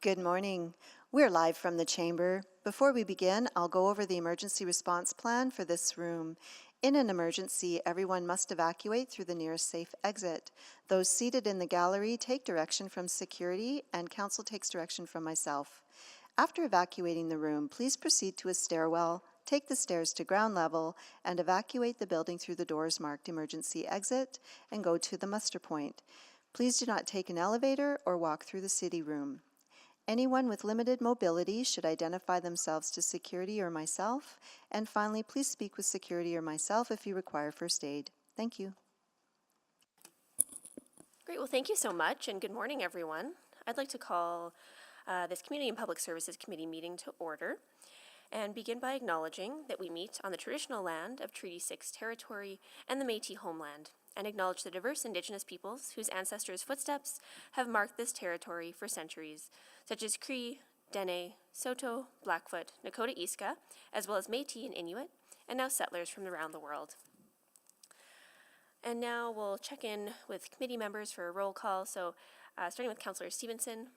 Good morning. We're live from the chamber. Before we begin, I'll go over the emergency response plan for this room. In an emergency, everyone must evacuate through the nearest safe exit. Those seated in the gallery take direction from security, and council takes direction from myself. After evacuating the room, please proceed to a stairwell, take the stairs to ground level, and evacuate the building through the doors marked emergency exit, and go to the muster point. Please do not take an elevator or walk through the city room. Anyone with limited mobility should identify themselves to security or myself. And finally, please speak with security or myself if you require first aid. Thank you. Great, well, thank you so much, and good morning, everyone. I'd like to call this Community and Public Services Committee meeting to order and begin by acknowledging that we meet on the traditional land of Treaty 6 territory and the Métis homeland, and acknowledge the diverse Indigenous peoples whose ancestors' footsteps have marked this territory for centuries, such as Cree, Dene, Saulteaux, Blackfoot, Nakota Iska, as well as Métis and Inuit, and now settlers from around the world. And now we'll check in with committee members for a roll call. So starting with Councillor Stevenson.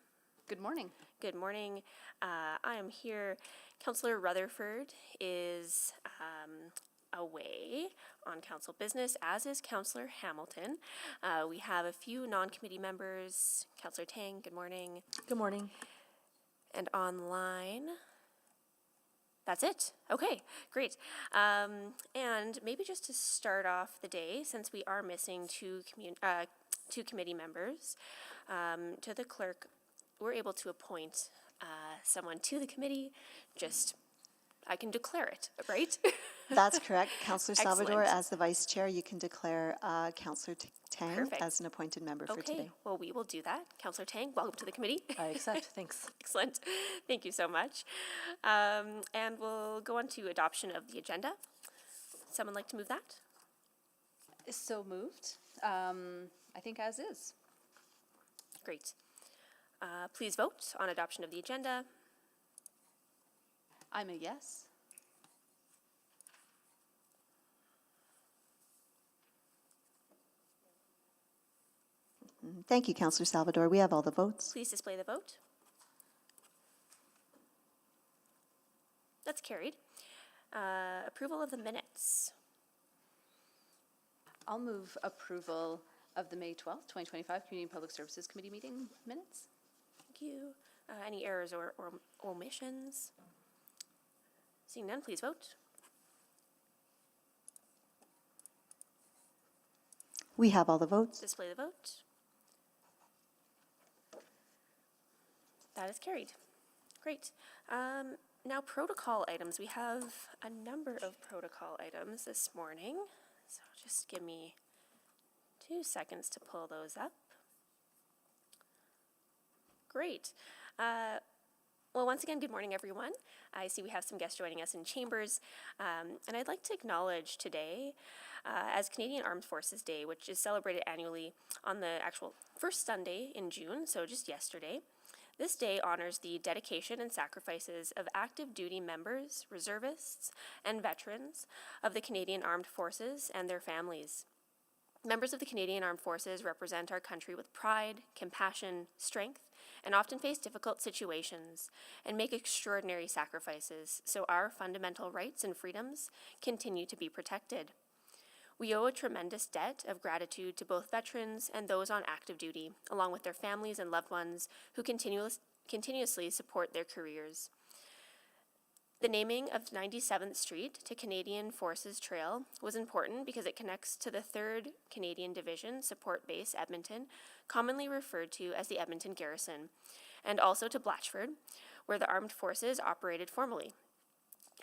Good morning. Good morning. I am here. Councillor Rutherford is away on council business, as is Councillor Hamilton. We have a few non-committee members. Councillor Tang, good morning. Good morning. And online, that's it. Okay, great. And maybe just to start off the day, since we are missing two committee members, to the clerk, we're able to appoint someone to the committee. Just, I can declare it, right? That's correct. Councillor Salvador, Excellent. as the vice chair, you can declare Councillor Tang Perfect. as an appointed member for today. Okay, well, we will do that. Councillor Tang, welcome to the committee. I accept. Thanks. Excellent. Thank you so much. And we'll go on to adoption of the agenda. Someone like to move that? So moved. I think as is. Great. Please vote on adoption of the agenda. I'm a yes. Thank you, Councillor Salvador. We have all the votes. Please display the vote. That's carried. Approval of the minutes. I'll move approval of the May 12th, 2025 Community and Public Services Committee meeting minutes. Thank you. Any errors or omissions? Seeing none, please vote. We have all the votes. Display the vote. That is carried. Great. Now protocol items. We have a number of protocol items this morning. So just give me 2 seconds to pull those up. Great. Well, once again, good morning, everyone. I see we have some guests joining us in chambers, and I'd like to acknowledge today as Canadian Armed Forces Day, which is celebrated annually on the actual first Sunday in June, so just yesterday. This day honors the dedication and sacrifices of active duty members, reservists, and veterans of the Canadian Armed Forces and their families. Members of the Canadian Armed Forces represent our country with pride, compassion, strength, and often face difficult situations and make extraordinary sacrifices so our fundamental rights and freedoms continue to be protected. We owe a tremendous debt of gratitude to both veterans and those on active duty, along with their families and loved ones who continuously support their careers. The naming of 97th Street to Canadian Forces Trail was important because it connects to the 3rd Canadian Division Support Base Edmonton, commonly referred to as the Edmonton Garrison, and also to Blatchford, where the armed forces operated formerly.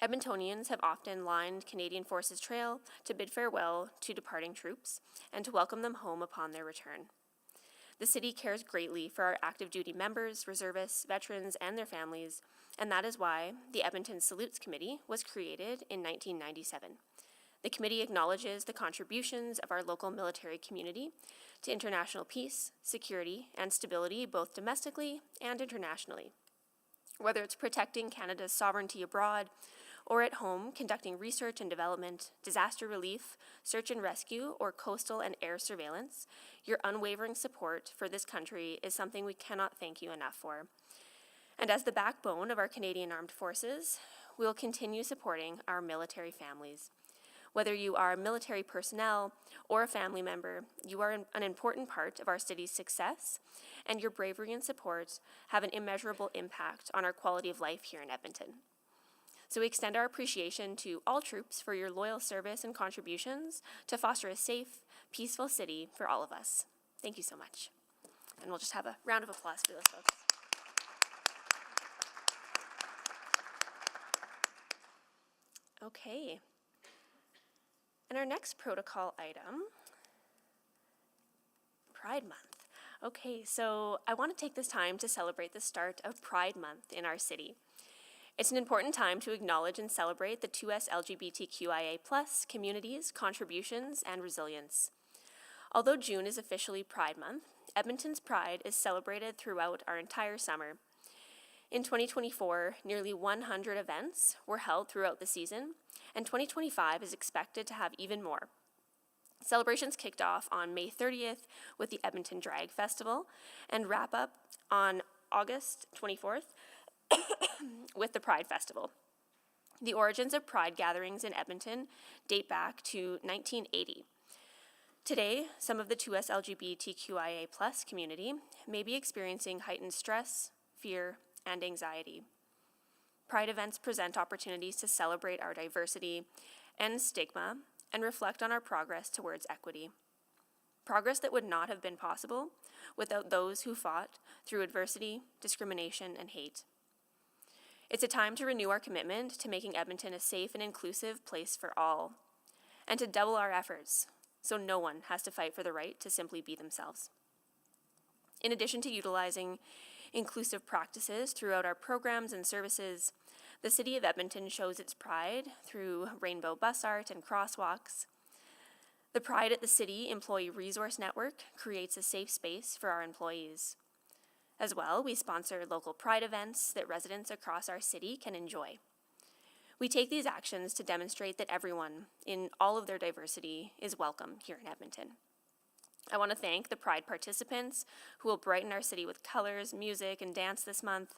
Edmontonians have often lined Canadian Forces Trail to bid farewell to departing troops and to welcome them home upon their return. The city cares greatly for our active duty members, reservists, veterans, and their families, and that is why the Edmonton Salutes Committee was created in 1997. The committee acknowledges the contributions of our local military community to international peace, security, and stability both domestically and internationally. Whether it's protecting Canada's sovereignty abroad or at home conducting research and development, disaster relief, search and rescue, or coastal and air surveillance, your unwavering support for this country is something we cannot thank you enough for. And as the backbone of our Canadian Armed Forces, we will continue supporting our military families. Whether you are military personnel or a family member, you are an important part of our city's success, and your bravery and support have an immeasurable impact on our quality of life here in Edmonton. So we extend our appreciation to all troops for your loyal service and contributions to foster a safe, peaceful city for all of us. Thank you so much. And we'll just have a round of applause for those folks. Okay. And our next protocol item, Pride Month. Okay, so I want to take this time to celebrate the start of Pride Month in our city. It's an important time to acknowledge and celebrate the 2S LGBTQIA+ community's contributions and resilience. Although June is officially Pride Month, Edmonton's Pride is celebrated throughout our entire summer. In 2024, nearly 100 events were held throughout the season, and 2025 is expected to have even more. Celebrations kicked off on May 30th with the Edmonton Drag Festival and wrap up on August 24th with the Pride Festival. The origins of Pride gatherings in Edmonton date back to 1980. Today, some of the 2S LGBTQIA+ community may be experiencing heightened stress, fear, and anxiety. Pride events present opportunities to celebrate our diversity and stigma and reflect on our progress towards equity. Progress that would not have been possible without those who fought through adversity, discrimination, and hate. It's a time to renew our commitment to making Edmonton a safe and inclusive place for all, and to double our efforts so no one has to fight for the right to simply be themselves. In addition to utilizing inclusive practices throughout our programs and services, the City of Edmonton shows its pride through rainbow bus art and crosswalks. The Pride at the City Employee Resource Network creates a safe space for our employees. As well, we sponsor local Pride events that residents across our city can enjoy. We take these actions to demonstrate that everyone, in all of their diversity, is welcome here in Edmonton. I want to thank the Pride participants who will brighten our city with colors, music, and dance this month.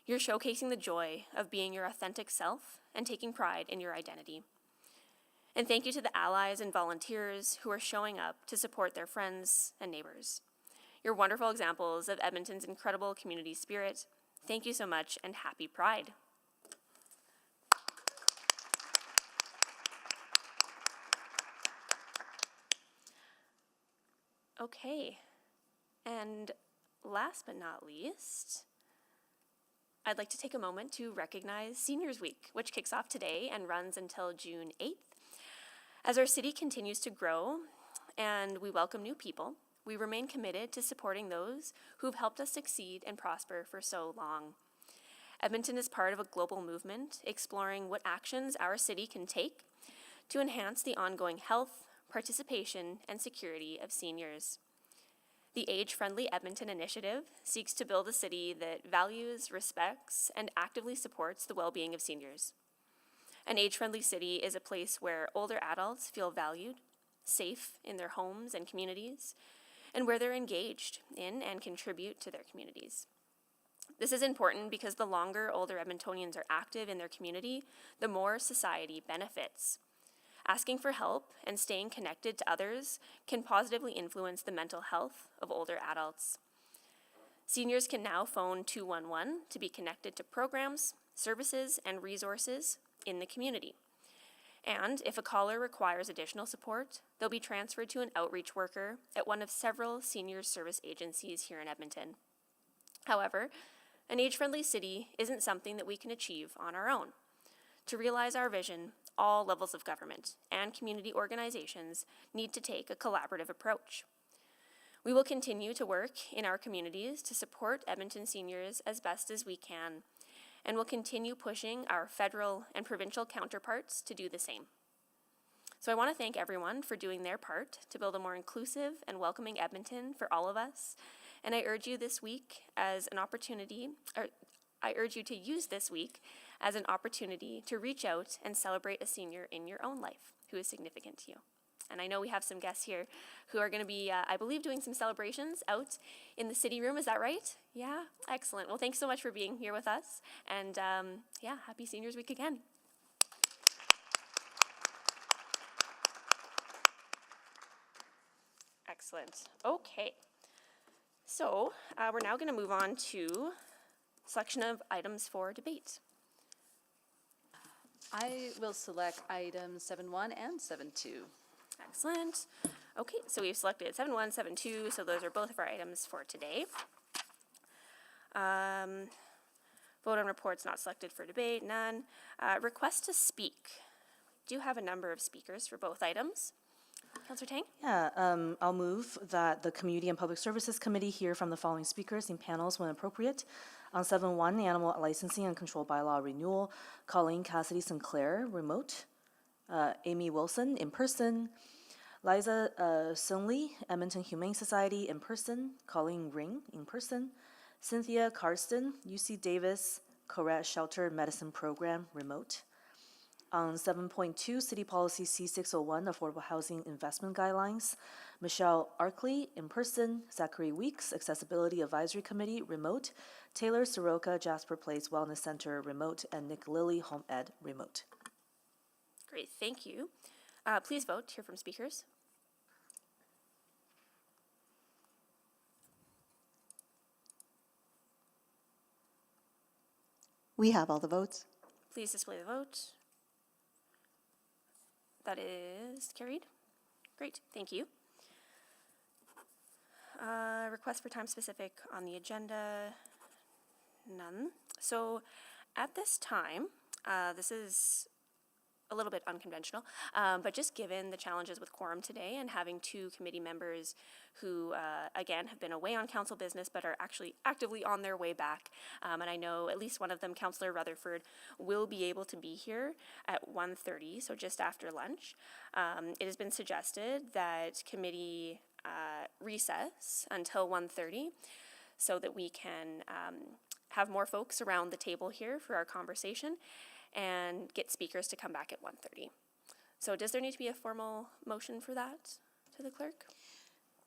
You're showcasing the joy of being your authentic self and taking pride in your identity. And thank you to the allies and volunteers who are showing up to support their friends and neighbors. You're wonderful examples of Edmonton's incredible community spirit. Thank you so much, and happy Pride. Okay, and last but not least, I'd like to take a moment to recognize Seniors Week, which kicks off today and runs until June 8th. As our city continues to grow and we welcome new people, we remain committed to supporting those who've helped us succeed and prosper for so long. Edmonton is part of a global movement exploring what actions our city can take to enhance the ongoing health, participation, and security of seniors. The Age-Friendly Edmonton initiative seeks to build a city that values, respects, and actively supports the well-being of seniors. An age-friendly city is a place where older adults feel valued, safe in their homes and communities, and where they're engaged in and contribute to their communities. This is important because the longer older Edmontonians are active in their community, the more society benefits. Asking for help and staying connected to others can positively influence the mental health of older adults. Seniors can now phone 211 to be connected to programs, services, and resources in the community. And if a caller requires additional support, they'll be transferred to an outreach worker at one of several senior service agencies here in Edmonton. However, an age-friendly city isn't something that we can achieve on our own. To realize our vision, all levels of government and community organizations need to take a collaborative approach. We will continue to work in our communities to support Edmonton seniors as best as we can, and will continue pushing our federal and provincial counterparts to do the same. So I want to thank everyone for doing their part to build a more inclusive and welcoming Edmonton for all of us, and I urge you this week as an opportunity, I urge you to use this week as an opportunity to reach out and celebrate a senior in your own life who is significant to you. And I know we have some guests here who are going to be, I believe, doing some celebrations out in the city room. Is that right? Yeah? Excellent. Well, thanks so much for being here with us. And yeah, happy Seniors Week again. Excellent. Okay. So we're now going to move on to selection of items for debate. I will select items 7.1 and 7.2. Excellent. Okay, so we've selected 7.1, 7.2, so those are both of our items for today. Vote on reports not selected for debate, none. Request to speak. We do have a number of speakers for both items. Councillor Tang? Yeah, I'll move that the Community and Public Services Committee hear from the following speakers in panels when appropriate. On 7.1, the Animal Licensing and Control Bylaw Renewal, Colleen Cassidy Sinclair, remote. Amy Wilson, in person. Liza Sunley, Edmonton Humane Society, in person. Colleen Ring, in person. Cynthia Karsten, UC Davis, Corette Shelter Medicine Program, remote. On 7.2, City Policy C601, Affordable Housing Investment Guidelines, Michelle Arkley, in person, Zachary Weeks, Accessibility Advisory Committee, remote, Taylor Soroka, Jasper Place Wellness Center, remote, and Nick Lilly, Home Ed, remote. Great, thank you. Please vote to hear from speakers. We have all the votes. Please display the vote. That is carried. Great, thank you. Request for time specific on the agenda, none. So at this time, this is a little bit unconventional, but just given the challenges with quorum today and having two committee members who, again, have been away on council business but are actually actively on their way back, and I know at least one of them, Councillor Rutherford, will be able to be here at 1:30, so just after lunch. It has been suggested that committee recess until 1:30 so that we can have more folks around the table here for our conversation and get speakers to come back at 1:30. So does there need to be a formal motion for that to the clerk?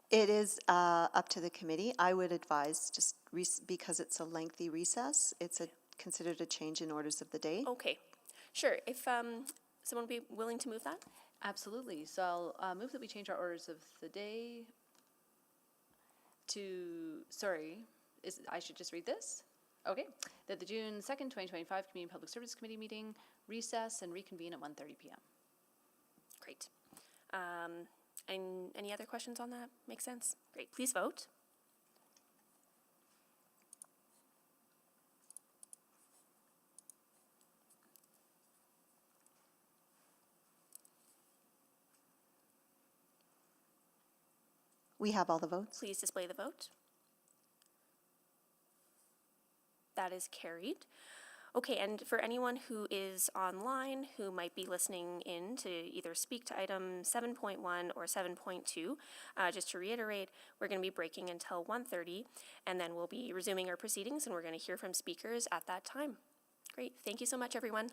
It is up to the committee. I would advise just because it's a lengthy recess, it's considered a change in orders of the day. Okay, sure. If someone would be willing to move that? Absolutely. So I'll move that we change our orders of the day to, I should just read this? Okay. That the June 2nd, 2025 Community and Public Service Committee meeting recess and reconvene at 1:30 p.m. Great. And any other questions on that? Makes sense? Great. Please vote. We have all the votes. Please display the vote. That is carried. Okay, and for anyone who is online who might be listening in to either speak to item 7.1 or 7.2, just to reiterate, we're going to be breaking until 1:30, and then we'll be resuming our proceedings, and we're going to hear from speakers at that time. Great. Thank you so much, everyone.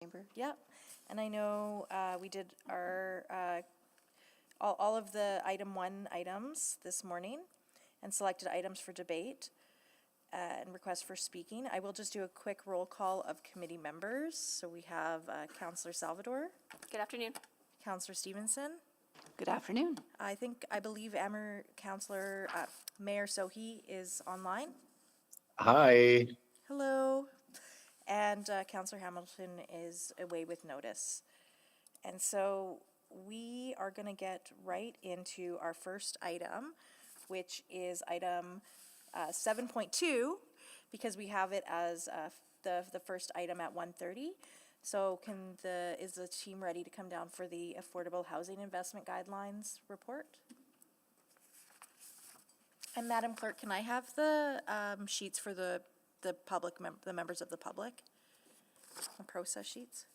Chamber. Yep, and I know we did our, all of the item 1 items this morning and selected items for debate and requests for speaking. I will just do a quick roll call of committee members. So we have Councillor Salvador, Good afternoon. Councillor Stevenson. Good afternoon. I believe Councillor Mayor Sohi is online. Hi. Hello. And Councillor Hamilton is away with notice. And so we are going to get right into our first item, which is item 7.2, because we have it as the first item at 1:30. So is the team ready to come down for the Affordable Housing Investment Guidelines report? And Madam Clerk, can I have the sheets for the public, the members of the public? The process sheets?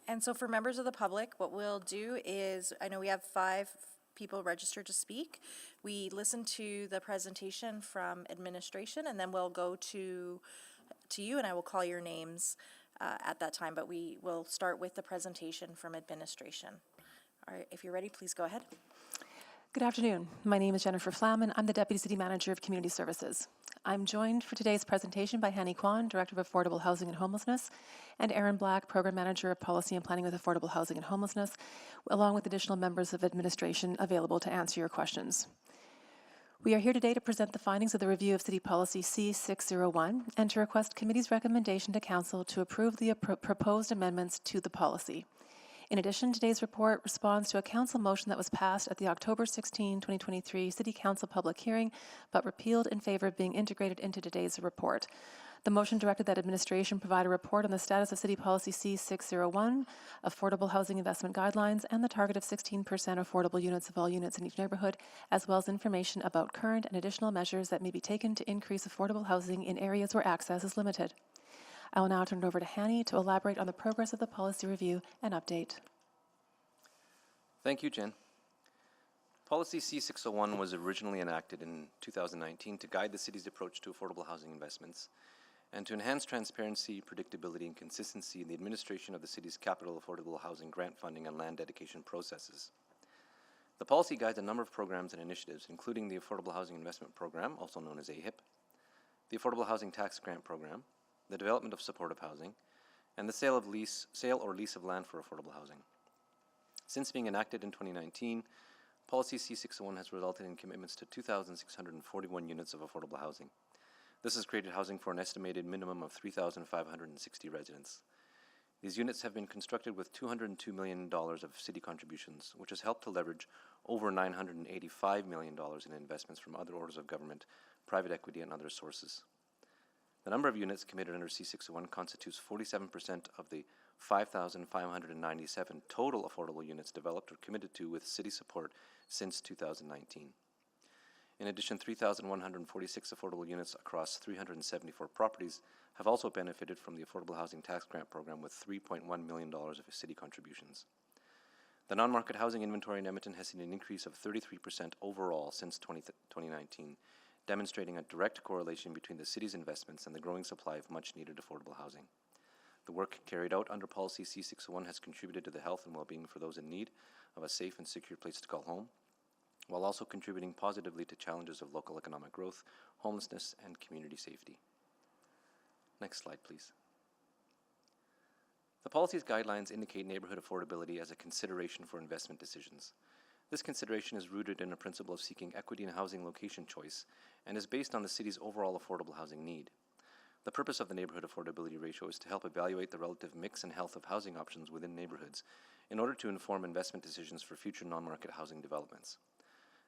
And so for members of the public, what we'll do is, I know we have 5 people registered to speak. We listen to the presentation from administration, and then we'll go to you, and I will call your names at that time, but we will start with the presentation from administration. All right, if you're ready, please go ahead. Good afternoon. My name is Jennifer Flaman. I'm the Deputy City Manager of Community Services. I'm joined for today's presentation by Hanny Kwan, Director of Affordable Housing and Homelessness, and Aaron Black, Program Manager of Policy and Planning with Affordable Housing and Homelessness, along with additional members of administration available to answer your questions. We are here today to present the findings of the review of City Policy C601 and to request Committee's recommendation to Council to approve the proposed amendments to the policy. In addition, today's report responds to a council motion that was passed at the October 16, 2023 City Council public hearing, but repealed in favor of being integrated into today's report. The motion directed that administration provide a report on the status of City Policy C601, Affordable Housing Investment Guidelines, and the target of 16% affordable units of all units in each neighborhood, as well as information about current and additional measures that may be taken to increase affordable housing in areas where access is limited. I will now turn it over to Hanny to elaborate on the progress of the policy review and update. Thank you, Jen. Policy C601 was originally enacted in 2019 to guide the city's approach to affordable housing investments and to enhance transparency, predictability, and consistency in the administration of the city's capital affordable housing grant funding and land dedication processes. The policy guides a number of programs and initiatives, including the Affordable Housing Investment Program, also known as AHIP, the Affordable Housing Tax Grant Program, the development of supportive housing, and the sale or lease of land for affordable housing. Since being enacted in 2019, Policy C601 has resulted in commitments to 2,641 units of affordable housing. This has created housing for an estimated minimum of 3,560 residents. These units have been constructed with $202 million of city contributions, which has helped to leverage over $985 million in investments from other orders of government, private equity, and other sources. The number of units committed under C601 constitutes 47% of the 5,597 total affordable units developed or committed to with city support since 2019. In addition, 3,146 affordable units across 374 properties have also benefited from the Affordable Housing Tax Grant Program with $3.1 million of city contributions. The non-market housing inventory in Edmonton has seen an increase of 33% overall since 2019, demonstrating a direct correlation between the city's investments and the growing supply of much-needed affordable housing. The work carried out under Policy C601 has contributed to the health and well-being for those in need of a safe and secure place to call home, while also contributing positively to challenges of local economic growth, homelessness, and community safety. Next slide, please. The policy's guidelines indicate neighborhood affordability as a consideration for investment decisions. This consideration is rooted in a principle of seeking equity in housing location choice and is based on the city's overall affordable housing need. The purpose of the neighborhood affordability ratio is to help evaluate the relative mix and health of housing options within neighborhoods in order to inform investment decisions for future non-market housing developments.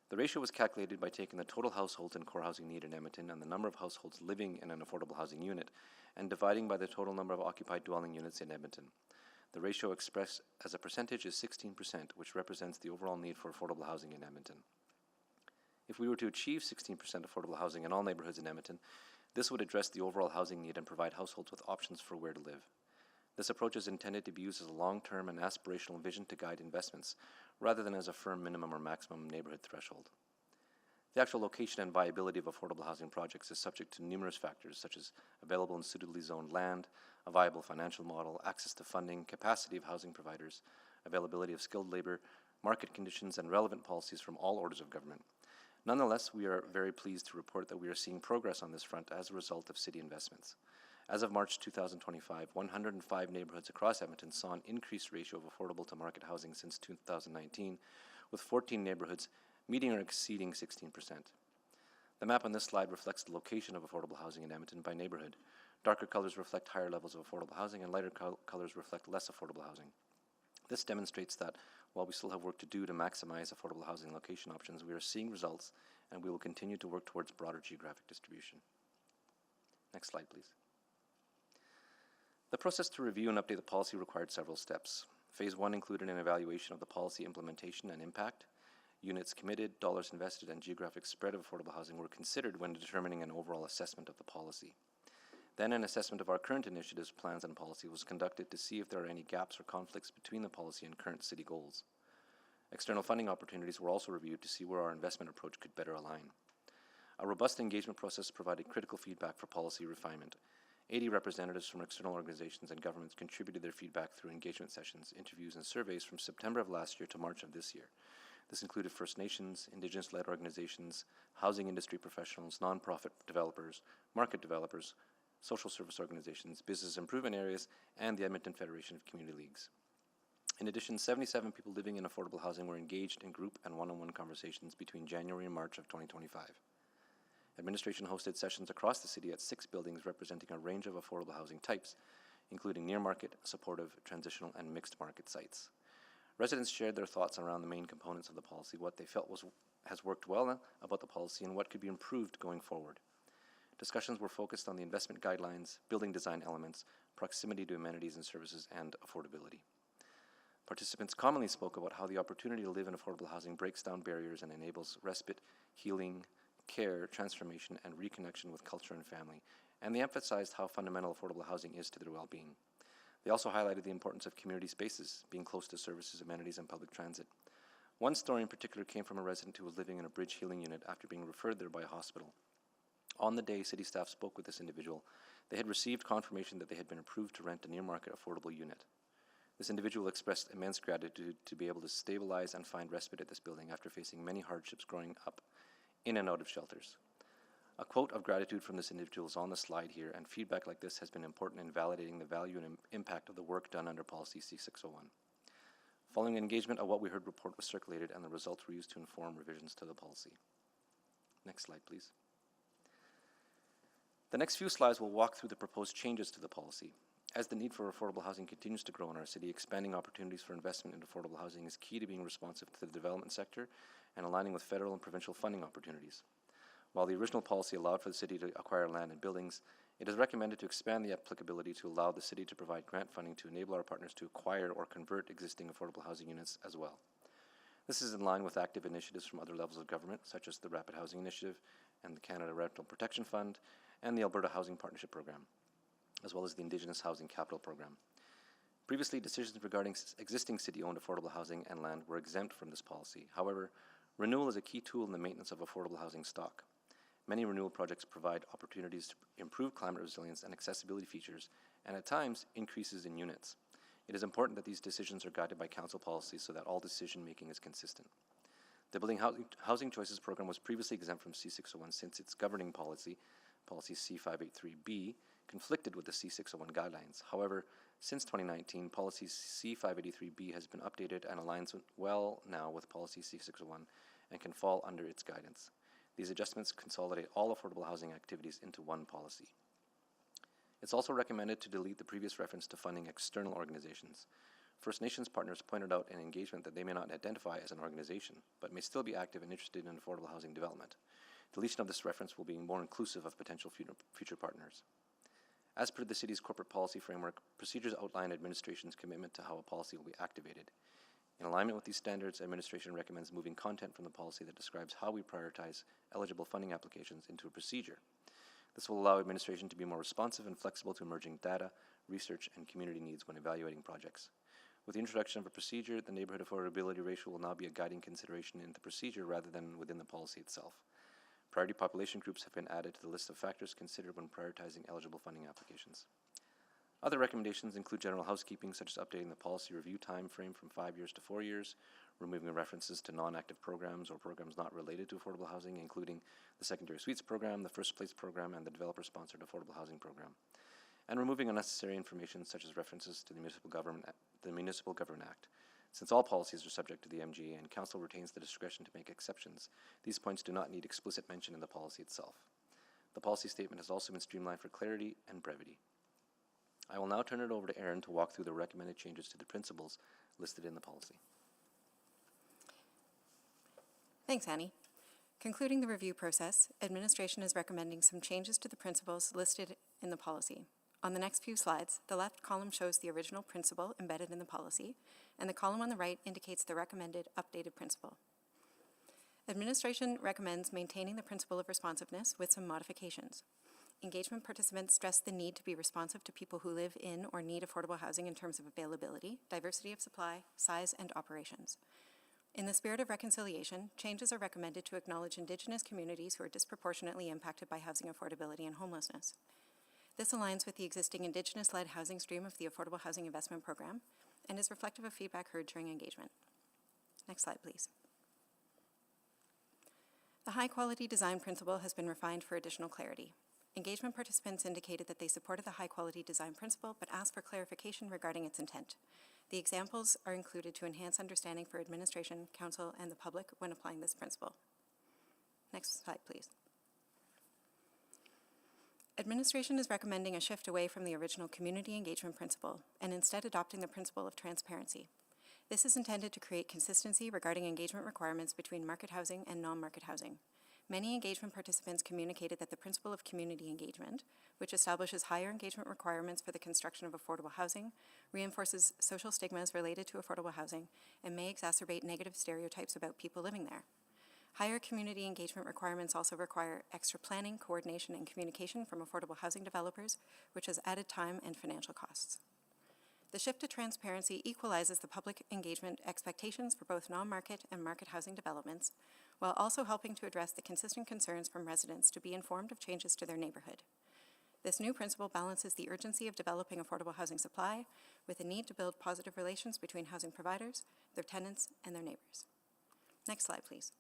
The ratio was calculated by taking the total households and core housing need in Edmonton and the number of households living in an affordable housing unit and dividing by the total number of occupied dwelling units in Edmonton. The ratio expressed as a percentage is 16%, which represents the overall need for affordable housing in Edmonton. If we were to achieve 16% affordable housing in all neighborhoods in Edmonton, this would address the overall housing need and provide households with options for where to live. This approach is intended to be used as a long-term and aspirational vision to guide investments, rather than as a firm minimum or maximum neighborhood threshold. The actual location and viability of affordable housing projects is subject to numerous factors, such as available and suitably zoned land, a viable financial model, access to funding, capacity of housing providers, availability of skilled labor, market conditions, and relevant policies from all orders of government. Nonetheless, we are very pleased to report that we are seeing progress on this front as a result of city investments. As of March 2025, 105 neighborhoods across Edmonton saw an increased ratio of affordable to market housing since 2019, with 14 neighborhoods meeting or exceeding 16%. The map on this slide reflects the location of affordable housing in Edmonton by neighborhood. Darker colors reflect higher levels of affordable housing, and lighter colors reflect less affordable housing. This demonstrates that while we still have work to do to maximize affordable housing location options, we are seeing results, and we will continue to work towards broader geographic distribution. Next slide, please. The process to review and update the policy required several steps. Phase 1 included an evaluation of the policy implementation and impact. Units committed, dollars invested, and geographic spread of affordable housing were considered when determining an overall assessment of the policy. Then an assessment of our current initiatives, plans, and policy was conducted to see if there are any gaps or conflicts between the policy and current city goals. External funding opportunities were also reviewed to see where our investment approach could better align. A robust engagement process provided critical feedback for policy refinement. 80 representatives from external organizations and governments contributed their feedback through engagement sessions, interviews, and surveys from September of last year to March of this year. This included First Nations, Indigenous-led organizations, housing industry professionals, nonprofit developers, market developers, social service organizations, business improvement areas, and the Edmonton Federation of Community Leagues. In addition, 77 people living in affordable housing were engaged in group and one-on-one conversations between January and March of 2025. Administration hosted sessions across the city at 6 buildings representing a range of affordable housing types, including near-market, supportive, transitional, and mixed market sites. Residents shared their thoughts around the main components of the policy, what they felt has worked well about the policy, and what could be improved going forward. Discussions were focused on the investment guidelines, building design elements, proximity to amenities and services, and affordability. Participants commonly spoke about how the opportunity to live in affordable housing breaks down barriers and enables respite, healing, care, transformation, and reconnection with culture and family, and they emphasized how fundamental affordable housing is to their well-being. They also highlighted the importance of community spaces, being close to services, amenities, and public transit. One story in particular came from a resident who was living in a bridge healing unit after being referred there by a hospital. On the day city staff spoke with this individual, they had received confirmation that they had been approved to rent a near-market affordable unit. This individual expressed immense gratitude to be able to stabilize and find respite at this building after facing many hardships growing up in and out of shelters. A quote of gratitude from this individual is on the slide here, and feedback like this has been important in validating the value and impact of the work done under Policy C601. Following engagement, a What We Heard report was circulated, and the results were used to inform revisions to the policy. Next slide, please. The next few slides will walk through the proposed changes to the policy. As the need for affordable housing continues to grow in our city, expanding opportunities for investment in affordable housing is key to being responsive to the development sector and aligning with federal and provincial funding opportunities. While the original policy allowed for the city to acquire land and buildings, it is recommended to expand the applicability to allow the city to provide grant funding to enable our partners to acquire or convert existing affordable housing units as well. This is in line with active initiatives from other levels of government, such as the Rapid Housing Initiative and the Canada Rental Protection Fund and the Alberta Housing Partnership Program, as well as the Indigenous Housing Capital Program. Previously, decisions regarding existing city-owned affordable housing and land were exempt from this policy. However, renewal is a key tool in the maintenance of affordable housing stock. Many renewal projects provide opportunities to improve climate resilience and accessibility features, and at times, increases in units. It is important that these decisions are guided by council policy so that all decision-making is consistent. The Building Housing Choices Program was previously exempt from C601 since its governing policy, Policy C583B, conflicted with the C601 guidelines. However, since 2019, Policy C583B has been updated and aligns well now with Policy C601 and can fall under its guidance. These adjustments consolidate all affordable housing activities into one policy. It's also recommended to delete the previous reference to funding external organizations. First Nations partners pointed out in engagement that they may not identify as an organization, but may still be active and interested in affordable housing development. Deletion of this reference will be more inclusive of potential future partners. As per the city's corporate policy framework, procedures outline administration's commitment to how a policy will be activated. In alignment with these standards, administration recommends moving content from the policy that describes how we prioritize eligible funding applications into a procedure. This will allow administration to be more responsive and flexible to emerging data, research, and community needs when evaluating projects. With the introduction of a procedure, the neighborhood affordability ratio will now be a guiding consideration in the procedure rather than within the policy itself. Priority population groups have been added to the list of factors considered when prioritizing eligible funding applications. Other recommendations include general housekeeping, such as updating the policy review time frame from 5 years to 4 years, removing references to non-active programs or programs not related to affordable housing, including the Secondary Suites Program, the First Place Program, and the Developer-Sponsored Affordable Housing Program, and removing unnecessary information such as references to the Municipal Government Act. Since all policies are subject to the MGA and Council retains the discretion to make exceptions, these points do not need explicit mention in the policy itself. The policy statement has also been streamlined for clarity and brevity. I will now turn it over to Erin to walk through the recommended changes to the principles listed in the policy. Thanks, Annie. Concluding the review process, administration is recommending some changes to the principles listed in the policy. On the next few slides, the left column shows the original principle embedded in the policy, and the column on the right indicates the recommended updated principle. Administration recommends maintaining the principle of responsiveness with some modifications. Engagement participants stress the need to be responsive to people who live in or need affordable housing in terms of availability, diversity of supply, size, and operations. In the spirit of reconciliation, changes are recommended to acknowledge Indigenous communities who are disproportionately impacted by housing affordability and homelessness. This aligns with the existing Indigenous-led housing stream of the Affordable Housing Investment Program and is reflective of feedback heard during engagement. Next slide, please. The high-quality design principle has been refined for additional clarity. Engagement participants indicated that they supported the high-quality design principle but asked for clarification regarding its intent. The examples are included to enhance understanding for administration, council, and the public when applying this principle. Next slide, please. Administration is recommending a shift away from the original community engagement principle and instead adopting the principle of transparency. This is intended to create consistency regarding engagement requirements between market housing and non-market housing. Many engagement participants communicated that the principle of community engagement, which establishes higher engagement requirements for the construction of affordable housing, reinforces social stigmas related to affordable housing, and may exacerbate negative stereotypes about people living there. Higher community engagement requirements also require extra planning, coordination, and communication from affordable housing developers, which has added time and financial costs. The shift to transparency equalizes the public engagement expectations for both non-market and market housing developments, while also helping to address the consistent concerns from residents to be informed of changes to their neighborhood. This new principle balances the urgency of developing affordable housing supply with the need to build positive relations between housing providers, their tenants, and their neighbors. Next slide, please.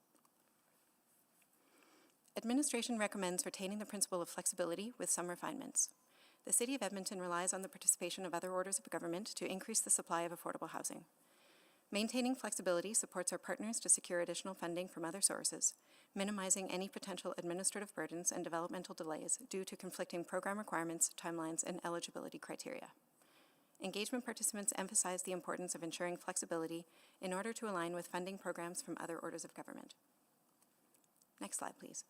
Administration recommends retaining the principle of flexibility with some refinements. The City of Edmonton relies on the participation of other orders of government to increase the supply of affordable housing. Maintaining flexibility supports our partners to secure additional funding from other sources, minimizing any potential administrative burdens and developmental delays due to conflicting program requirements, timelines, and eligibility criteria. Engagement participants emphasize the importance of ensuring flexibility in order to align with funding programs from other orders of government. Next slide, please.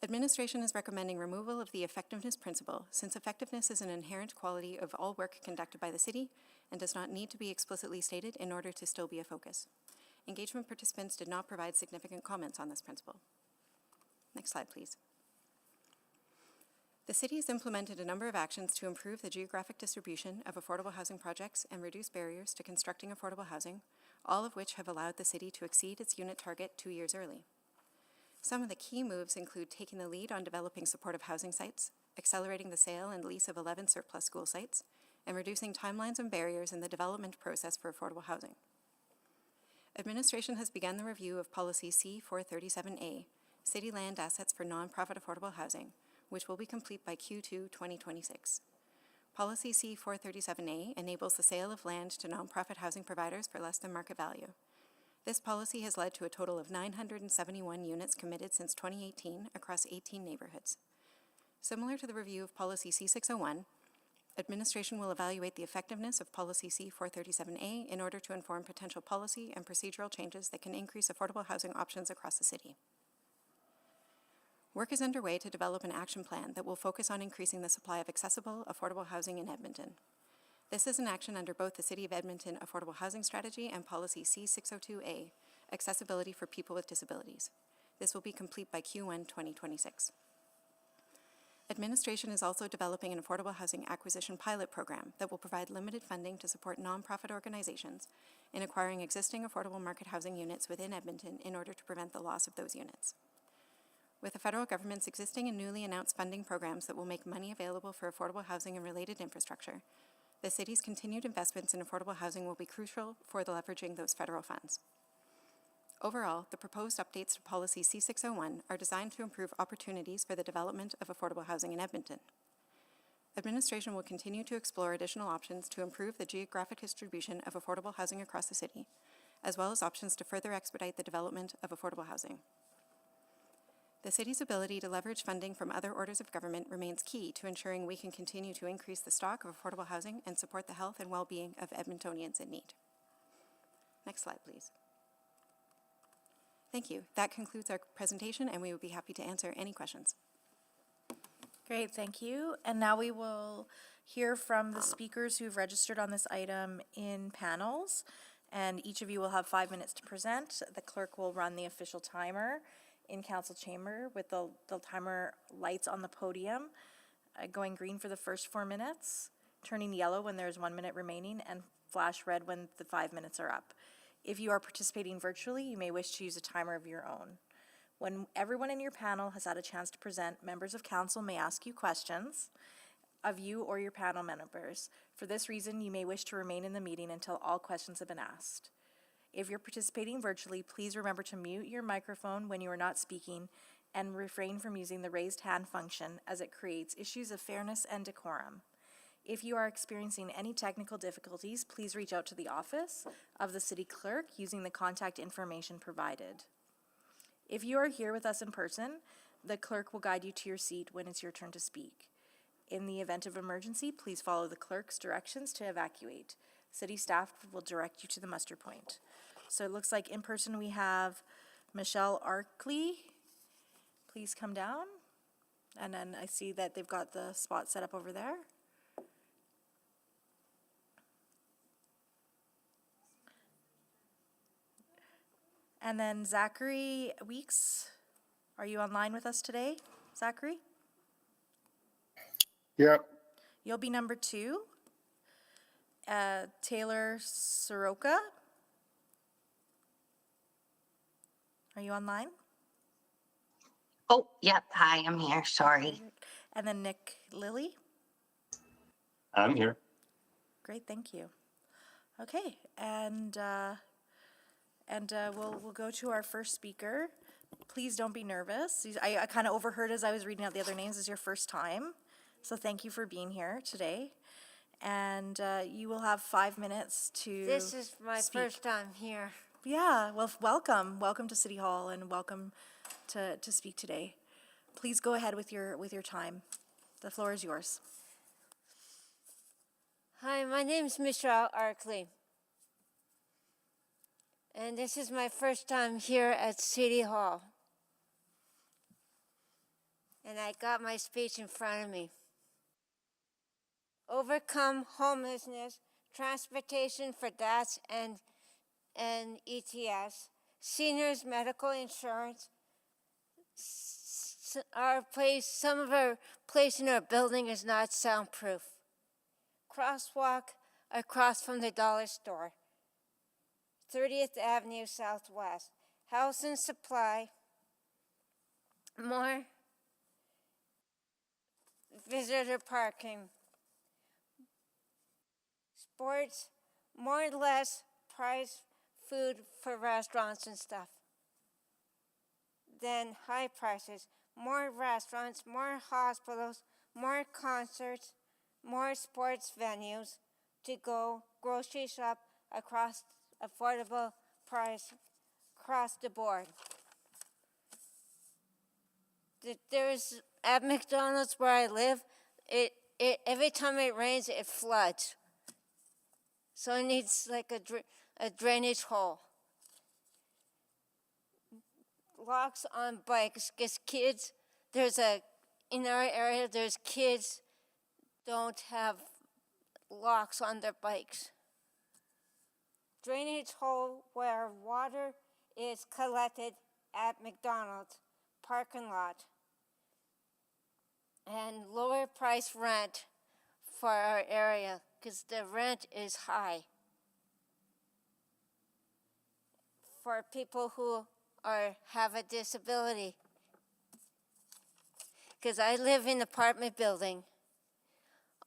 Administration is recommending removal of the effectiveness principle, since effectiveness is an inherent quality of all work conducted by the city and does not need to be explicitly stated in order to still be a focus. Engagement participants did not provide significant comments on this principle. Next slide, please. The city has implemented a number of actions to improve the geographic distribution of affordable housing projects and reduce barriers to constructing affordable housing, all of which have allowed the city to exceed its unit target 2 years early. Some of the key moves include taking the lead on developing supportive housing sites, accelerating the sale and lease of 11 surplus school sites, and reducing timelines and barriers in the development process for affordable housing. Administration has begun the review of Policy C-437A, City Land Assets for Nonprofit Affordable Housing, which will be complete by Q2 2026. Policy C-437A enables the sale of land to nonprofit housing providers for less than market value. This policy has led to a total of 971 units committed since 2018 across 18 neighborhoods. Similar to the review of Policy C601, administration will evaluate the effectiveness of Policy C437A in order to inform potential policy and procedural changes that can increase affordable housing options across the city. Work is underway to develop an action plan that will focus on increasing the supply of accessible, affordable housing in Edmonton. This is an action under both the City of Edmonton Affordable Housing Strategy and Policy C602A, Accessibility for People with Disabilities. This will be complete by Q1 2026. Administration is also developing an affordable housing acquisition pilot program that will provide limited funding to support nonprofit organizations in acquiring existing affordable market housing units within Edmonton in order to prevent the loss of those units. With the federal government's existing and newly announced funding programs that will make money available for affordable housing and related infrastructure, the city's continued investments in affordable housing will be crucial for leveraging those federal funds. Overall, the proposed updates to Policy C601 are designed to improve opportunities for the development of affordable housing in Edmonton. Administration will continue to explore additional options to improve the geographic distribution of affordable housing across the city, as well as options to further expedite the development of affordable housing. The city's ability to leverage funding from other orders of government remains key to ensuring we can continue to increase the stock of affordable housing and support the health and well-being of Edmontonians in need. Next slide, please. Thank you. That concludes our presentation, and we would be happy to answer any questions. Great, thank you. And now we will hear from the speakers who've registered on this item in panels. And each of you will have 5 minutes to present. The clerk will run the official timer in council chamber with the timer lights on the podium, going green for the first 4 minutes, turning yellow when there's 1 minute remaining, and flash red when the 5 minutes are up. If you are participating virtually, you may wish to use a timer of your own. When everyone in your panel has had a chance to present, members of council may ask you questions of you or your panel members. For this reason, you may wish to remain in the meeting until all questions have been asked. If you're participating virtually, please remember to mute your microphone when you are not speaking and refrain from using the raised hand function as it creates issues of fairness and decorum. If you are experiencing any technical difficulties, please reach out to the office of the city clerk using the contact information provided. If you are here with us in person, the clerk will guide you to your seat when it's your turn to speak. In the event of emergency, please follow the clerk's directions to evacuate. City staff will direct you to the muster point. So it looks like in person we have Michelle Arkley. Please come down. And then I see that they've got the spot set up over there. And then Zachary Weeks, are you online with us today, Zachary? Yep. You'll be number 2. Taylor Soroka, are you online? Oh, yep. Hi, I'm here. Sorry. And then Nick Lilly. I'm here. Great, thank you. Okay, and we'll go to our first speaker. Please don't be nervous. I kind of overheard as I was reading out the other names. This is your first time, so thank you for being here today. And you will have 5 minutes to This is my speak. first time here. Yeah, well, welcome to City Hall, and welcome to speak today. Please go ahead with your time. The floor is yours. Hi, my name's Michelle Arkley. And this is my first time here at City Hall. And I got my speech in front of me. Overcome homelessness, transportation for DATS and ETS, seniors medical insurance. Some of our place in our building is not soundproof. Crosswalk across from the dollar store. 30th Avenue Southwest. House and supply. More visitor parking. Sports, more or less price food for restaurants and stuff. Then high prices, more restaurants, more hospitals, more concerts, more sports venues to go grocery shop across affordable price across the board. There's at McDonald's where I live, it every time it rains, it floods. So it needs like a drainage hole. Locks on bikes, because kids, in our area, there's kids don't have locks on their bikes. Drainage hole where water is collected at McDonald's parking lot. And lower price rent for our area, because the rent is high. For people who have a disability. Because I live in an apartment building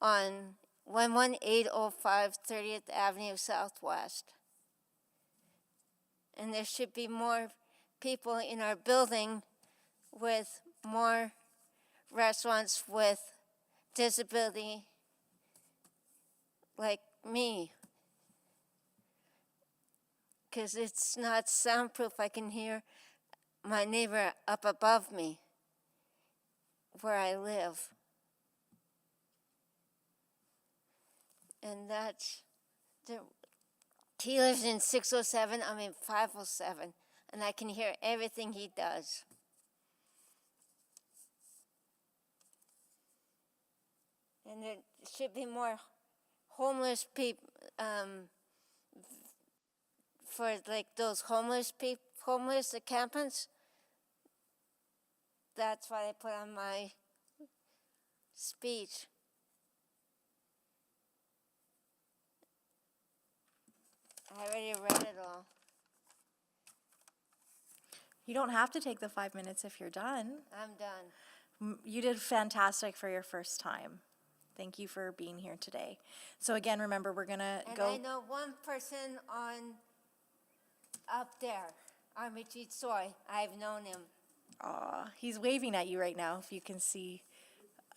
on 11805 30th Avenue Southwest. And there should be more people in our building with more restaurants with disability like me. Because it's not soundproof. I can hear my neighbor up above me where I live. And he lives in 607, I'm in 507, and I can hear everything he does. And there should be more homeless people, for like those homeless encampments. That's what I put on my speech. I already read it all. You don't have to take the 5 minutes if you're done. I'm done. You did fantastic for your first time. Thank you for being here today. So again, remember, we're gonna And go. I know one person up there, Armajit Soy. I've known him. Aw, he's waving at you right now. If you can see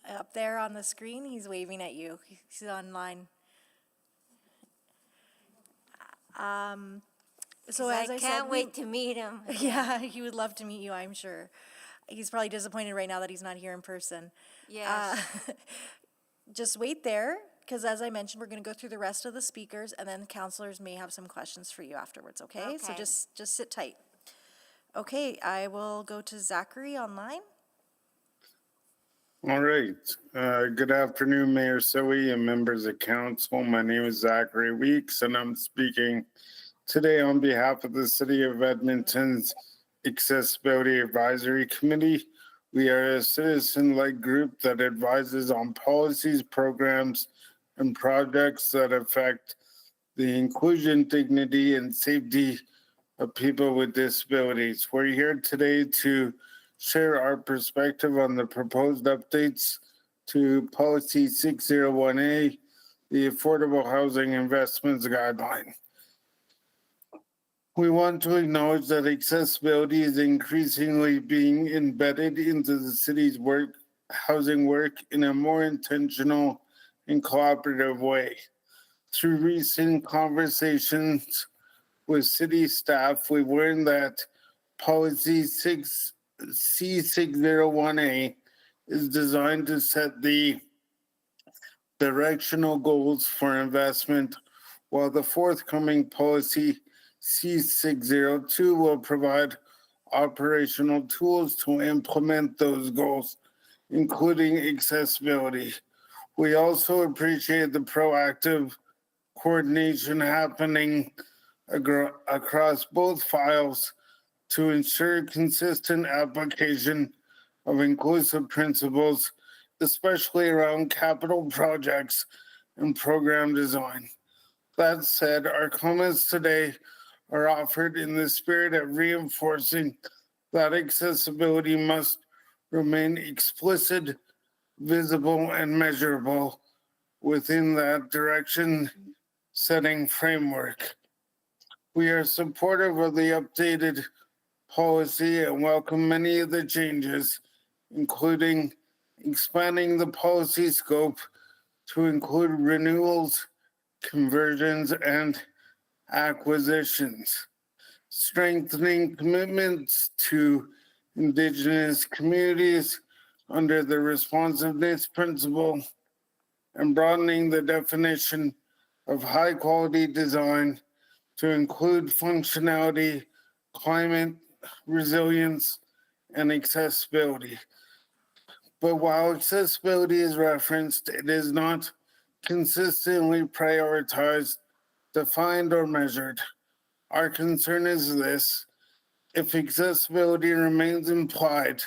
up there on the screen, he's waving at you. He's online. So as I can't said, wait to meet him. yeah, he would love to meet you, I'm sure. He's probably disappointed right now that he's not here in person. Yes. Just wait there, because as I mentioned, we're going to go through the rest of the speakers, and then counselors may have some questions for you afterwards, okay? So Okay. just sit tight. Okay, I will go to Zachary online. All right. Good afternoon, Mayor Soe and members of council. My name is Zachary Weeks, and I'm speaking today on behalf of the City of Edmonton's Accessibility Advisory Committee. We are a citizen-led group that advises on policies, programs, and projects that affect the inclusion, dignity, and safety of people with disabilities. We're here today to share our perspective on the proposed updates to Policy 601A, the Affordable Housing Investments Guideline. We want to acknowledge that accessibility is increasingly being embedded into the city's housing work in a more intentional and cooperative way. Through recent conversations with city staff, we learned that Policy C601A is designed to set the directional goals for investment, while the forthcoming Policy C602 will provide operational tools to implement those goals, including accessibility. We also appreciate the proactive coordination happening across both files to ensure consistent application of inclusive principles, especially around capital projects and program design. That said, our comments today are offered in the spirit of reinforcing that accessibility must remain explicit, visible, and measurable within that direction-setting framework. We are supportive of the updated policy and welcome many of the changes, including expanding the policy scope to include renewals, conversions, and acquisitions, strengthening commitments to Indigenous communities, under the responsiveness principle and broadening the definition of high-quality design to include functionality, climate resilience, and accessibility. But while accessibility is referenced, it is not consistently prioritized, defined, or measured. Our concern is this: if accessibility remains implied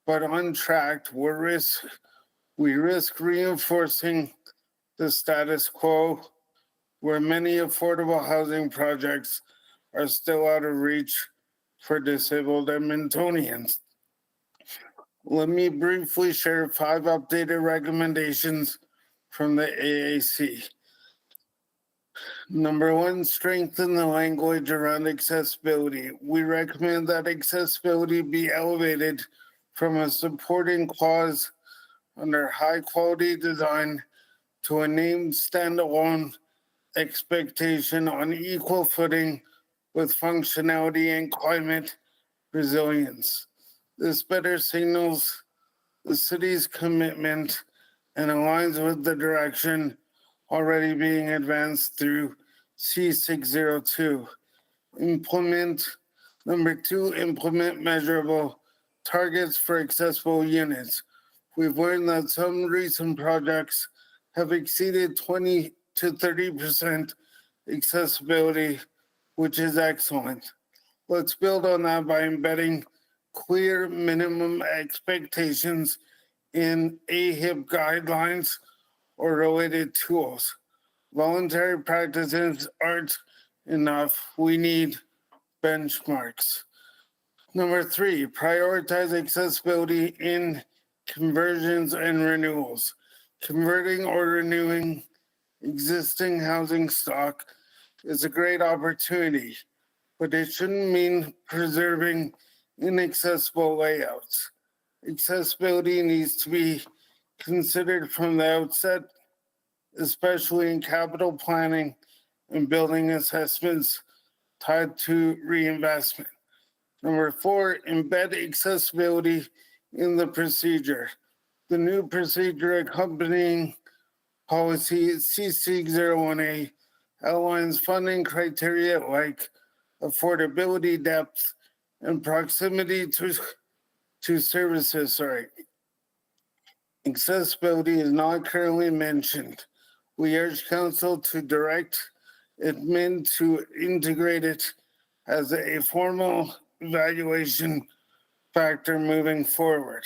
but untracked, we risk reinforcing the status quo, where many affordable housing projects are still out of reach for disabled Edmontonians. Let me briefly share 5 updated recommendations from the AAC. Number 1, strengthen the language around accessibility. We recommend that accessibility be elevated from a supporting clause under high quality design to a named standalone expectation on equal footing with functionality and climate resilience. This better signals the city's commitment and aligns with the direction already being advanced through C602. Number 2, implement measurable targets for accessible units. We've learned that some recent projects have exceeded 20 to 30% accessibility, which is excellent. Let's build on that by embedding clear minimum expectations in AHIP guidelines or related tools. Voluntary practices aren't enough. We need benchmarks. Number 3, prioritize accessibility in conversions and renewals. Converting or renewing existing housing stock is a great opportunity, but it shouldn't mean preserving inaccessible layouts. Accessibility needs to be considered from the outset, especially in capital planning and building assessments tied to reinvestment. Number 4, embed accessibility in the procedure. The new procedure accompanying policy C601A outlines funding criteria like affordability, depth, and proximity to services. Accessibility is not currently mentioned. We urge council to direct admin to integrate it as a formal evaluation factor moving forward.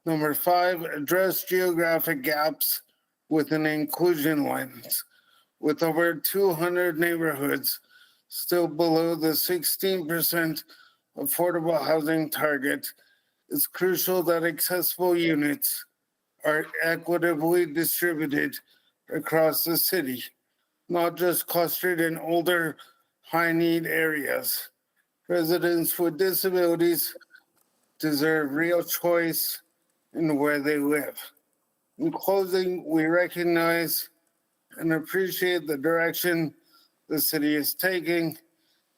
Number 5, address geographic gaps with an inclusion lens. With over 200 neighborhoods still below the 16% affordable housing target, it's crucial that accessible units are equitably distributed across the city, not just clustered in older, high-need areas. Residents with disabilities deserve real choice in where they live. In closing, we recognize and appreciate the direction the city is taking,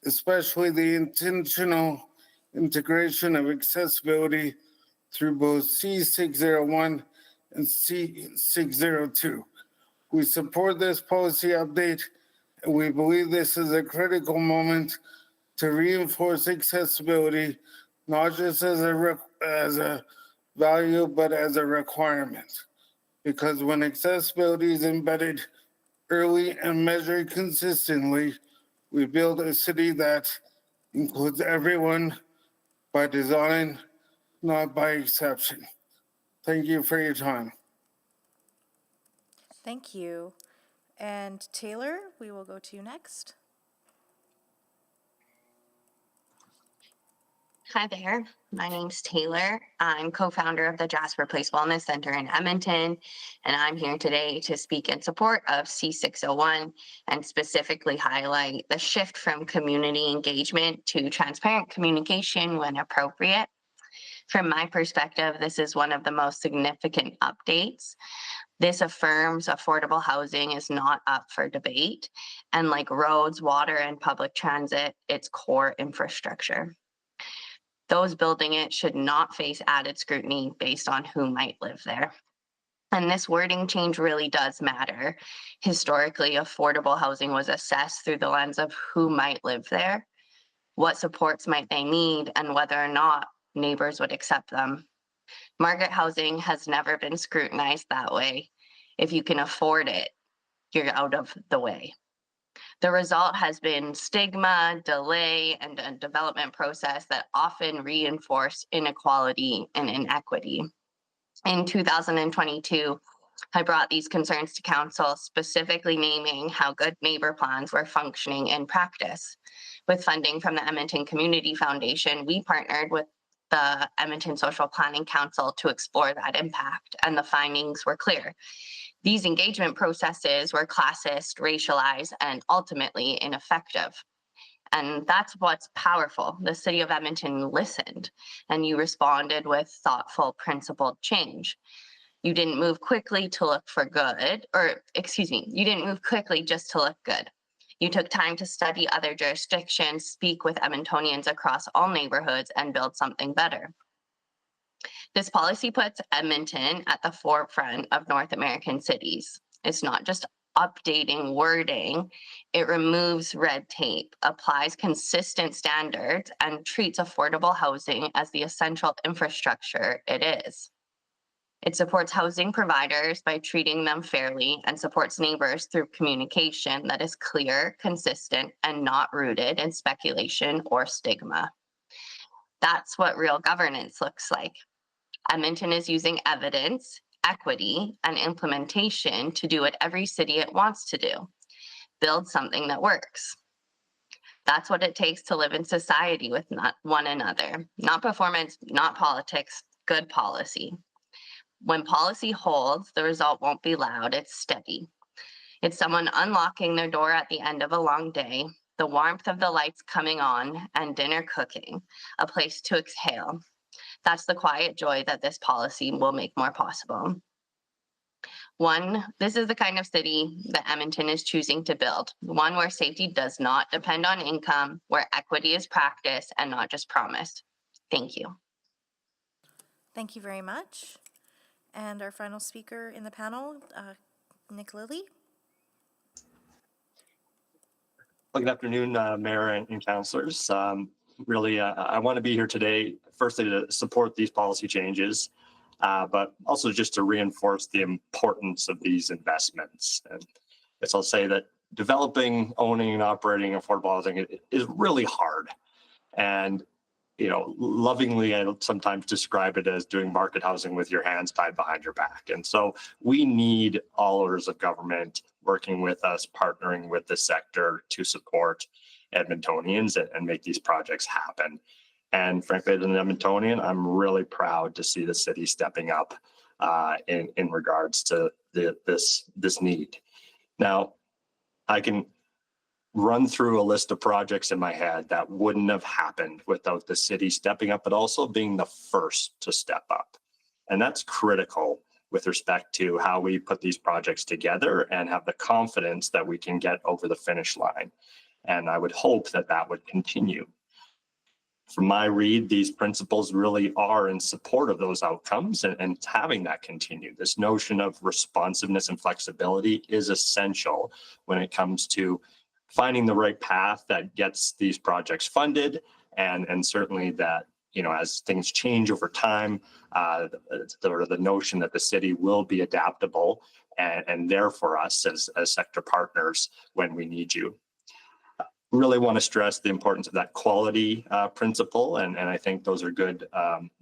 especially the intentional integration of accessibility through both C601 and C602. We support this policy update, and we believe this is a critical moment to reinforce accessibility, not just as a value, but as a requirement. Because when accessibility is embedded early and measured consistently, we build a city that includes everyone by design, not by exception. Thank you for your time. Thank you. And Taylor, we will go to you next. Hi there, my name's Taylor. I'm co-founder of the Jasper Place Wellness Center in Edmonton, and I'm here today to speak in support of C601 and specifically highlight the shift from community engagement to transparent communication when appropriate. From my perspective, this is one of the most significant updates. This affirms affordable housing is not up for debate, and like roads, water, and public transit, it's core infrastructure. Those building it should not face added scrutiny based on who might live there. And this wording change really does matter. Historically, affordable housing was assessed through the lens of who might live there, what supports might they need, and whether or not neighbors would accept them. Market housing has never been scrutinized that way. If you can afford it, you're out of the way. The result has been stigma, delay, and a development process that often reinforce inequality and inequity. In 2022, I brought these concerns to council, specifically naming how good neighbor plans were functioning in practice. With funding from the Edmonton Community Foundation, we partnered with the Edmonton Social Planning Council to explore that impact, and the findings were clear. These engagement processes were classist, racialized, and ultimately ineffective. And that's what's powerful. The city of Edmonton listened, and you responded with thoughtful, principled change. You didn't move quickly to look for good, you didn't move quickly just to look good. You took time to study other jurisdictions, speak with Edmontonians across all neighborhoods, and build something better. This policy puts Edmonton at the forefront of North American cities. It's not just updating wording, it removes red tape, applies consistent standards, and treats affordable housing as the essential infrastructure it is. It supports housing providers by treating them fairly and supports neighbors through communication that is clear, consistent, and not rooted in speculation or stigma. That's what real governance looks like. Edmonton is using evidence, equity, and implementation to do what every city it wants to do, build something that works. That's what it takes to live in society with one another. Not performance, not politics, good policy. When policy holds, the result won't be loud, it's steady. It's someone unlocking their door at the end of a long day, the warmth of the lights coming on, and dinner cooking, a place to exhale. That's the quiet joy that this policy will make more possible. This is the kind of city that Edmonton is choosing to build, one where safety does not depend on income, where equity is practiced and not just promised. Thank you. Thank you very much. And our final speaker in the panel, Nick Lilly. Well, good afternoon, Mayor and councillors. Really, I want to be here today, firstly, to support these policy changes, but also just to reinforce the importance of these investments. And I'll say that developing, owning, and operating affordable housing is really hard. And lovingly, I sometimes describe it as doing market housing with your hands tied behind your back. And so we need all orders of government working with us, partnering with the sector to support Edmontonians and make these projects happen. And frankly, as an Edmontonian, I'm really proud to see the city stepping up in regards to this need. Now, I can run through a list of projects in my head that wouldn't have happened without the city stepping up, but also being the first to step up. And that's critical with respect to how we put these projects together and have the confidence that we can get over the finish line. And I would hope that that would continue. From my read, these principles really are in support of those outcomes and having that continue. This notion of responsiveness and flexibility is essential when it comes to finding the right path that gets these projects funded, and certainly that, as things change over time, the notion that the city will be adaptable and there for us as sector partners when we need you. Really want to stress the importance of that quality principle, and I think those are good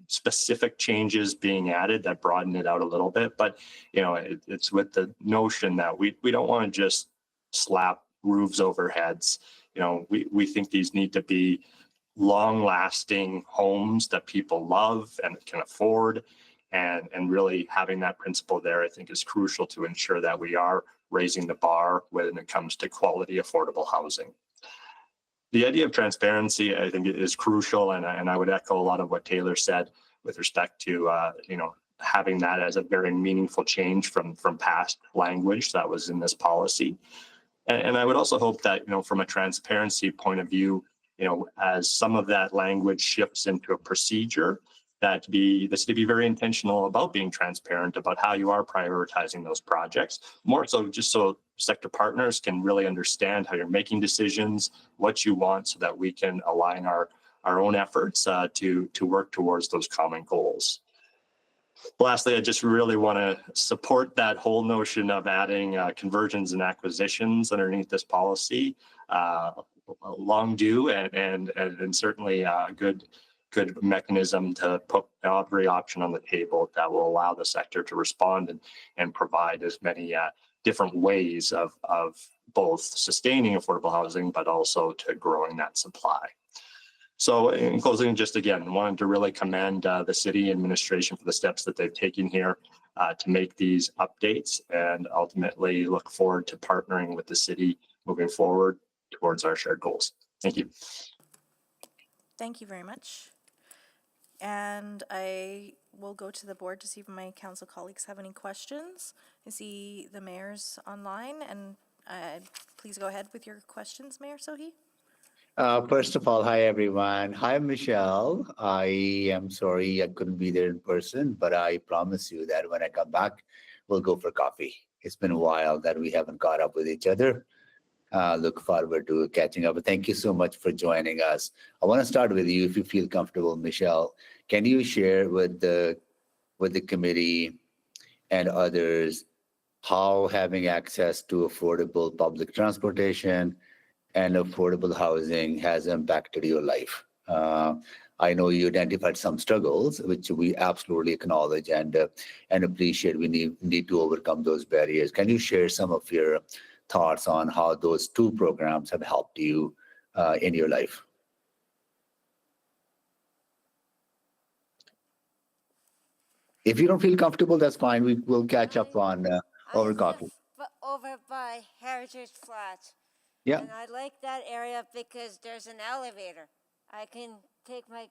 specific changes being added that broaden it out a little bit. But it's with the notion that we don't want to just slap roofs over heads. We think these need to be long-lasting homes that people love and can afford, and really having that principle there, I think, is crucial to ensure that we are raising the bar when it comes to quality, affordable housing. The idea of transparency, I think, is crucial, and I would echo a lot of what Taylor said with respect to having that as a very meaningful change from past language that was in this policy. And I would also hope that, from a transparency point of view, as some of that language shifts into a procedure, that the city be very intentional about being transparent about how you are prioritizing those projects. More so just so sector partners can really understand how you're making decisions, what you want, so that we can align our own efforts to work towards those common goals. Lastly, I just really want to support that whole notion of adding conversions and acquisitions underneath this policy. Long due and certainly a good mechanism to put every option on the table that will allow the sector to respond and provide as many different ways of both sustaining affordable housing, but also to growing that supply. So in closing, just again, wanted to really commend the city administration for the steps that they've taken here to make these updates, and ultimately look forward to partnering with the city moving forward towards our shared goals. Thank you. Thank you very much. And I will go to the board to see if my council colleagues have any questions. I see the mayor's online, and please go ahead with your questions, Mayor Sohi. First of all, hi, everyone. Hi, Michelle. I am sorry I couldn't be there in person, but I promise you that when I come back, we'll go for coffee. It's been a while that we haven't caught up with each other. Look forward to catching up. But thank you so much for joining us. I want to start with you, if you feel comfortable, Michelle. Can you share with the committee and others how having access to affordable public transportation and affordable housing has impacted your life? I know you identified some struggles, which we absolutely acknowledge and appreciate. We need to overcome those barriers. Can you share some of your thoughts on how those two programs have helped you in your life? If you don't feel comfortable, that's fine. We will catch up on over coffee. Over by Heritage Flats. Yeah. And I like that area because there's an elevator. I can take my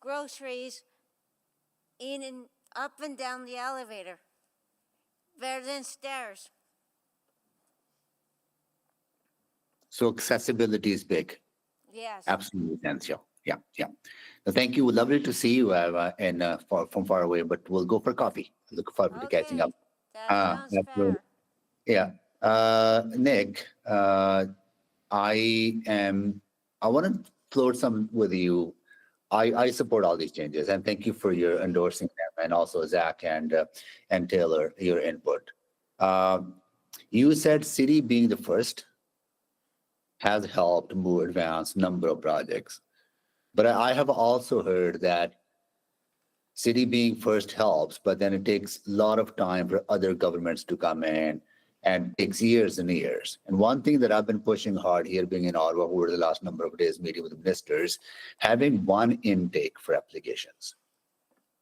groceries in and up and down the elevator. Better than stairs. So accessibility is big. Yes. Absolutely essential. Yeah. So thank you. Lovely to see you from far away, but we'll go for coffee. Look forward to catching up. That sounds fair. Yeah. Nick, I want to float some with you. I support all these changes, and thank you for your endorsing them, and also Zach and Taylor, your input. You said city being the first has helped move advance number of projects. But I have also heard that city being first helps, but then it takes a lot of time for other governments to come in, and takes years and years. And one thing that I've been pushing hard here, being in Ottawa over the last number of days, meeting with ministers, having one intake for applications.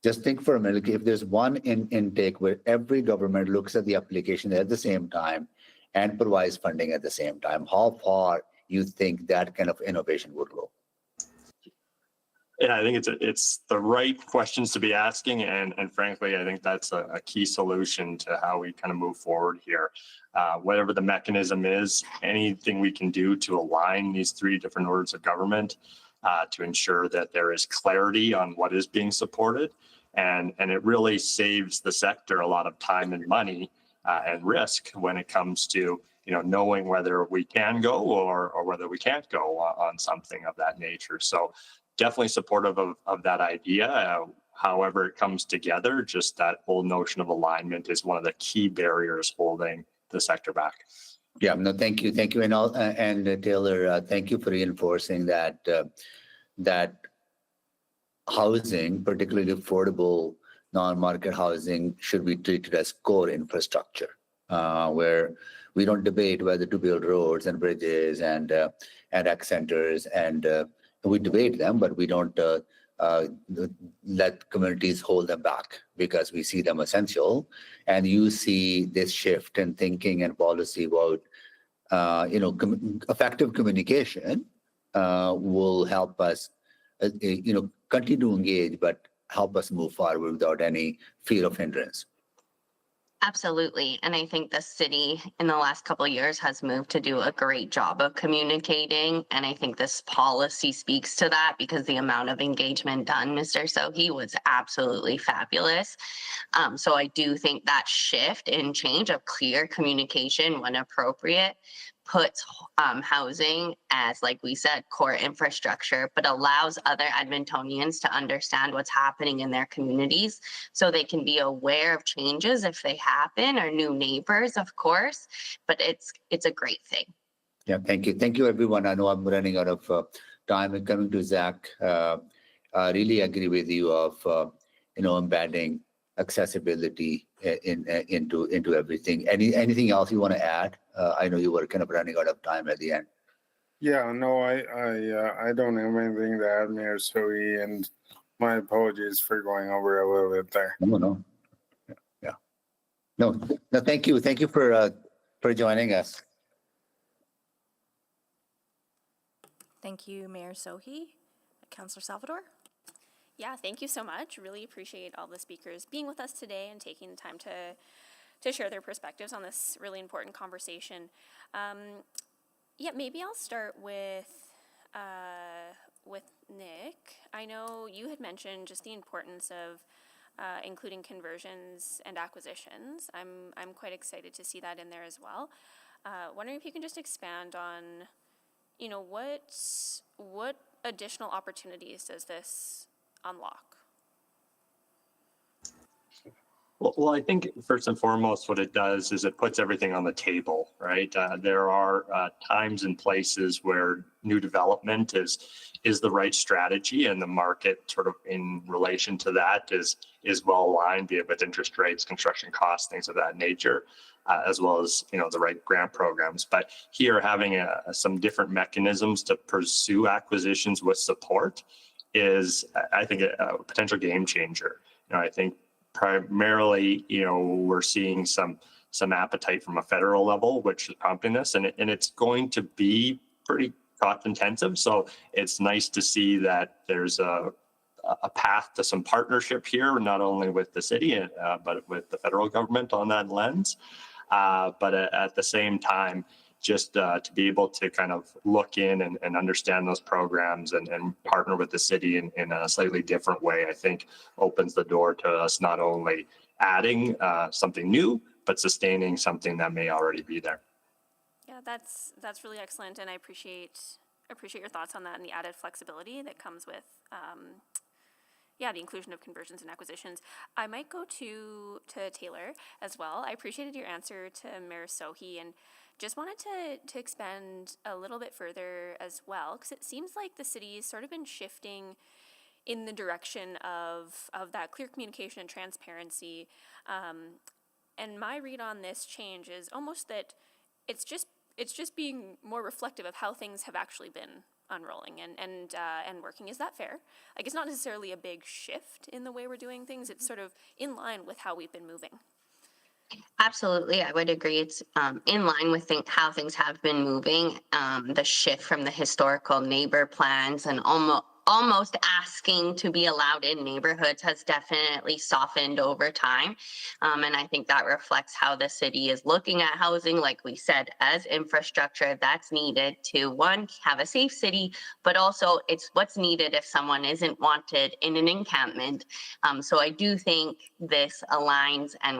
Just think for a minute, if there's one intake where every government looks at the application at the same time and provides funding at the same time, how far you think that kind of innovation would go? Yeah, I think it's the right questions to be asking, and frankly, I think that's a key solution to how we kind of move forward here. Whatever the mechanism is, anything we can do to align these three different orders of government to ensure that there is clarity on what is being supported, and it really saves the sector a lot of time and money and risk when it comes to knowing whether we can go or whether we can't go on something of that nature. So definitely supportive of that idea. However it comes together, just that whole notion of alignment is one of the key barriers holding the sector back. Yeah, no, thank you. And Taylor, thank you for reinforcing that housing, particularly affordable non-market housing, should be treated as core infrastructure, where we don't debate whether to build roads and bridges and rec centers, and we debate them, but we don't let communities hold them back because we see them essential. And you see this shift in thinking and policy about, effective communication will help us, continue to engage, but help us move forward without any fear of hindrance. Absolutely. And I think the city in the last couple of years has moved to do a great job of communicating. And I think this policy speaks to that because the amount of engagement done, Mr. Sohi, was absolutely fabulous. So I do think that shift and change of clear communication when appropriate puts housing as, like we said, core infrastructure, but allows other Edmontonians to understand what's happening in their communities so they can be aware of changes if they happen, or new neighbors, of course, but it's a great thing. Yeah, thank you. Thank you, everyone. I know I'm running out of time and coming to Zach. I really agree with you of, embedding accessibility into everything. Anything else you want to add? I know you were kind of running out of time at the end. Yeah, no, I don't have anything to add, Mayor Sohi, and my apologies for going over a little bit there. No. Yeah. No, thank you. Thank you for joining us. Thank you, Mayor Sohi. Councillor Salvador? Yeah, thank you so much. Really appreciate all the speakers being with us today and taking the time to share their perspectives on this really important conversation. Yeah, maybe I'll start with Nick. I know you had mentioned just the importance of including conversions and acquisitions. I'm quite excited to see that in there as well. Wondering if you can just expand on, what additional opportunities does this unlock? Well, I think first and foremost, what it does is it puts everything on the table, right? There are times and places where new development is the right strategy, and the market sort of in relation to that is well aligned, be it with interest rates, construction costs, things of that nature, as well as the right grant programs. But here, having some different mechanisms to pursue acquisitions with support is, I think, a potential game changer. I think primarily, we're seeing some appetite from a federal level, which is prompting this, and it's going to be pretty cost intensive. So it's nice to see that there's a path to some partnership here, not only with the city, but with the federal government on that lens. But at the same time, just to be able to kind of look in and understand those programs and partner with the city in a slightly different way, I think opens the door to us not only adding something new, but sustaining something that may already be there. Yeah, that's really excellent, and I appreciate your thoughts on that and the added flexibility that comes with the inclusion of conversions and acquisitions. I might go to Taylor as well. I appreciated your answer to Mayor Sohi, and just wanted to expand a little bit further as well, because it seems like the city's sort of been shifting in the direction of that clear communication and transparency. And my read on this change is almost that it's just being more reflective of how things have actually been unrolling and working. Is that fair? Like, it's not necessarily a big shift in the way we're doing things. It's sort of in line with how we've been moving. Absolutely, I would agree. It's in line with how things have been moving. The shift from the historical neighbor plans and almost asking to be allowed in neighborhoods has definitely softened over time. And I think that reflects how the city is looking at housing, like we said, as infrastructure that's needed to, one, have a safe city, but also it's what's needed if someone isn't wanted in an encampment. So I do think this aligns, and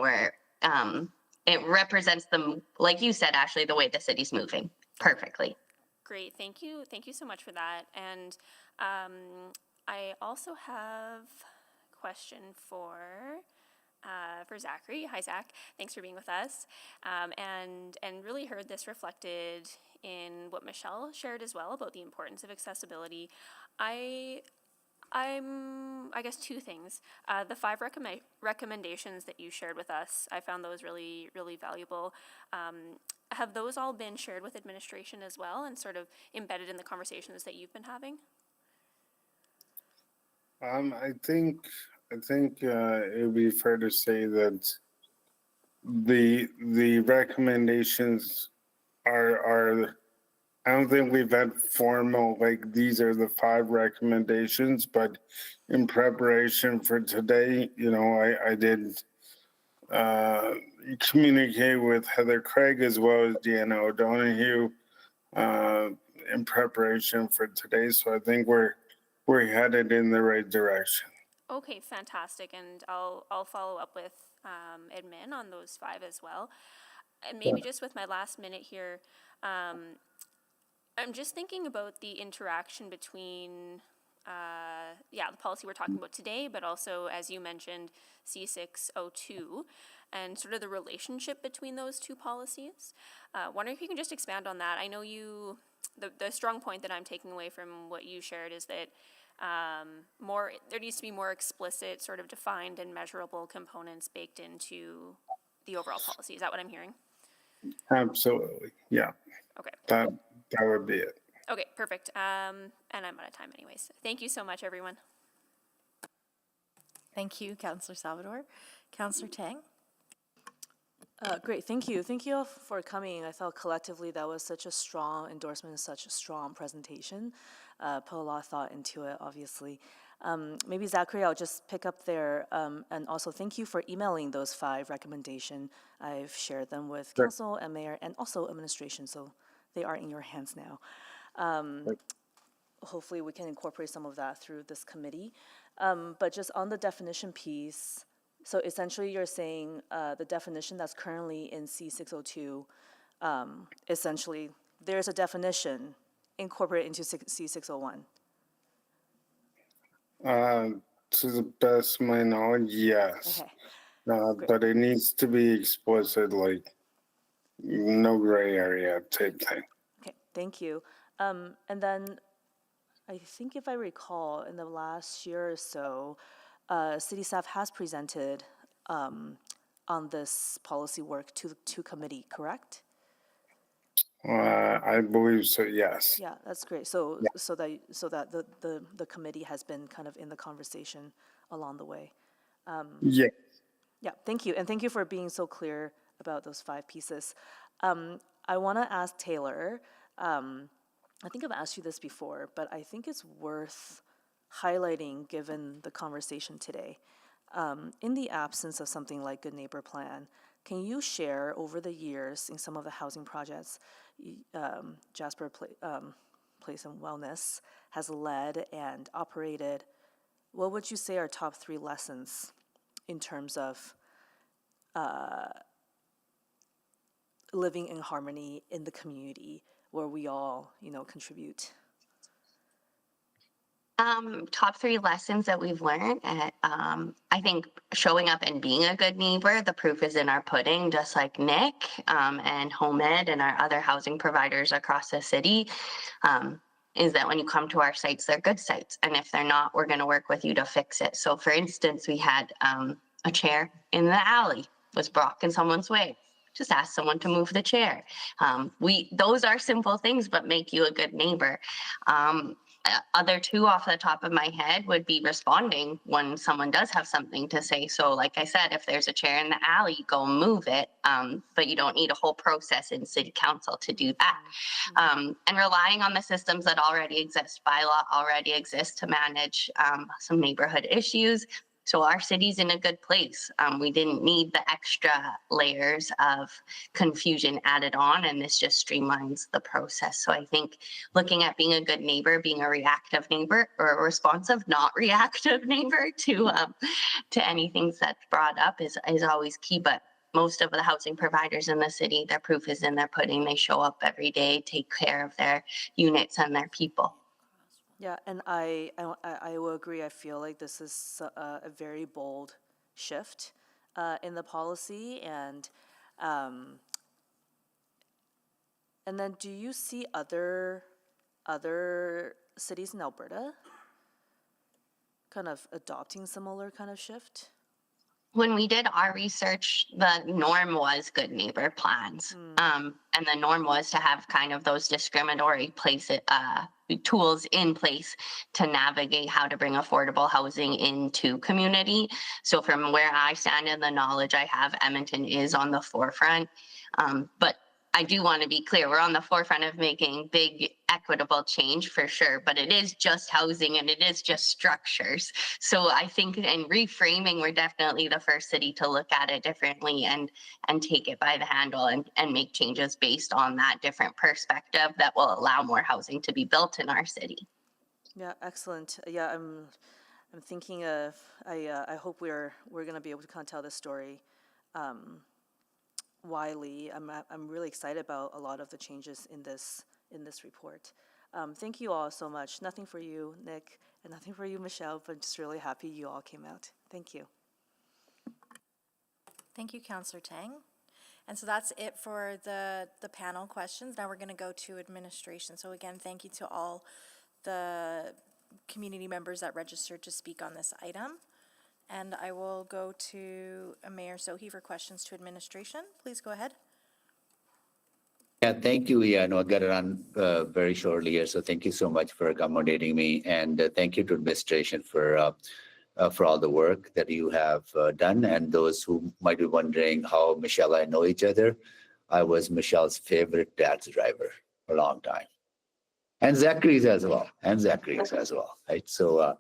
it represents them, like you said, Ashley, the way the city's moving perfectly. Great, thank you so much for that. And I also have a question for Zachary. Hi, Zach. Thanks for being with us. And really heard this reflected in what Michelle shared as well about the importance of accessibility. I guess two things. The 5 recommendations that you shared with us, I found those really, really valuable. Have those all been shared with administration as well and sort of embedded in the conversations that you've been having? I think it would be fair to say that the recommendations are I don't think we've had formal, like, these are the 5 recommendations, but in preparation for today, I did communicate with Heather Craig as well as Deanna O'Donoghue in preparation for today. So I think we're headed in the right direction. Okay, fantastic, and I'll follow up with admin on those 5 as well. And maybe just with my last minute here, I'm just thinking about the interaction between, the policy we're talking about today, but also, as you mentioned, C602, and sort of the relationship between those 2 policies. Wondering if you can just expand on that. I know the strong point that I'm taking away from what you shared is that there needs to be more explicit, sort of defined and measurable components baked into the overall policy. Is that what I'm hearing? Absolutely. Yeah. Okay. That would be it. Okay, perfect. And I'm out of time anyways. Thank you so much, everyone. Thank you, Councillor Salvador. Councillor Tang? Great, thank you. Thank you all for coming. I felt collectively that was such a strong endorsement and such a strong presentation. Put a lot of thought into it, obviously. Maybe Zachary, I'll just pick up there, and also thank you for emailing those 5 recommendations. I've shared them with council and mayor and also administration, so they are in your hands now. Hopefully we can incorporate some of that through this committee. But just on the definition piece, so essentially you're saying the definition that's currently in C602, essentially there's a definition incorporated into C601. To the best of my knowledge, yes. Okay. But it needs to be explicit, like no gray area type thing. Okay, thank you. And then I think if I recall, in the last year or so, city staff has presented on this policy work to committee, correct? I believe so, yes. Yeah, that's great. So that the committee has been kind of in the conversation along the way. Yeah. Yeah, thank you. And thank you for being so clear about those 5 pieces. I want to ask Taylor, I think I've asked you this before, but I think it's worth highlighting given the conversation today. In the absence of something like Good Neighbor Plan, can you share over the years in some of the housing projects Jasper Place and Wellness has led and operated? What would you say are top 3 lessons in terms of living in harmony in the community where we all, contribute? Top 3 lessons that we've learned. I think showing up and being a good neighbor, the proof is in our pudding, just like Nick and HomeEd and our other housing providers across the city, is that when you come to our sites, they're good sites. And if they're not, we're going to work with you to fix it. So for instance, we had a chair in the alley was blocking someone's way. Just ask someone to move the chair. Those are simple things, but make you a good neighbor. Other 2 off the top of my head would be responding when someone does have something to say. So like I said, if there's a chair in the alley, go move it. But you don't need a whole process in city council to do that. And relying on the systems that already exist, bylaw already exists to manage some neighborhood issues. So our city's in a good place. We didn't need the extra layers of confusion added on, and this just streamlines the process. So I think looking at being a good neighbor, being a reactive neighbor or a responsive, not reactive neighbor to anything that's brought up is always key. But most of the housing providers in the city, their proof is in their pudding. They show up every day, take care of their units and their people. Yeah, and I will agree. I feel like this is a very bold shift in the policy, and then do you see other cities in Alberta kind of adopting similar kind of shift? When we did our research, the norm was good neighbor plans. And the norm was to have kind of those discriminatory tools in place to navigate how to bring affordable housing into community. So from where I stand and the knowledge I have, Edmonton is on the forefront. But I do want to be clear, we're on the forefront of making big equitable change for sure, but it is just housing and it is just structures. So I think in reframing, we're definitely the first city to look at it differently and take it by the handle and make changes based on that different perspective that will allow more housing to be built in our city. Yeah, excellent. Yeah, I'm thinking of, I hope we're gonna be able to kind of tell this story widely. I'm really excited about a lot of the changes in this report. Thank you all so much. Nothing for you, Nick, and nothing for you, Michelle, but just really happy you all came out. Thank you. Thank you, Councillor Tang. And so that's it for the panel questions. Now we're going to go to administration. So again, thank you to all the community members that registered to speak on this item. And I will go to Mayor Sohi for questions to administration. Please go ahead. Yeah, thank you. Yeah, no, I got to run very shortly here. So thank you so much for accommodating me. And thank you to administration for all the work that you have done. And those who might be wondering how Michelle and I know each other, I was Michelle's favorite taxi driver for a long time. And Zachary's as well. Right? So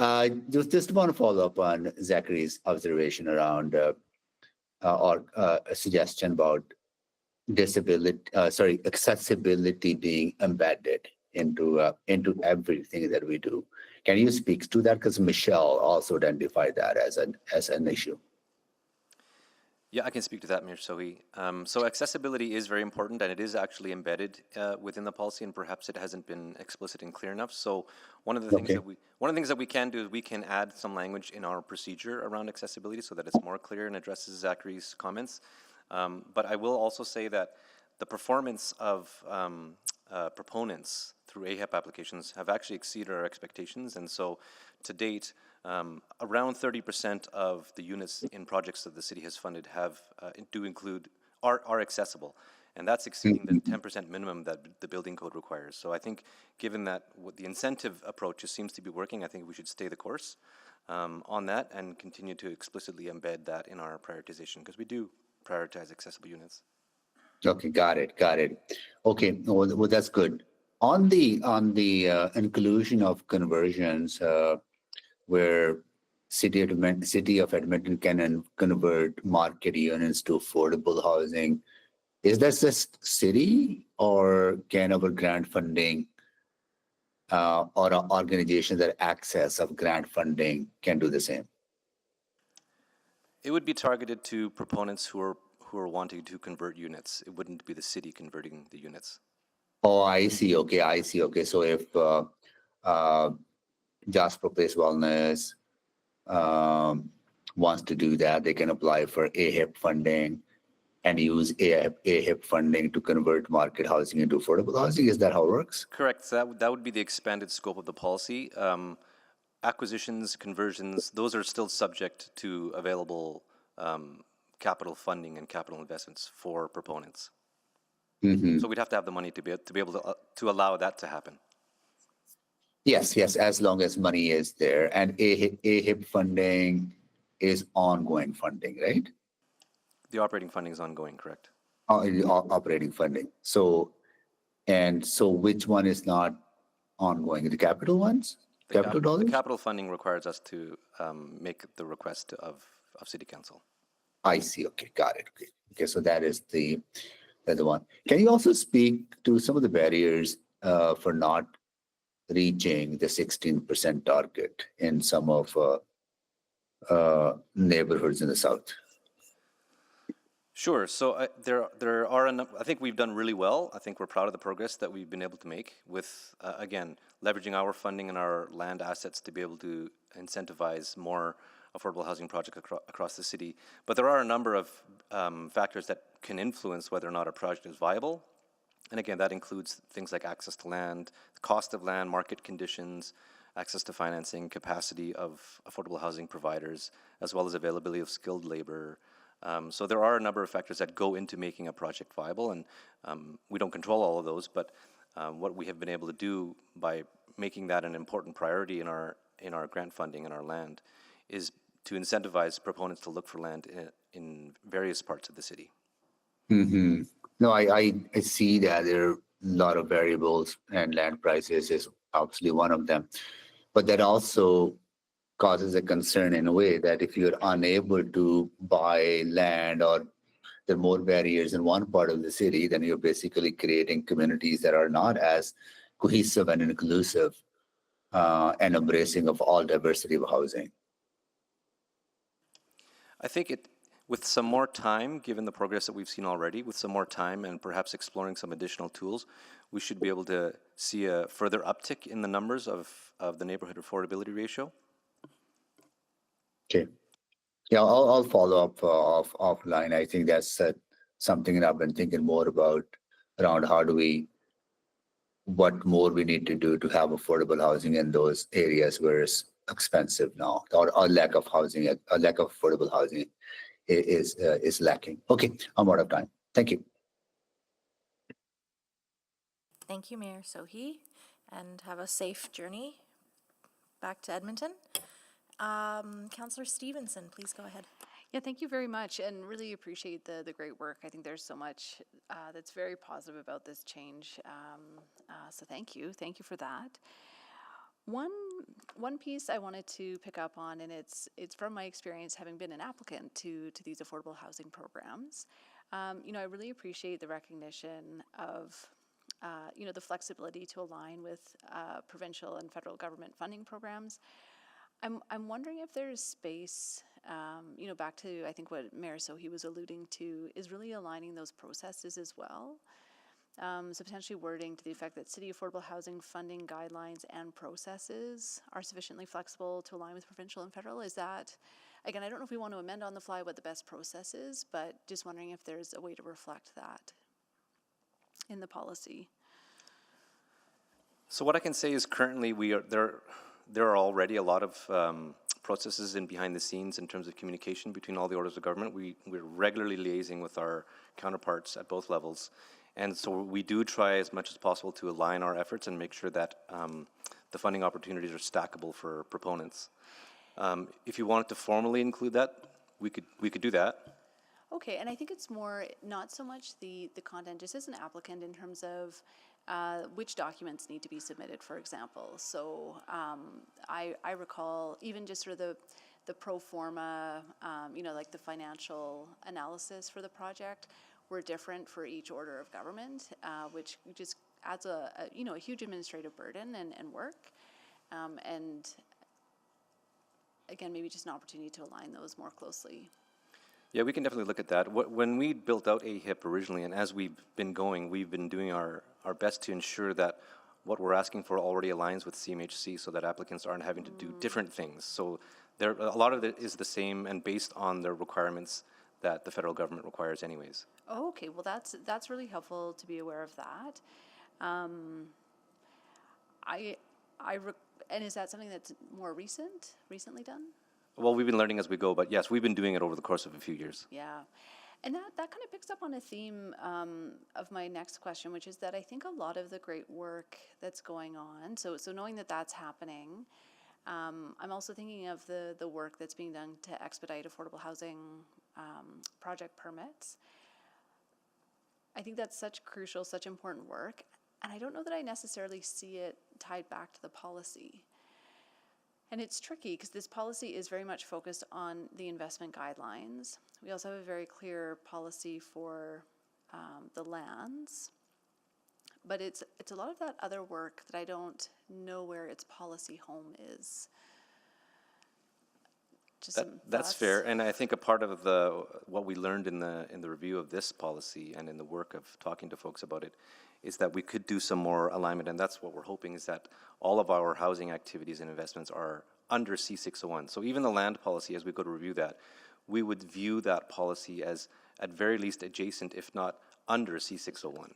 I just want to follow up on Zachary's observation around or a suggestion about accessibility being embedded into everything that we do. Can you speak to that? Because Michelle also identified that as an issue. Yeah, I can speak to that, Mayor Sohi. So accessibility is very important, and it is actually embedded within the policy, and perhaps it hasn't been explicit and clear enough. So one of the things that we can do is we can add some language in our procedure around accessibility so that it's more clear and addresses Zachary's comments. But I will also say that the performance of proponents through AHEP applications have actually exceeded our expectations, and so to date, around 30% of the units in projects that the city has funded are accessible, and that's exceeding the 10% minimum that the building code requires. So I think, given that the incentive approach seems to be working, I think we should stay the course on that and continue to explicitly embed that in our prioritization, because we do prioritize accessible units. Okay, got it. Okay, well that's good. On the inclusion of conversions, where City of Edmonton can convert market units to affordable housing, is that just city, or can our grant funding or organizations that access of grant funding can do the same? It would be targeted to proponents who are wanting to convert units. It wouldn't be the city converting the units. Oh, I see. Okay. So if Jasper Place Wellness wants to do that, they can apply for AHIP funding and use AHIP funding to convert market housing into affordable housing. Is that how it works? Correct. So that would be the expanded scope of the policy. Acquisitions, conversions, those are still subject to available capital funding and capital investments for proponents. Mm-hmm. So we'd have to have the money to be able to allow that to happen. Yes, as long as money is there. And AHIP funding is ongoing funding, right? The operating funding is ongoing, correct? Operating funding. So which one is not ongoing? The capital ones? Capital dollars? The capital funding requires us to make the request of City Council. I see. Okay, got it. Okay, so that is the one. Can you also speak to some of the barriers for not reaching the 16% target in some of neighborhoods in the south? Sure. So there are I think we've done really well. I think we're proud of the progress that we've been able to make with, again, leveraging our funding and our land assets to be able to incentivize more affordable housing projects across the city. But there are a number of factors that can influence whether or not a project is viable. And again, that includes things like access to land, the cost of land, market conditions, access to financing, capacity of affordable housing providers, as well as availability of skilled labor. So there are a number of factors that go into making a project viable, and we don't control all of those, but what we have been able to do by making that an important priority in our grant funding and our land is to incentivize proponents to look for land in various parts of the city. Mm-hmm. No, I see that there are a lot of variables, and land prices is obviously one of them. But that also causes a concern in a way that if you're unable to buy land, or there are more barriers in one part of the city, then you're basically creating communities that are not as cohesive and inclusive and embracing of all diversity of housing. I think with some more time, given the progress that we've seen already, with some more time and perhaps exploring some additional tools, we should be able to see a further uptick in the numbers of the neighborhood affordability ratio. Okay. Yeah, I'll follow up offline. I think that's something that I've been thinking more about around what more we need to do to have affordable housing in those areas where it's expensive now, or lack of housing, a lack of affordable housing is lacking. Okay, I'm out of time. Thank you. Thank you, Mayor Sohi, and have a safe journey back to Edmonton. Councillor Stevenson, please go ahead. Yeah, thank you very much, and really appreciate the great work. I think there's so much that's very positive about this change. So thank you for that. One piece I wanted to pick up on, and it's from my experience having been an applicant to these affordable housing programs. I really appreciate the recognition of the flexibility to align with provincial and federal government funding programs. I'm wondering if there's space, back to I think what Mayor Sohi was alluding to, is really aligning those processes as well. So potentially wording to the effect that city affordable housing funding guidelines and processes are sufficiently flexible to align with provincial and federal. Is that, again, I don't know if we want to amend on the fly what the best process is, but just wondering if there's a way to reflect that in the policy. So what I can say is currently there are already a lot of processes in behind the scenes in terms of communication between all the orders of government. We're regularly liaising with our counterparts at both levels. And so we do try as much as possible to align our efforts and make sure that the funding opportunities are stackable for proponents. If you wanted to formally include that, we could do that. Okay, and I think it's more, not so much the content, just as an applicant in terms of which documents need to be submitted, for example. So I recall even just sort of the pro forma, like the financial analysis for the project were different for each order of government, which just adds a huge administrative burden and work. And again, maybe just an opportunity to align those more closely. Yeah, we can definitely look at that. When we built out AHIP originally, and as we've been going, we've been doing our best to ensure that what we're asking for already aligns with CMHC so that applicants aren't having to do different things. So a lot of it is the same and based on the requirements that the federal government requires anyways. Oh, okay, well that's really helpful to be aware of that. And is that something that's more recently done? Well, we've been learning as we go, but yes, we've been doing it over the course of a few years. Yeah. And that kind of picks up on a theme of my next question, which is that I think a lot of the great work that's going on, so knowing that that's happening, I'm also thinking of the work that's being done to expedite affordable housing project permits. I think that's such crucial, such important work, and I don't know that I necessarily see it tied back to the policy. And it's tricky because this policy is very much focused on the investment guidelines. We also have a very clear policy for the lands, but it's a lot of that other work that I don't know where its policy home is. That's fair, and I think a part of what we learned in the review of this policy and in the work of talking to folks about it is that we could do some more alignment, and that's what we're hoping, is that all of our housing activities and investments are under C601. So even the land policy, as we go to review that, we would view that policy as at very least adjacent, if not under C601.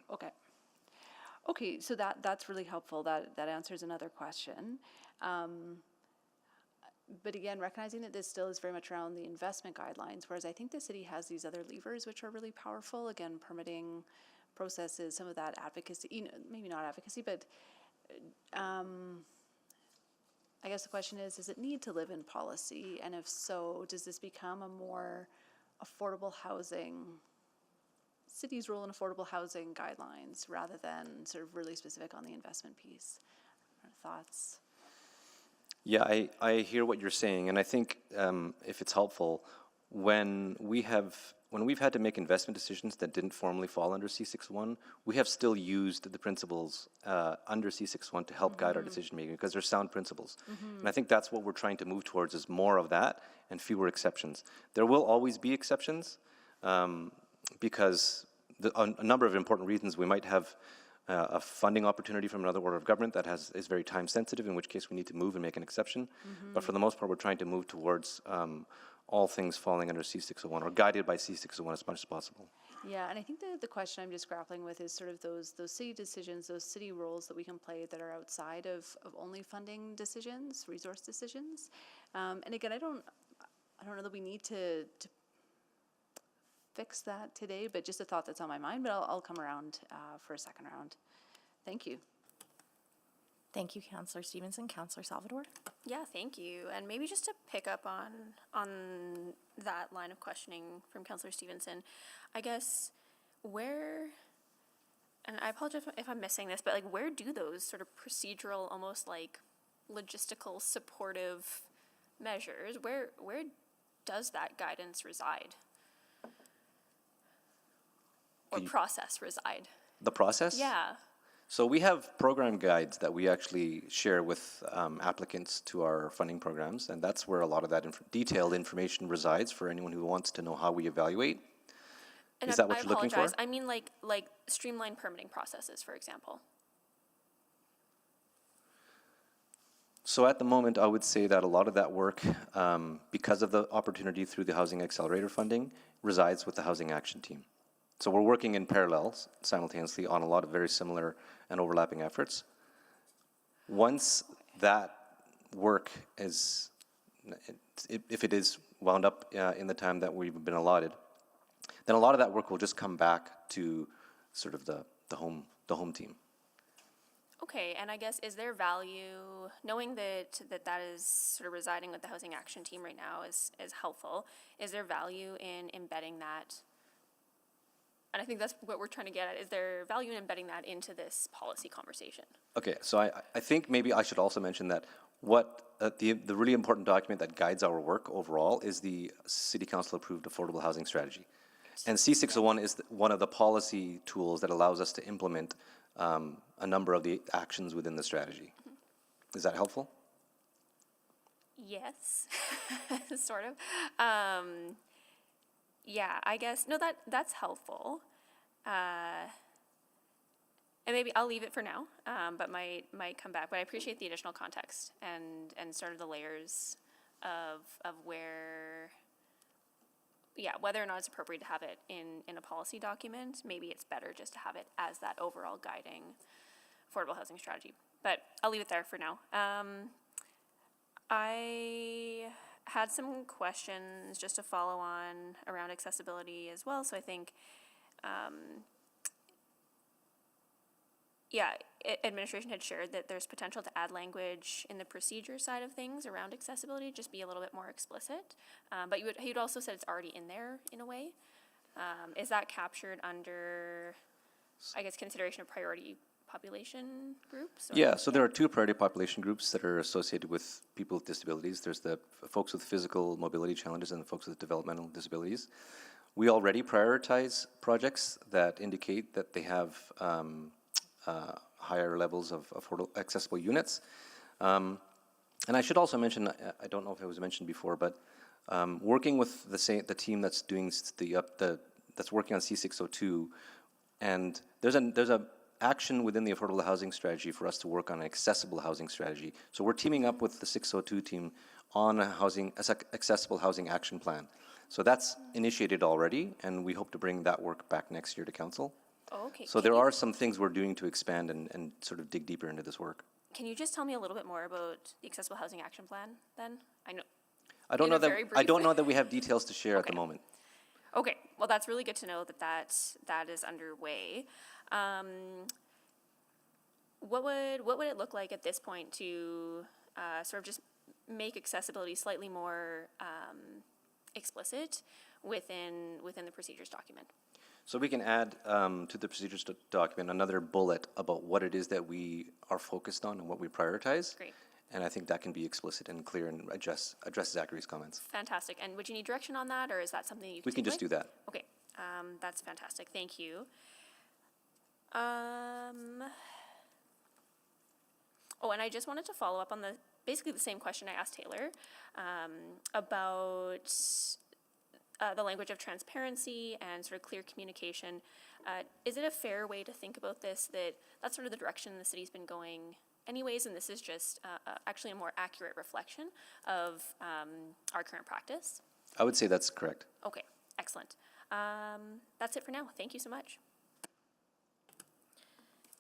Okay, so that's really helpful. That answers another question. But again, recognizing that this still is very much around the investment guidelines, whereas I think the city has these other levers which are really powerful. Again, permitting processes, some of that advocacy, maybe not advocacy, but I guess the question is, does it need to live in policy? And if so, does this become a more affordable housing city's role in affordable housing guidelines rather than sort of really specific on the investment piece. Thoughts? Yeah, I hear what you're saying, and I think if it's helpful, when we've had to make investment decisions that didn't formally fall under C601, we have still used the principles under C601 to help guide our decision making because they're sound principles. And I think that's what we're trying to move towards is more of that and fewer exceptions. There will always be exceptions because a number of important reasons. We might have a funding opportunity from another order of government that is very time sensitive, in which case we need to move and make an exception. But for the most part, we're trying to move towards all things falling under C601 or guided by C601 as much as possible. Yeah, and I think the question I'm just grappling with is sort of those city decisions, those city roles that we can play that are outside of only funding decisions, resource decisions. And again, I don't know that we need to fix that today, but just a thought that's on my mind, but I'll come around for a second round. Thank you. Thank you, Councillor Stevenson. Councillor Salvador? Yeah, thank you. And maybe just to pick up on that line of questioning from Councillor Stevenson, I guess where, and I apologize if I'm missing this, but like where do those sort of procedural, almost like logistical supportive measures, where does that guidance reside? Or process reside? The process? Yeah. So we have program guides that we actually share with applicants to our funding programs, and that's where a lot of that detailed information resides for anyone who wants to know how we evaluate. And Is that what you're looking for? I mean like streamlined permitting processes, for example. So at the moment, I would say that a lot of that work, because of the opportunity through the Housing Accelerator funding, resides with the Housing Action Team. So we're working in parallel, simultaneously, on a lot of very similar and overlapping efforts. Once that work is, if it is wound up in the time that we've been allotted, then a lot of that work will just come back to sort of the home team. Okay, and I guess is there value, knowing that is sort of residing with the Housing Action Team right now is helpful, is there value in embedding that? And I think that's what we're trying to get at. Is there value in embedding that into this policy conversation? Okay, so I think maybe I should also mention that what the really important document that guides our work overall is the City Council approved affordable housing strategy. And C601 is one of the policy tools that allows us to implement a number of the actions within the strategy. Is that helpful? Yes, sort of. Yeah, I guess, no, that's helpful. And maybe I'll leave it for now, but might come back. But I appreciate the additional context and sort of the layers of where, yeah, whether or not it's appropriate to have it in a policy document. Maybe it's better just to have it as that overall guiding affordable housing strategy. But I'll leave it there for now. I had some questions just to follow on around accessibility as well. So I think, administration had shared that there's potential to add language in the procedure side of things around accessibility, just be a little bit more explicit. But you'd also said it's already in there in a way. Is that captured under, I guess, consideration of priority population groups? Or? Yeah, so there are two priority population groups that are associated with people with disabilities. There's the folks with physical mobility challenges and the folks with developmental disabilities. We already prioritize projects that indicate that they have higher levels of affordable accessible units. And I should also mention, I don't know if it was mentioned before, but working with the team that's doing that's working on C602, and there's a action within the affordable housing strategy for us to work on an accessible housing strategy. So we're teaming up with the 602 team on a accessible housing action plan. So that's initiated already, and we hope to bring that work back next year to council. Oh, okay. So there are some things we're doing to expand and sort of dig deeper into this work. Can you just tell me a little bit more about the accessible housing action plan then? I don't know that we have details to share at the moment. Okay, well, that's really good to know that is underway. What would it look like at this point to sort of just make accessibility slightly more explicit within the procedures document? So we can add to the procedures document another bullet about what it is that we are focused on and what we prioritize. Great. And I think that can be explicit and clear and address Zachary's comments. Fantastic. And would you need direction on that, or is that something you can We can take just away? do that. Okay, that's fantastic. Thank you. Oh, and I just wanted to follow up on basically the same question I asked Taylor about the language of transparency and sort of clear communication. Is it a fair way to think about this, that that's sort of the direction the city's been going anyways, and this is just actually a more accurate reflection of our current practice? I would say that's correct. Okay, excellent. That's it for now. Thank you so much.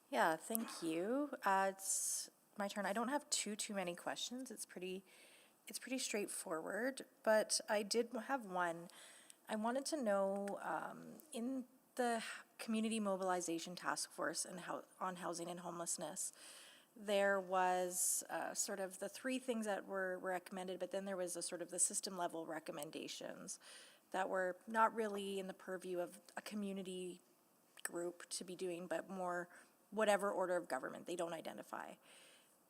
Yeah, thank you. It's my turn. I don't have too many questions. It's pretty straightforward, but I did have one. I wanted to know, in the Community Mobilization Task Force on Housing and Homelessness, there was sort of the three things that were recommended, but then there was a sort of the system level recommendations that were not really in the purview of a community group to be doing, but more whatever order of government they don't identify.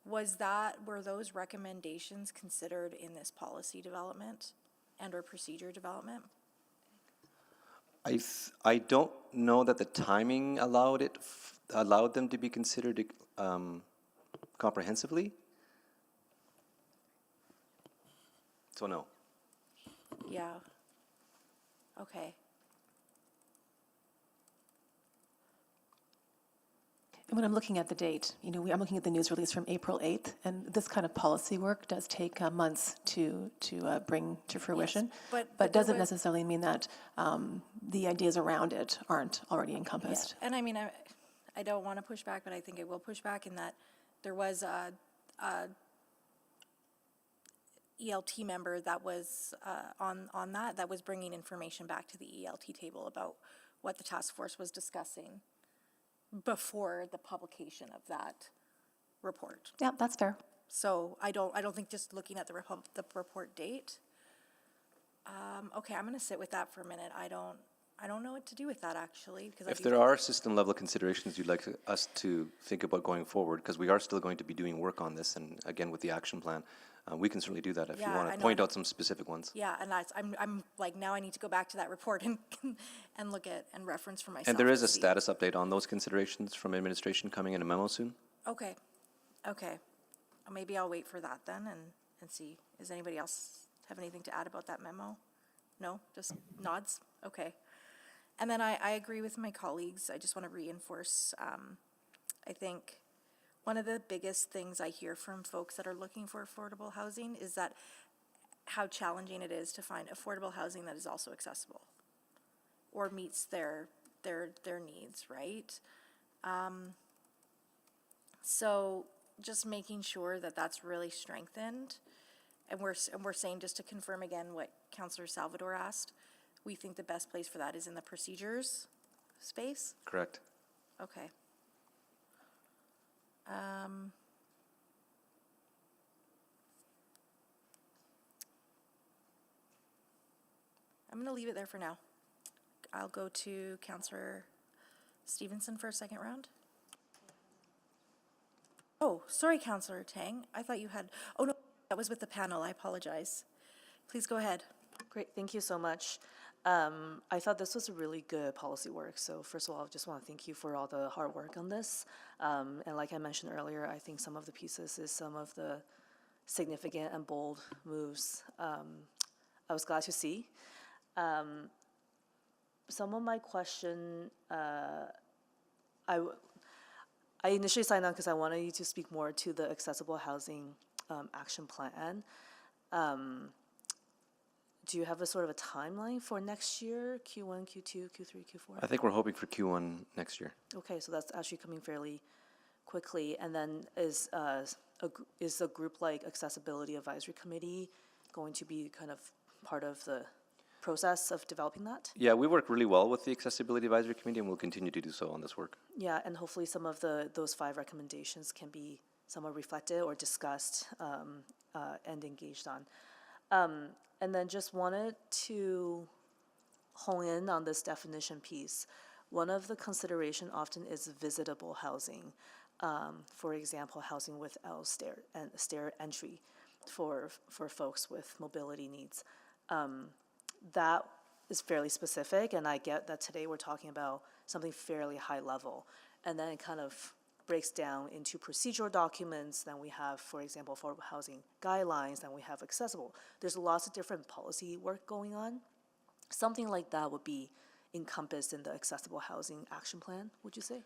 Were those recommendations considered in this policy development and or procedure development? I don't know that the timing allowed them to be considered comprehensively. So no. Yeah. Okay. And when I'm looking at the date, I'm looking at the news release from April 8th, and this kind of policy work does take months to bring to fruition. but But there doesn't was- necessarily mean that the ideas around it aren't already encompassed. And I mean, I don't want to push back, but I think I will push back in that there was a ELT member that was on that was bringing information back to the ELT table about what the task force was discussing before the publication of that report. Yeah, that's fair. So I don't think just looking at the report date. Okay, I'm gonna sit with that for a minute. I don't know what to do with that actually, because If there are system level considerations you'd like us to think about going forward, because we are still going to be doing work on this, and again with the action plan, we can certainly do that if you Yeah, want I to know. point out some specific ones. Yeah, and I'm like, now I need to go back to that report and look at and reference for myself. And there is to a see. status update on those considerations from administration coming in a memo soon. Okay. Maybe I'll wait for that then and see. Does anybody else have anything to add about that memo? No, just nods? Okay. And then I agree with my colleagues. I just want to reinforce, I think one of the biggest things I hear from folks that are looking for affordable housing is that how challenging it is to find affordable housing that is also accessible or meets their needs, right? So just making sure that that's really strengthened. And we're saying, just to confirm again what Councillor Salvador asked, we think the best place for that is in the procedures space? Correct. Okay. I'm gonna leave it there for now. I'll go to Councillor Stevenson for a second round. Oh, sorry, Councillor Tang. I thought you had, oh no, that was with the panel. I apologize. Please go ahead. Great, thank you so much. I thought this was a really good policy work. So first of all, I just want to thank you for all the hard work on this. And like I mentioned earlier, I think some of the pieces is some of the significant and bold moves I was glad to see. Some of my question, I initially signed on because I wanted you to speak more to the accessible housing action plan. Do you have a sort of a timeline for next year, Q1, Q2, Q3, Q4? I think we're hoping for Q1 next year. Okay, so that's actually coming fairly quickly. And then is a group like Accessibility Advisory Committee going to be kind of part of the process of developing that? Yeah, we work really well with the Accessibility Advisory Committee, and we'll continue to do so on this work. Yeah, and hopefully some of those 5 recommendations can be somewhat reflected or discussed and engaged on. And then just wanted to hone in on this definition piece, one of the consideration often is visitable housing. For example, housing without stair entry for folks with mobility needs. That is fairly specific, and I get that today we're talking about something fairly high level. And then it kind of breaks down into procedural documents. Then we have, for example, affordable housing guidelines. Then we have accessible. There's lots of different policy work going on. Something like that would be encompassed in the accessible housing action plan, would you say?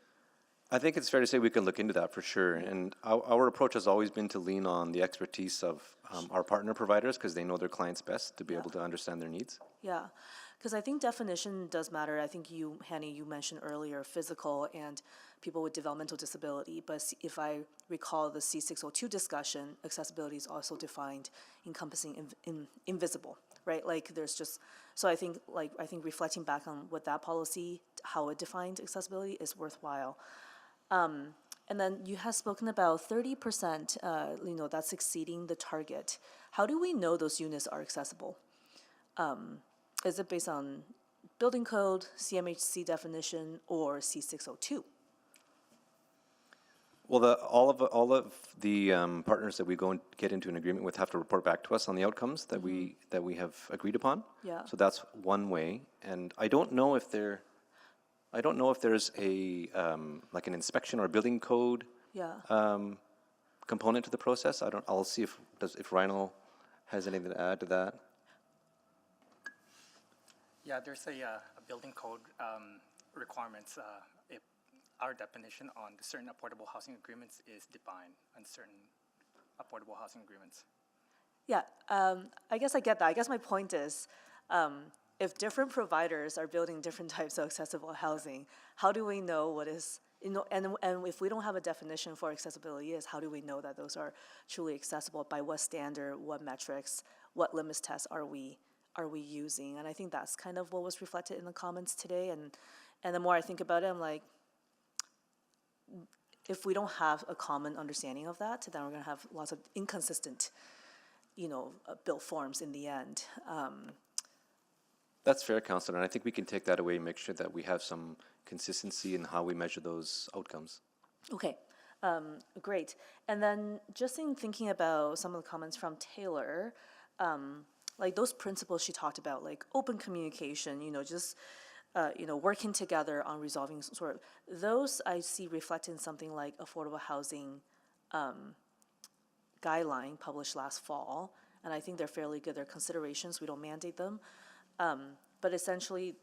I think it's fair to say we could look into that for sure. And our approach has always been to lean on the expertise of our partner providers because they know their clients best to be able to understand their needs. Yeah, because I think definition does matter. I think you, Hanny, you mentioned earlier physical and people with developmental disability. But if I recall the C602 discussion, accessibility is also defined encompassing invisible, right? Like there's just, so I think reflecting back on what that policy, how it defined accessibility is worthwhile. And then you have spoken about 30%, that's exceeding the target. How do we know those units are accessible? Is it based on building code, CMHC definition, or C602? Well, all of the partners that we go and get into an agreement with have to report back to us on the outcomes that we have agreed upon. Yeah. So that's one way, and I don't know if there's a like an inspection or building code component to the process. I'll see if Rhino has anything to add to that. Yeah, there's a building code requirements. Our definition on the certain affordable housing agreements is defined on certain affordable housing agreements. Yeah, I guess I get that. I guess my point is, if different providers are building different types of accessible housing, how do we know what is, and if we don't have a definition for accessibility is, how do we know that those are truly accessible? By what standard, what metrics, what limits tests are we using? And I think that's kind of what was reflected in the comments today. And the more I think about it, I'm like, if we don't have a common understanding of that, then we're going to have lots of inconsistent, built forms in the end. That's fair, Councillor, and I think we can take that away and make sure that we have some consistency in how we measure those outcomes. Okay, great. And then just in thinking about some of the comments from Taylor, like those principles she talked about, like open communication, working together on resolving those I see reflected in something like affordable housing guideline published last fall, and I think they're fairly good. They're considerations, we don't mandate them, but essentially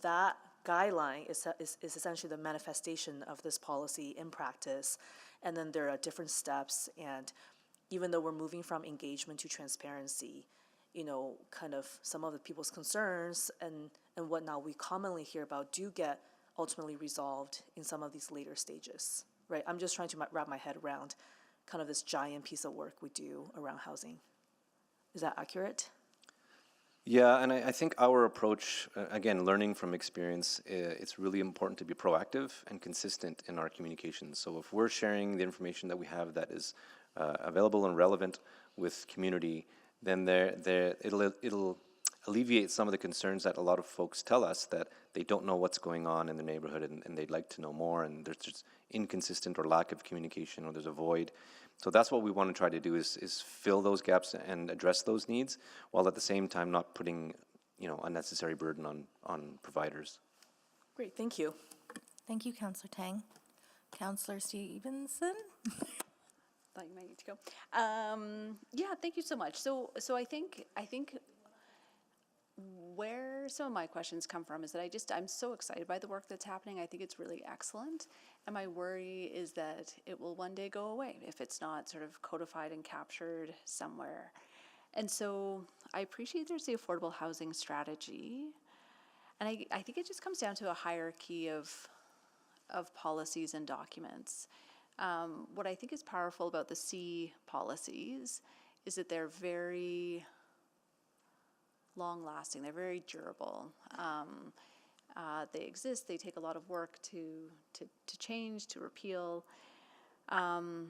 that guideline is essentially the manifestation of this policy in practice, and then there are different steps, and even though we're moving from engagement to transparency, kind of some of the people's concerns and whatnot we commonly hear about do get ultimately resolved in some of these later stages, right? I'm just trying to wrap my head around kind of this giant piece of work we do around housing. Is that accurate? Yeah, and I think our approach, again, learning from experience, it's really important to be proactive and consistent in our communications. So if we're sharing the information that we have that is available and relevant with community, then it'll alleviate some of the concerns that a lot of folks tell us that they don't know what's going on in the neighborhood and they'd like to know more, and there's just inconsistent or lack of communication, or there's a void. So that's what we want to try to do is fill those gaps and address those needs, while at the same time not putting unnecessary burden on providers. Great, thank you. Thank you, Councillor Tang. Councillor Stevenson? Thought you might need to go. Yeah, thank you so much. So I think where some of my questions come from is that I'm so excited by the work that's happening. I think it's really excellent. And my worry is that it will one day go away if it's not sort of codified and captured somewhere. And so I appreciate there's the affordable housing strategy. And I think it just comes down to a hierarchy of policies and documents. What I think is powerful about the C policies is that they're very long-lasting, they're very durable. They exist, they take a lot of work to change, to repeal. But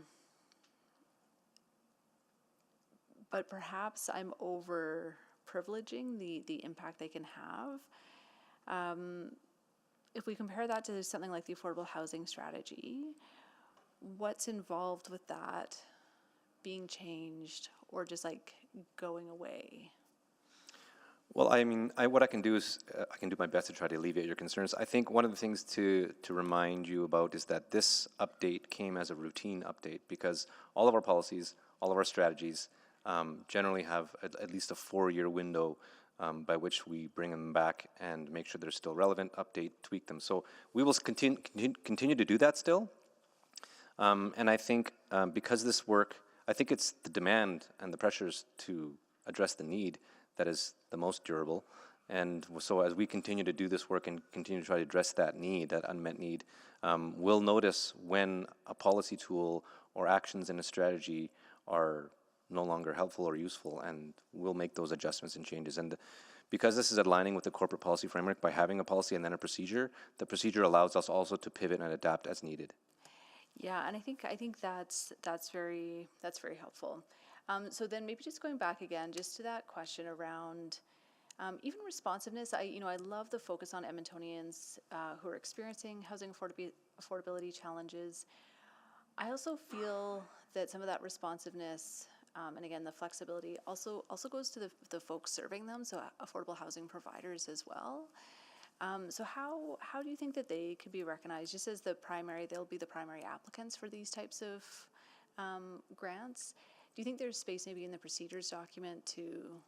perhaps I'm over privileging the impact they can have. If we compare that to something like the affordable housing strategy, what's involved with that being changed or just like going away? Well, I mean, what I can do is I can do my best to try to alleviate your concerns. I think one of the things to remind you about is that this update came as a routine update because all of our policies, all of our strategies generally have at least a 4-year window by which we bring them back and make sure they're still relevant, update, tweak them. So we will continue to do that still. And I think because this work, I think it's the demand and the pressures to address the need that is the most durable. And so as we continue to do this work and continue to try to address that need, that unmet need, we'll notice when a policy tool or actions in a strategy are no longer helpful or useful, and we'll make those adjustments and changes. And because this is aligning with the corporate policy framework, by having a policy and then a procedure, the procedure allows us also to pivot and adapt as needed. Yeah, and I think that's very helpful. So then maybe just going back again, just to that question around even responsiveness. I love the focus on Edmontonians who are experiencing housing affordability challenges. I also feel that some of that responsiveness and again the flexibility also goes to the folks serving them, so affordable housing providers as well. So how do you think that they could be recognized just as they'll be the primary applicants for these types of grants? Do you think there's space maybe in the procedures document to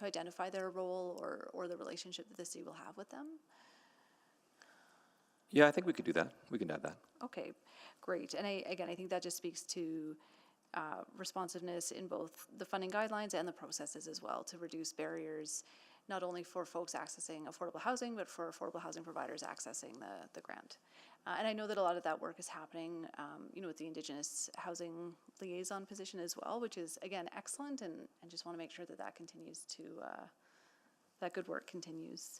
identify their role or the relationship that the city will have with them? Yeah, I think we could do that. We can add that. Okay, great. And I think that just speaks to responsiveness in both the funding guidelines and the processes as well to reduce barriers, not only for folks accessing affordable housing, but for affordable housing providers accessing the grant. And I know that a lot of that work is happening, with the Indigenous Housing Liaison position as well, which is, again, excellent, and just want to make sure that continues to, that good work continues.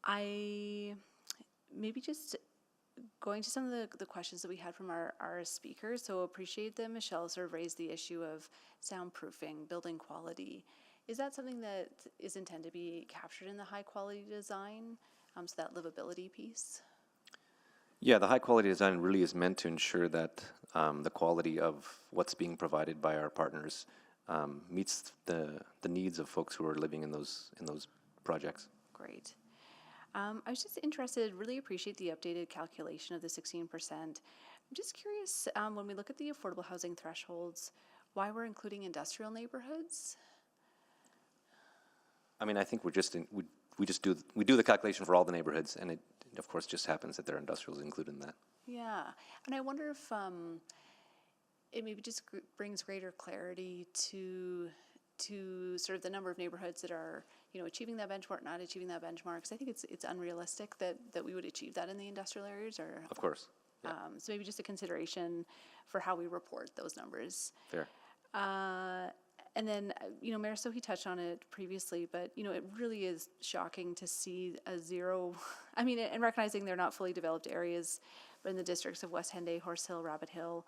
Maybe just going to some of the questions that we had from our speakers. So appreciate that Michelle sort of raised the issue of soundproofing, building quality. Is that something that is intended to be captured in the high quality design? So that livability piece? Yeah, the high quality design really is meant to ensure that the quality of what's being provided by our partners meets the needs of folks who are living in those projects. Great. I was just interested, really appreciate the updated calculation of the 16%. I'm just curious, when we look at the affordable housing thresholds, why we're including industrial neighborhoods? I mean, I think we do the calculation for all the neighborhoods, and it of course just happens that there are industrials included in that. Yeah, and I wonder if it maybe just brings greater clarity to sort of the number of neighborhoods that are, achieving that benchmark, not achieving that benchmark. Because I think it's unrealistic that we would achieve that in the industrial areas. Or of course. Yeah. So maybe just a consideration for how we report those numbers. Fair. And then, Mayor Sohi touched on it previously, but, it really is shocking to see a zero, and recognizing they're not fully developed areas, but in the districts of West Henday, Horse Hill, Rabbit Hill,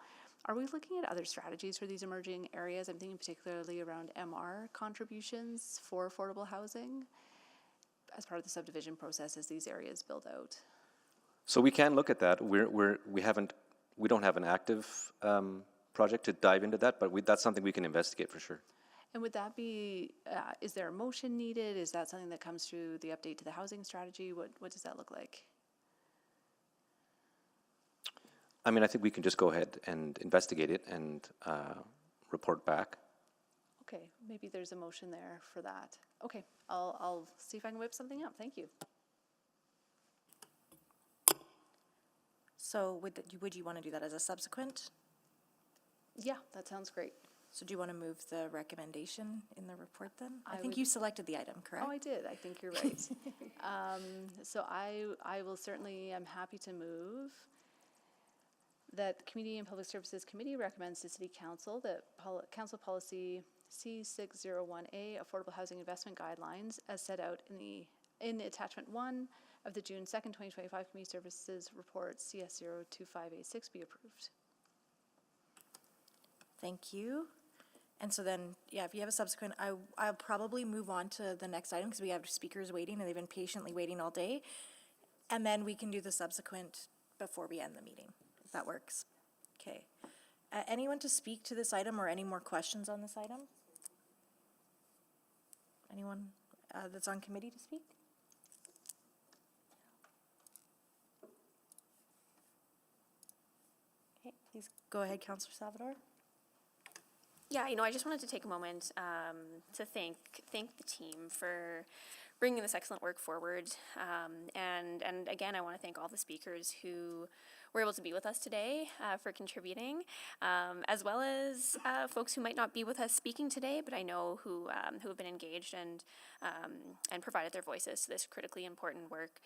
are we looking at other strategies for these emerging areas? I'm thinking particularly around MR contributions for affordable housing as part of the subdivision process as these areas build out. So we can look at that. We don't have an active project to dive into that, but that's something we can investigate for sure. And would that be, is there a motion needed? Is that something that comes through the update to the housing strategy? What does that look like? I think we can just go ahead and investigate it and report back. Okay, maybe there's a motion there for that. Okay, I'll see if I can whip something up. Thank you. So would you want to do that as a subsequent? Yeah, that sounds great. So do you want to move the recommendation in the report then? I think you selected the item, correct? Oh, I did. I think you're right. So I will certainly, I'm happy to move that the Community and Public Services Committee recommends to City Council that Council Policy C601A Affordable Housing Investment Guidelines as set out in Attachment 1 of the June 2nd, 2025 Community Services Report CS025A6 be approved. Thank you. And so then, yeah, if you have a subsequent, I'll probably move on to the next item because we have speakers waiting and they've been patiently waiting all day. And then we can do the subsequent before we end the meeting, if that works. Okay. Anyone to speak to this item or any more questions on this item? Anyone that's on committee to speak? Okay, please go ahead, Councillor Salvador. Yeah, I just wanted to take a moment to thank the team for bringing this excellent work forward. And again, I want to thank all the speakers who were able to be with us today for contributing, as well as folks who might not be with us speaking today, but I know who have been engaged and provided their voices to this critically important work.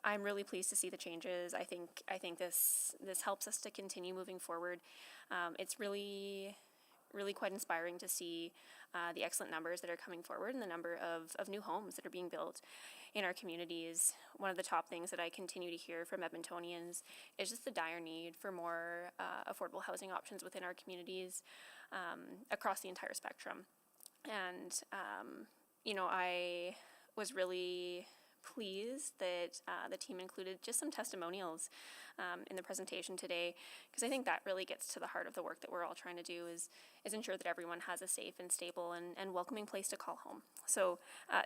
I'm really pleased to see the changes. I think this helps us to continue moving forward. It's really quite inspiring to see the excellent numbers that are coming forward and the number of new homes that are being built in our communities. One of the top things that I continue to hear from Edmontonians is just the dire need for more affordable housing options within our communities across the entire spectrum. And, I was really pleased that the team included just some testimonials in the presentation today, because I think that really gets to the heart of the work that we're all trying to do is ensure that everyone has a safe and stable and welcoming place to call home. So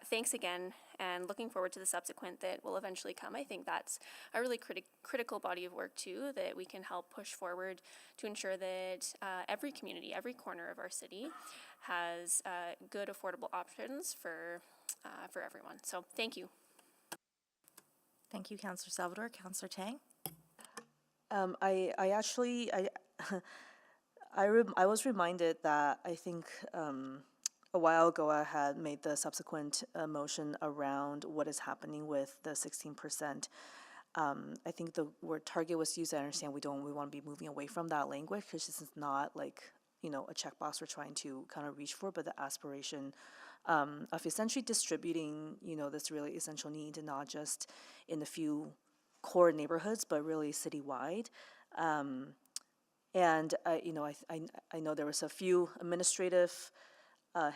thanks again, and looking forward to the subsequent that will eventually come. I think that's a really critical body of work too, that we can help push forward to ensure that every community, every corner of our city has good affordable options for everyone. So thank you. Thank you, Councillor Salvador. Councillor Tang? I actually, I was reminded that I think a while ago I had made the subsequent motion around what is happening with the 16%. I think the word target was used. I understand we want to be moving away from that language, because this is not like, a checkbox we're trying to kind of reach for, but the aspiration of essentially distributing, this really essential need, and not just in a few core neighborhoods, but really citywide. And I know there was a few administrative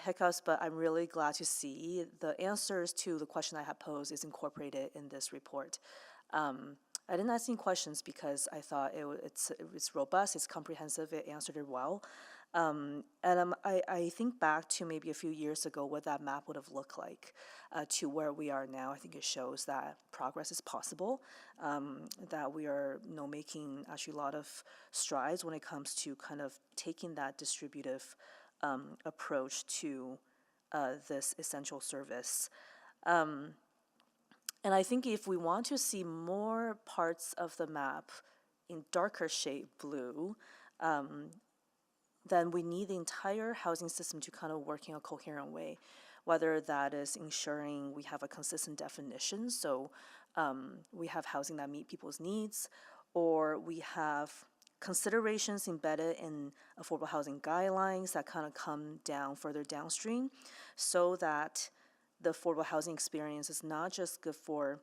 hiccups, but I'm really glad to see the answers to the question I had posed is incorporated in this report. I didn't ask any questions because I thought it's robust, it's comprehensive, it answered it well. I think back to maybe a few years ago what that map would have looked like to where we are now. I think it shows that progress is possible, that we are making actually a lot of strides when it comes to kind of taking that distributive approach to this essential service. And I think if we want to see more parts of the map in darker shade blue, then we need the entire housing system to kind of work in a coherent way, whether that is ensuring we have a consistent definition, so we have housing that meet people's needs, or we have considerations embedded in affordable housing guidelines that kind of come down further downstream, so that the affordable housing experience is not just good for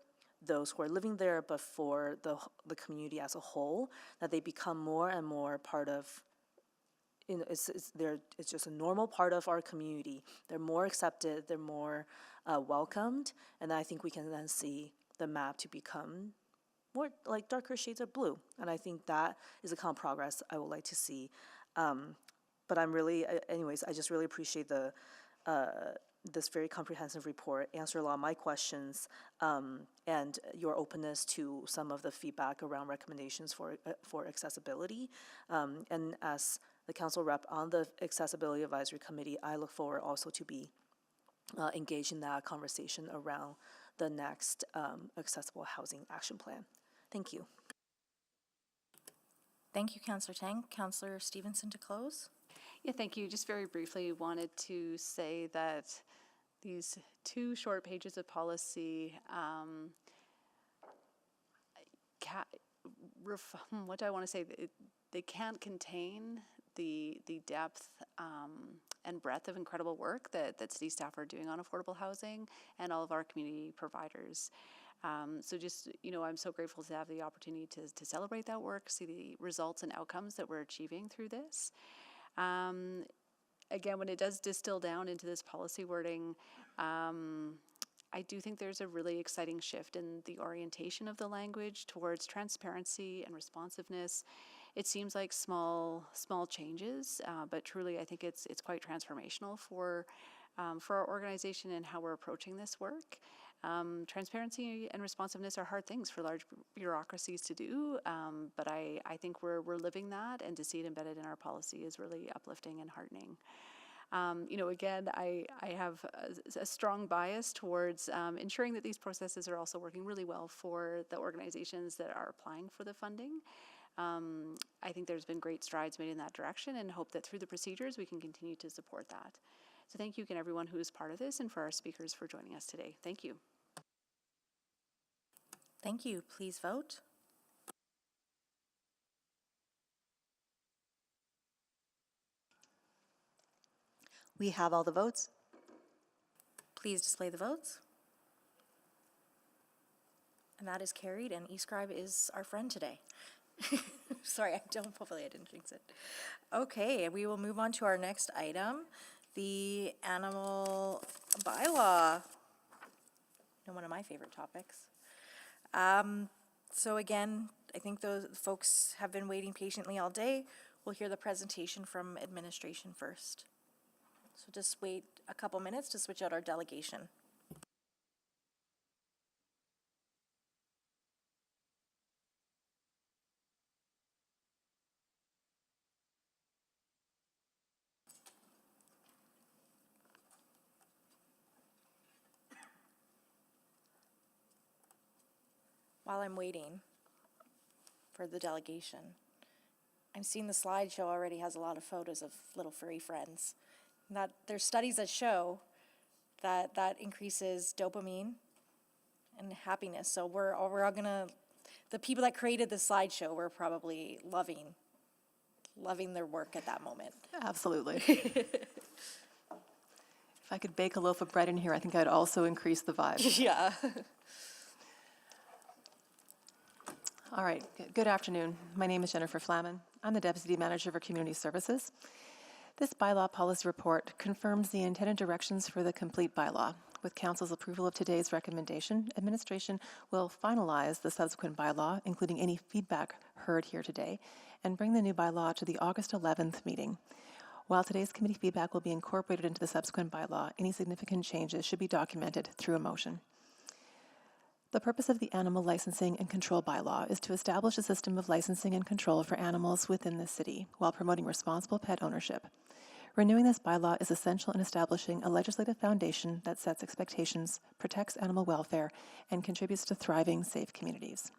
those who are living there, but for the community as a whole, that they become more and more part of, it's just a normal part of our community. They're more accepted, they're more welcomed, and I think we can then see the map to become more like darker shades of blue. And I think that is the kind of progress I would like to see. But I'm really, anyways, I just really appreciate this very comprehensive report, answer a lot of my questions, and your openness to some of the feedback around recommendations for accessibility. And as the council rep on the Accessibility Advisory Committee, I look forward also to be engaged in that conversation around the next Accessible Housing Action Plan. Thank you. Thank you, Councillor Tang. Councillor Stevenson to close. Yeah, thank you. Just very briefly wanted to say that these 2 short pages of policy, what do I want to say? They can't contain the depth and breadth of incredible work that city staff are doing on affordable housing and all of our community providers. So just, I'm so grateful to have the opportunity to celebrate that work, see the results and outcomes that we're achieving through this. Again, when it does distill down into this policy wording, I do think there's a really exciting shift in the orientation of the language towards transparency and responsiveness. It seems like small changes, but truly I think it's quite transformational for our organization and how we're approaching this work. Transparency and responsiveness are hard things for large bureaucracies to do, but I think we're living that, and to see it embedded in our policy is really uplifting and heartening. Again, I have a strong bias towards ensuring that these processes are also working really well for the organizations that are applying for the funding. I think there's been great strides made in that direction, and hope that through the procedures we can continue to support that. So thank you again, everyone who is part of this, and for our speakers for joining us today. Thank you. Thank you. Please vote. We have all the votes. Please display the votes. And that is carried, and eScribe is our friend today. Sorry, hopefully I didn't jinx it. Okay, we will move on to our next item, the animal bylaw. One of my favorite topics. So again, I think those folks have been waiting patiently all day. We'll hear the presentation from administration first. So just wait a couple minutes to switch out our delegation. While I'm waiting for the delegation, I'm seeing the slideshow already has a lot of photos of little furry friends. That there's studies that show that increases dopamine and happiness. So we're all gonna, the people that created the slideshow were probably loving their work at that moment. Absolutely. If I could bake a loaf of bread in here, I think I'd also increase the vibe. Yeah. All right, good afternoon. My name is Jennifer Flaman. I'm the Deputy Manager for Community Services. This bylaw policy report confirms the intended directions for the complete bylaw. With Council's approval of today's recommendation, administration will finalize the subsequent bylaw, including any feedback heard here today, and bring the new bylaw to the August 11th meeting. While today's committee feedback will be incorporated into the subsequent bylaw, any significant changes should be documented through a motion. The purpose of the Animal Licensing and Control Bylaw is to establish a system of licensing and control for animals within the city while promoting responsible pet ownership. Renewing this bylaw is essential in establishing a legislative foundation that sets expectations, protects animal welfare, and contributes to thriving, safe communities.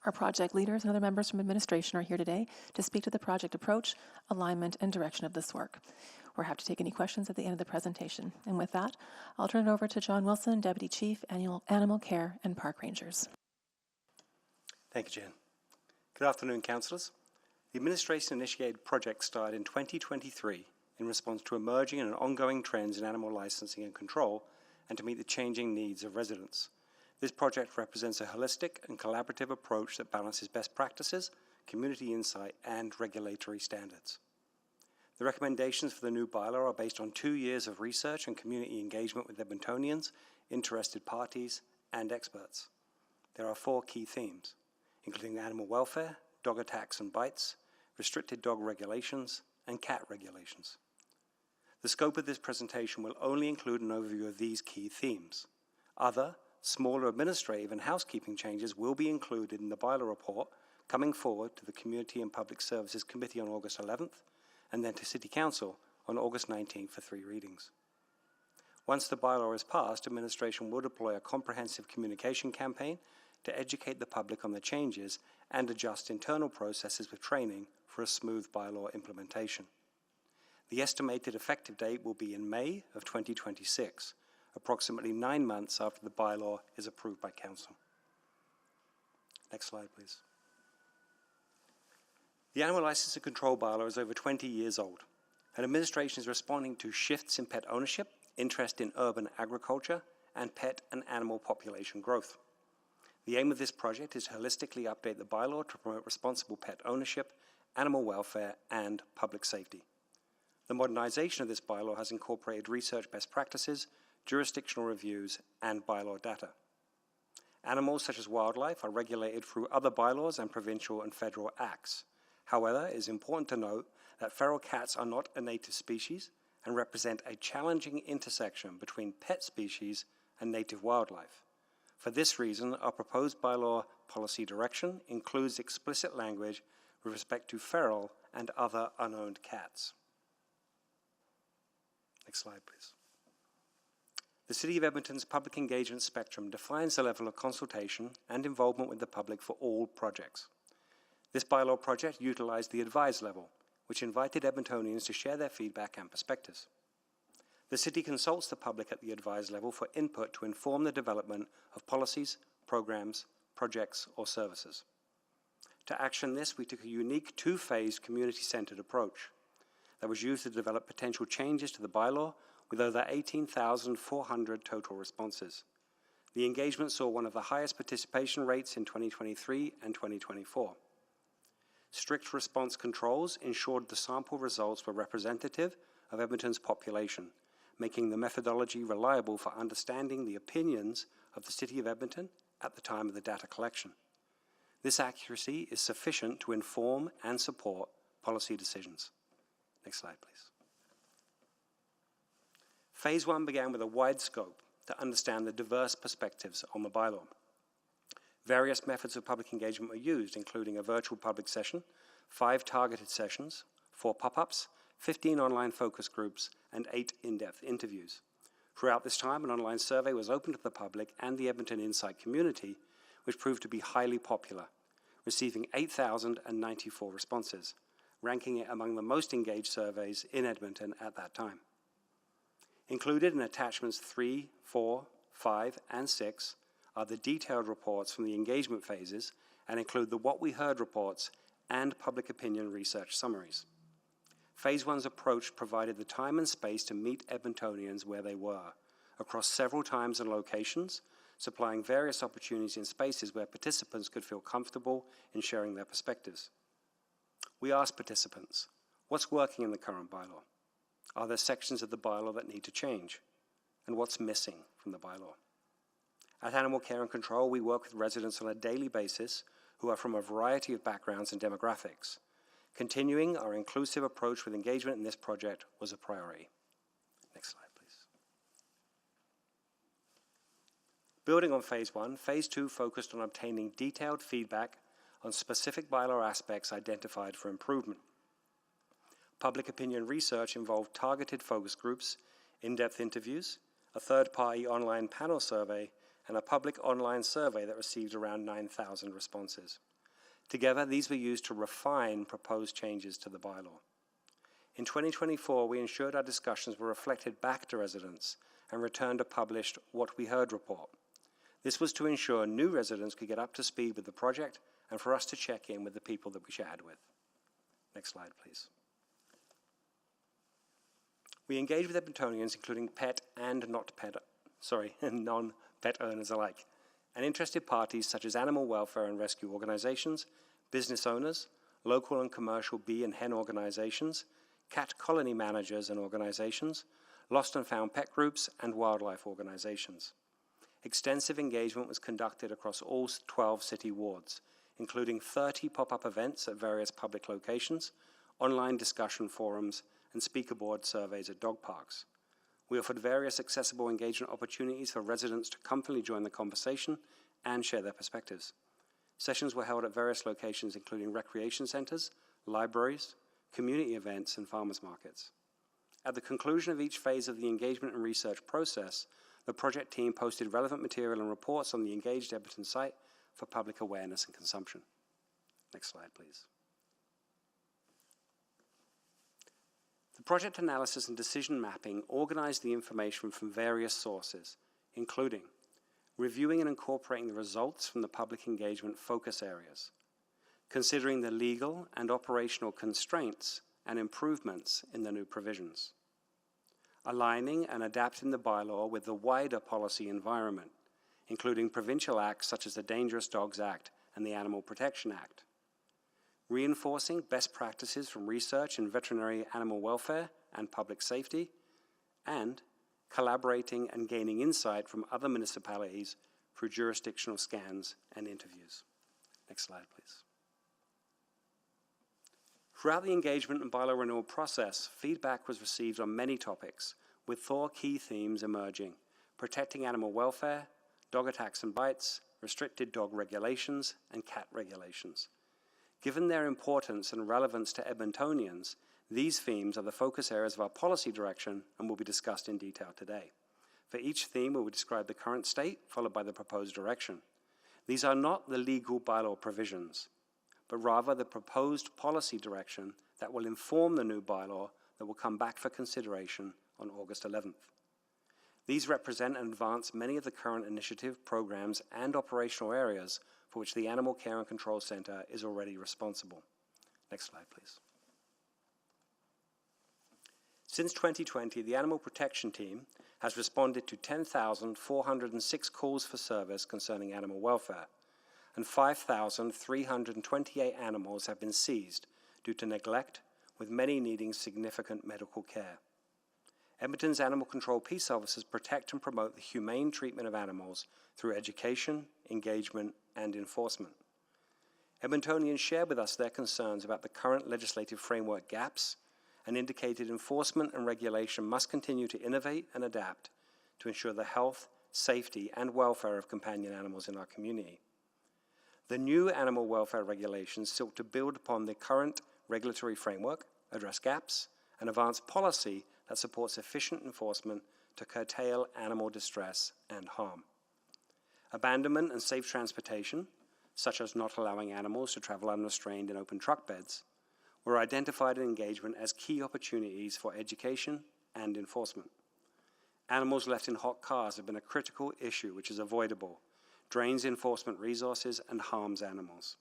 Our project leaders and other members from administration are here today to speak to the project approach, alignment, and direction of this work. We're happy to take any questions at the end of the presentation. And with that, I'll turn it over to John Wilson, Deputy Chief, Animal Care and Park Rangers. Thank you, Jen. Good afternoon, councillors. The administration initiated Project START in 2023 in response to emerging and ongoing trends in animal licensing and control, and to meet the changing needs of residents. This project represents a holistic and collaborative approach that balances best practices, community insight, and regulatory standards. The recommendations for the new bylaw are based on 2 years of research and community engagement with Edmontonians, interested parties, and experts. There are 4 key themes, including animal welfare, dog attacks and bites, restricted dog regulations, and cat regulations. The scope of this presentation will only include an overview of these key themes. Other, smaller administrative and housekeeping changes will be included in the bylaw report coming forward to the Community and Public Services Committee on August 11th, and then to City Council on August 19th for 3 readings. Once the bylaw is passed, administration will deploy a comprehensive communication campaign to educate the public on the changes and adjust internal processes with training for a smooth bylaw implementation. The estimated effective date will be in May of 2026, approximately 9 months after the bylaw is approved by Council. Next slide, please. The Animal License and Control Bylaw is over 20 years old, and administration is responding to shifts in pet ownership, interest in urban agriculture, and pet and animal population growth. The aim of this project is to holistically update the bylaw to promote responsible pet ownership, animal welfare, and public safety. The modernization of this bylaw has incorporated research best practices, jurisdictional reviews, and bylaw data. Animals such as wildlife are regulated through other bylaws and provincial and federal acts. However, it is important to note that feral cats are not a native species and represent a challenging intersection between pet species and native wildlife. For this reason, our proposed bylaw policy direction includes explicit language with respect to feral and other unowned cats. Next slide, please. The City of Edmonton's public engagement spectrum defines the level of consultation and involvement with the public for all projects. This bylaw project utilized the advise level, which invited Edmontonians to share their feedback and perspectives. The City consults the public at the advise level for input to inform the development of policies, programs, projects, or services. To action this, we took a unique two-phased community-centered approach that was used to develop potential changes to the bylaw with over 18,400 total responses. The engagement saw one of the highest participation rates in 2023 and 2024. Strict response controls ensured the sample results were representative of Edmonton's population, making the methodology reliable for understanding the opinions of the City of Edmonton at the time of the data collection. This accuracy is sufficient to inform and support policy decisions. Next slide, please. Phase 1 began with a wide scope to understand the diverse perspectives on the bylaw. Various methods of public engagement were used, including a virtual public session, 5 targeted sessions, 4 pop-ups, 15 online focus groups, and 8 in-depth interviews. Throughout this time, an online survey was open to the public and the Edmonton Insight community, which proved to be highly popular, receiving 8,094 responses, ranking it among the most engaged surveys in Edmonton at that time. Included in attachments 3, 4, 5, and 6 are the detailed reports from the engagement phases and include the What We Heard reports and public opinion research summaries. Phase 1's approach provided the time and space to meet Edmontonians where they were, across several times and locations, supplying various opportunities and spaces where participants could feel comfortable in sharing their perspectives. We asked participants, what's working in the current bylaw? Are there sections of the bylaw that need to change? And what's missing from the bylaw? At Animal Care and Control, we work with residents on a daily basis who are from a variety of backgrounds and demographics. Continuing our inclusive approach with engagement in this project was a priority. Next slide, please. Building on Phase 1, Phase 2 focused on obtaining detailed feedback on specific bylaw aspects identified for improvement. Public opinion research involved targeted focus groups, in-depth interviews, a third-party online panel survey, and a public online survey that received around 9,000 responses. Together, these were used to refine proposed changes to the bylaw. In 2024, we ensured our discussions were reflected back to residents and returned a published What We Heard report. This was to ensure new residents could get up to speed with the project and for us to check in with the people that we shared with. Next slide, please. We engage with Edmontonians, including pet and non-pet owners alike, and interested parties such as animal welfare and rescue organizations, business owners, local and commercial bee and hen organizations, cat colony managers and organizations, lost and found pet groups, and wildlife organizations. Extensive engagement was conducted across all 12 city wards, including 30 pop-up events at various public locations, online discussion forums, and speaker board surveys at dog parks. We offered various accessible engagement opportunities for residents to comfortably join the conversation and share their perspectives. Sessions were held at various locations, including recreation centers, libraries, community events, and farmers markets. At the conclusion of each phase of the engagement and research process, the project team posted relevant material and reports on the Engaged Edmonton site for public awareness and consumption. Next slide, please. The project analysis and decision mapping organized the information from various sources, including reviewing and incorporating the results from the public engagement focus areas, considering the legal and operational constraints and improvements in the new provisions, aligning and adapting the bylaw with the wider policy environment, including provincial acts such as the Dangerous Dogs Act and the Animal Protection Act. Reinforcing best practices from research in veterinary animal welfare and public safety, and collaborating and gaining insight from other municipalities through jurisdictional scans and interviews. Next slide, please. Throughout the engagement and bylaw renewal process, feedback was received on many topics, with 4 key themes emerging: protecting animal welfare, dog attacks and bites, restricted dog regulations, and cat regulations. Given their importance and relevance to Edmontonians, these themes are the focus areas of our policy direction and will be discussed in detail today. For each theme, we will describe the current state, followed by the proposed direction. These are not the legal bylaw provisions, but rather the proposed policy direction that will inform the new bylaw that will come back for consideration on August 11th. These represent and advance many of the current initiative, programs, and operational areas for which the Animal Care and Control Centre is already responsible. Next slide, please. Since 2020, the Animal Protection Team has responded to 10,406 calls for service concerning animal welfare, and 5,328 animals have been seized due to neglect, with many needing significant medical care. Edmonton's animal control peace officers protect and promote the humane treatment of animals through education, engagement, and enforcement. Edmontonians shared with us their concerns about the current legislative framework gaps and indicated enforcement and regulation must continue to innovate and adapt to ensure the health, safety, and welfare of companion animals in our community. The new animal welfare regulations sought to build upon the current regulatory framework, address gaps, and advance policy that supports efficient enforcement to curtail animal distress and harm. Abandonment and safe transportation, such as not allowing animals to travel unrestrained in open truck beds, were identified in engagement as key opportunities for education and enforcement. Animals left in hot cars have been a critical issue which is avoidable, drains enforcement resources, and harms animals.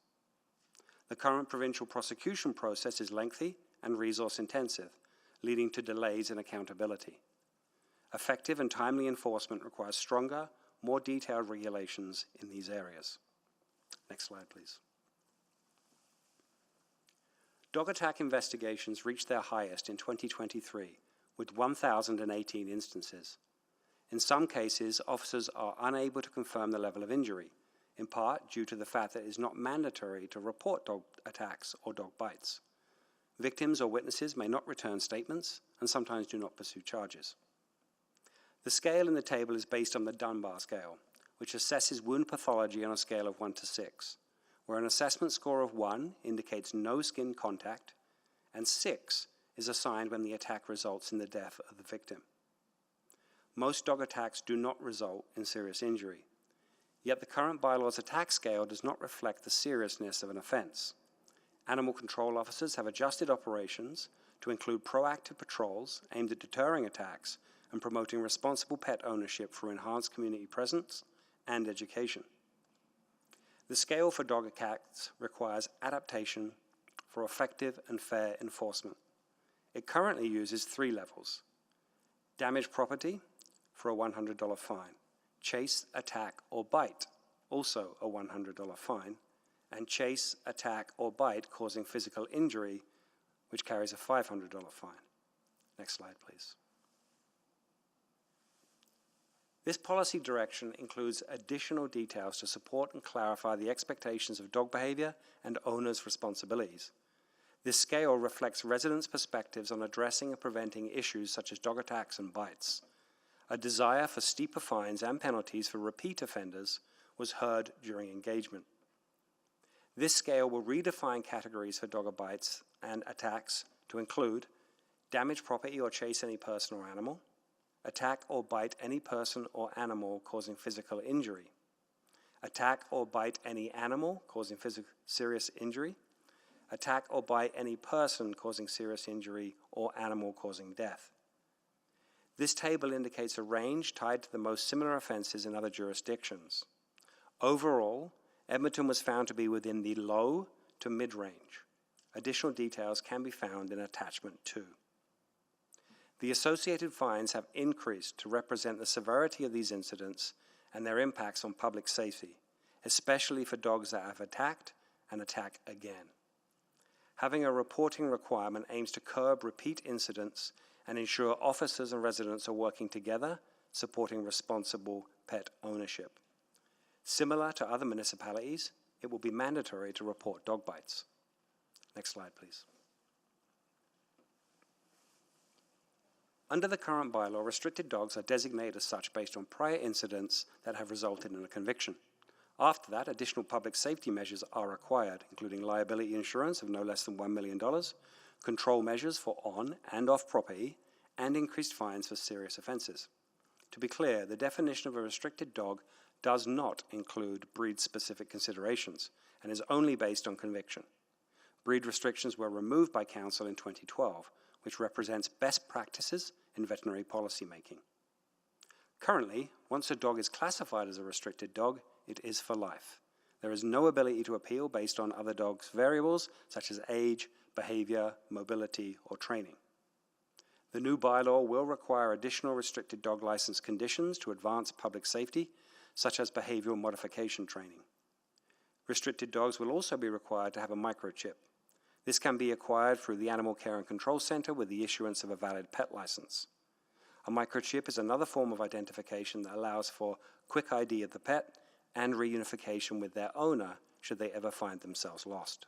The current provincial prosecution process is lengthy and resource intensive, leading to delays in accountability. Effective and timely enforcement requires stronger, more detailed regulations in these areas. Next slide, please. Dog attack investigations reached their highest in 2023, with 1,018 instances. In some cases, officers are unable to confirm the level of injury, in part due to the fact that it is not mandatory to report dog attacks or dog bites. Victims or witnesses may not return statements and sometimes do not pursue charges. The scale in the table is based on the Dunbar scale, which assesses wound pathology on a scale of 1 to 6, where an assessment score of 1 indicates no skin contact and 6 is assigned when the attack results in the death of the victim. Most dog attacks do not result in serious injury, yet the current bylaw's attack scale does not reflect the seriousness of an offense. Animal control officers have adjusted operations to include proactive patrols aimed at deterring attacks and promoting responsible pet ownership through enhanced community presence and education. The scale for dog attacks requires adaptation for effective and fair enforcement. It currently uses 3 levels: damaged property for a $100 fine, chase, attack, or bite, also a $100 fine, and chase, attack, or bite causing physical injury, which carries a $500 fine. Next slide, please. This policy direction includes additional details to support and clarify the expectations of dog behavior and owners' responsibilities. This scale reflects residents' perspectives on addressing and preventing issues such as dog attacks and bites. A desire for steeper fines and penalties for repeat offenders was heard during engagement. This scale will redefine categories for dog bites and attacks to include damage property or chase any person or animal, attack or bite any person or animal causing physical injury, attack or bite any animal causing serious injury, attack or bite any person causing serious injury or animal causing death. This table indicates a range tied to the most similar offenses in other jurisdictions. Overall, Edmonton was found to be within the low to mid-range. Additional details can be found in Attachment 2. The associated fines have increased to represent the severity of these incidents and their impacts on public safety, especially for dogs that have attacked and attack again. Having a reporting requirement aims to curb repeat incidents and ensure officers and residents are working together, supporting responsible pet ownership. Similar to other municipalities, it will be mandatory to report dog bites. Next slide, please. Under the current bylaw, restricted dogs are designated as such based on prior incidents that have resulted in a conviction. After that, additional public safety measures are required, including liability insurance of no less than $1 million, control measures for on and off property, and increased fines for serious offences. To be clear, the definition of a restricted dog does not include breed-specific considerations and is only based on conviction. Breed restrictions were removed by Council in 2012, which represents best practices in veterinary policy making. Currently, once a dog is classified as a restricted dog, it is for life. There is no ability to appeal based on other dogs' variables such as age, behavior, mobility, or training. The new bylaw will require additional restricted dog license conditions to advance public safety, such as behavioral modification training. Restricted dogs will also be required to have a microchip. This can be acquired through the Animal Care and Control Centre with the issuance of a valid pet license. A microchip is another form of identification that allows for quick ID of the pet and reunification with their owner should they ever find themselves lost.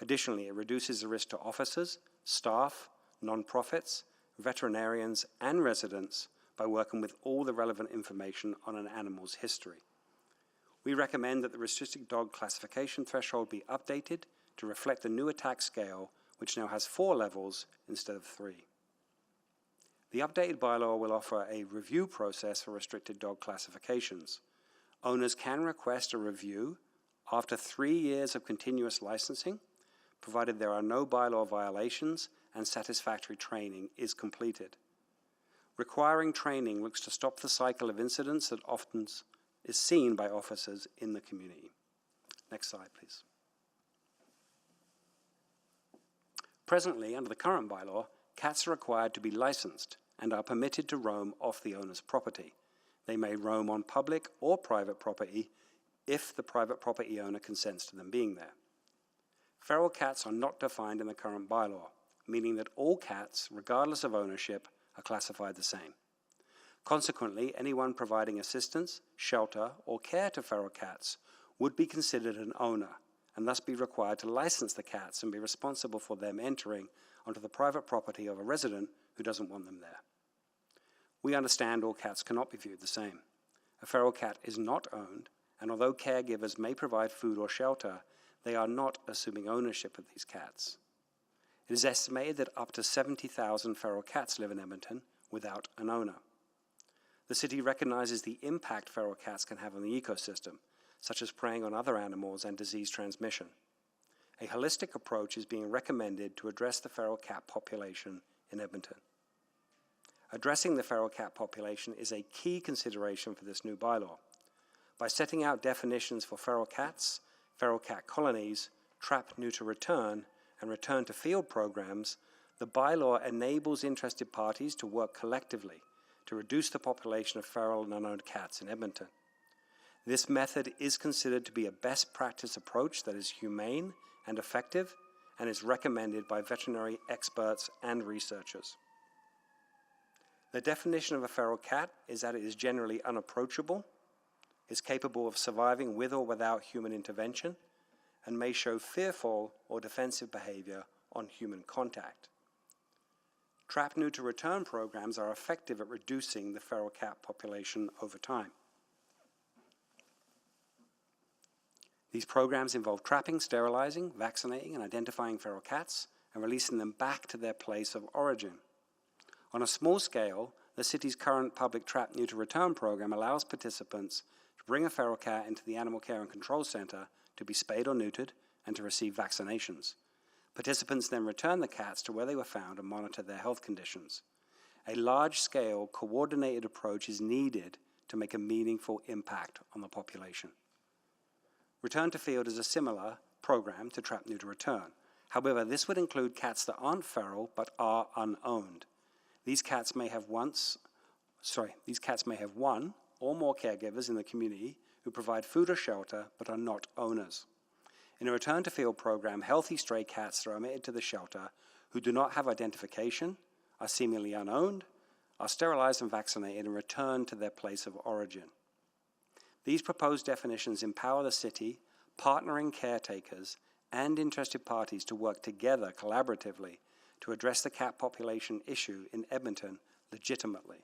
Additionally, it reduces the risk to officers, staff, non-profits, veterinarians, and residents by working with all the relevant information on an animal's history. We recommend that the restricted dog classification threshold be updated to reflect the new attack scale, which now has 4 levels instead of 3. The updated bylaw will offer a review process for restricted dog classifications. Owners can request a review after 3 years of continuous licensing, provided there are no bylaw violations and satisfactory training is completed. Requiring training looks to stop the cycle of incidents that often is seen by officers in the community. Next slide, please. Presently, under the current bylaw, cats are required to be licensed and are permitted to roam off the owner's property. They may roam on public or private property if the private property owner consents to them being there. Feral cats are not defined in the current bylaw, meaning that all cats, regardless of ownership, are classified the same. Consequently, anyone providing assistance, shelter, or care to feral cats would be considered an owner and thus be required to license the cats and be responsible for them entering onto the private property of a resident who doesn't want them there. We understand all cats cannot be viewed the same. A feral cat is not owned, and although caregivers may provide food or shelter, they are not assuming ownership of these cats. It is estimated that up to 70,000 feral cats live in Edmonton without an owner. The city recognizes the impact feral cats can have on the ecosystem, such as preying on other animals and disease transmission. A holistic approach is being recommended to address the feral cat population in Edmonton. Addressing the feral cat population is a key consideration for this new bylaw. By setting out definitions for feral cats, feral cat colonies, trap, neuter, return, and return to field programs, the bylaw enables interested parties to work collectively to reduce the population of feral and unowned cats in Edmonton. This method is considered to be a best practice approach that is humane and effective and is recommended by veterinary experts and researchers. The definition of a feral cat is that it is generally unapproachable, is capable of surviving with or without human intervention, and may show fearful or defensive behavior on human contact. Trap, neuter, return programs are effective at reducing the feral cat population over time. These programs involve trapping, sterilizing, vaccinating, and identifying feral cats and releasing them back to their place of origin. On a small scale, the city's current public trap, neuter, return program allows participants to bring a feral cat into the Animal Care and Control Centre to be spayed or neutered and to receive vaccinations. Participants then return the cats to where they were found and monitor their health conditions. A large-scale, coordinated approach is needed to make a meaningful impact on the population. Return to Field is a similar program to Trap, Neuter, Return. However, this would include cats that aren't feral but are unowned. These cats may have one or more caregivers in the community who provide food or shelter but are not owners. In a return to field program, healthy stray cats that are admitted to the shelter who do not have identification, are seemingly unowned, are sterilized and vaccinated and returned to their place of origin. These proposed definitions empower the city, partnering caretakers, and interested parties to work together collaboratively to address the cat population issue in Edmonton legitimately.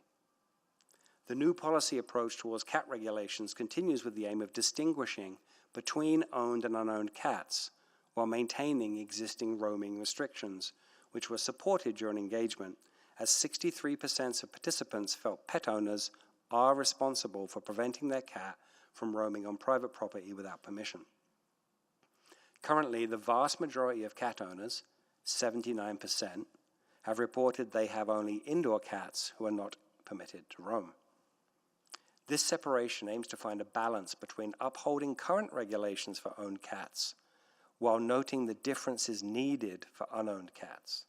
The new policy approach towards cat regulations continues with the aim of distinguishing between owned and unowned cats while maintaining existing roaming restrictions, which were supported during engagement, as 63% of participants felt pet owners are responsible for preventing their cat from roaming on private property without permission. Currently, the vast majority of cat owners, 79%, have reported they have only indoor cats who are not permitted to roam. This separation aims to find a balance between upholding current regulations for owned cats while noting the differences needed for unowned cats.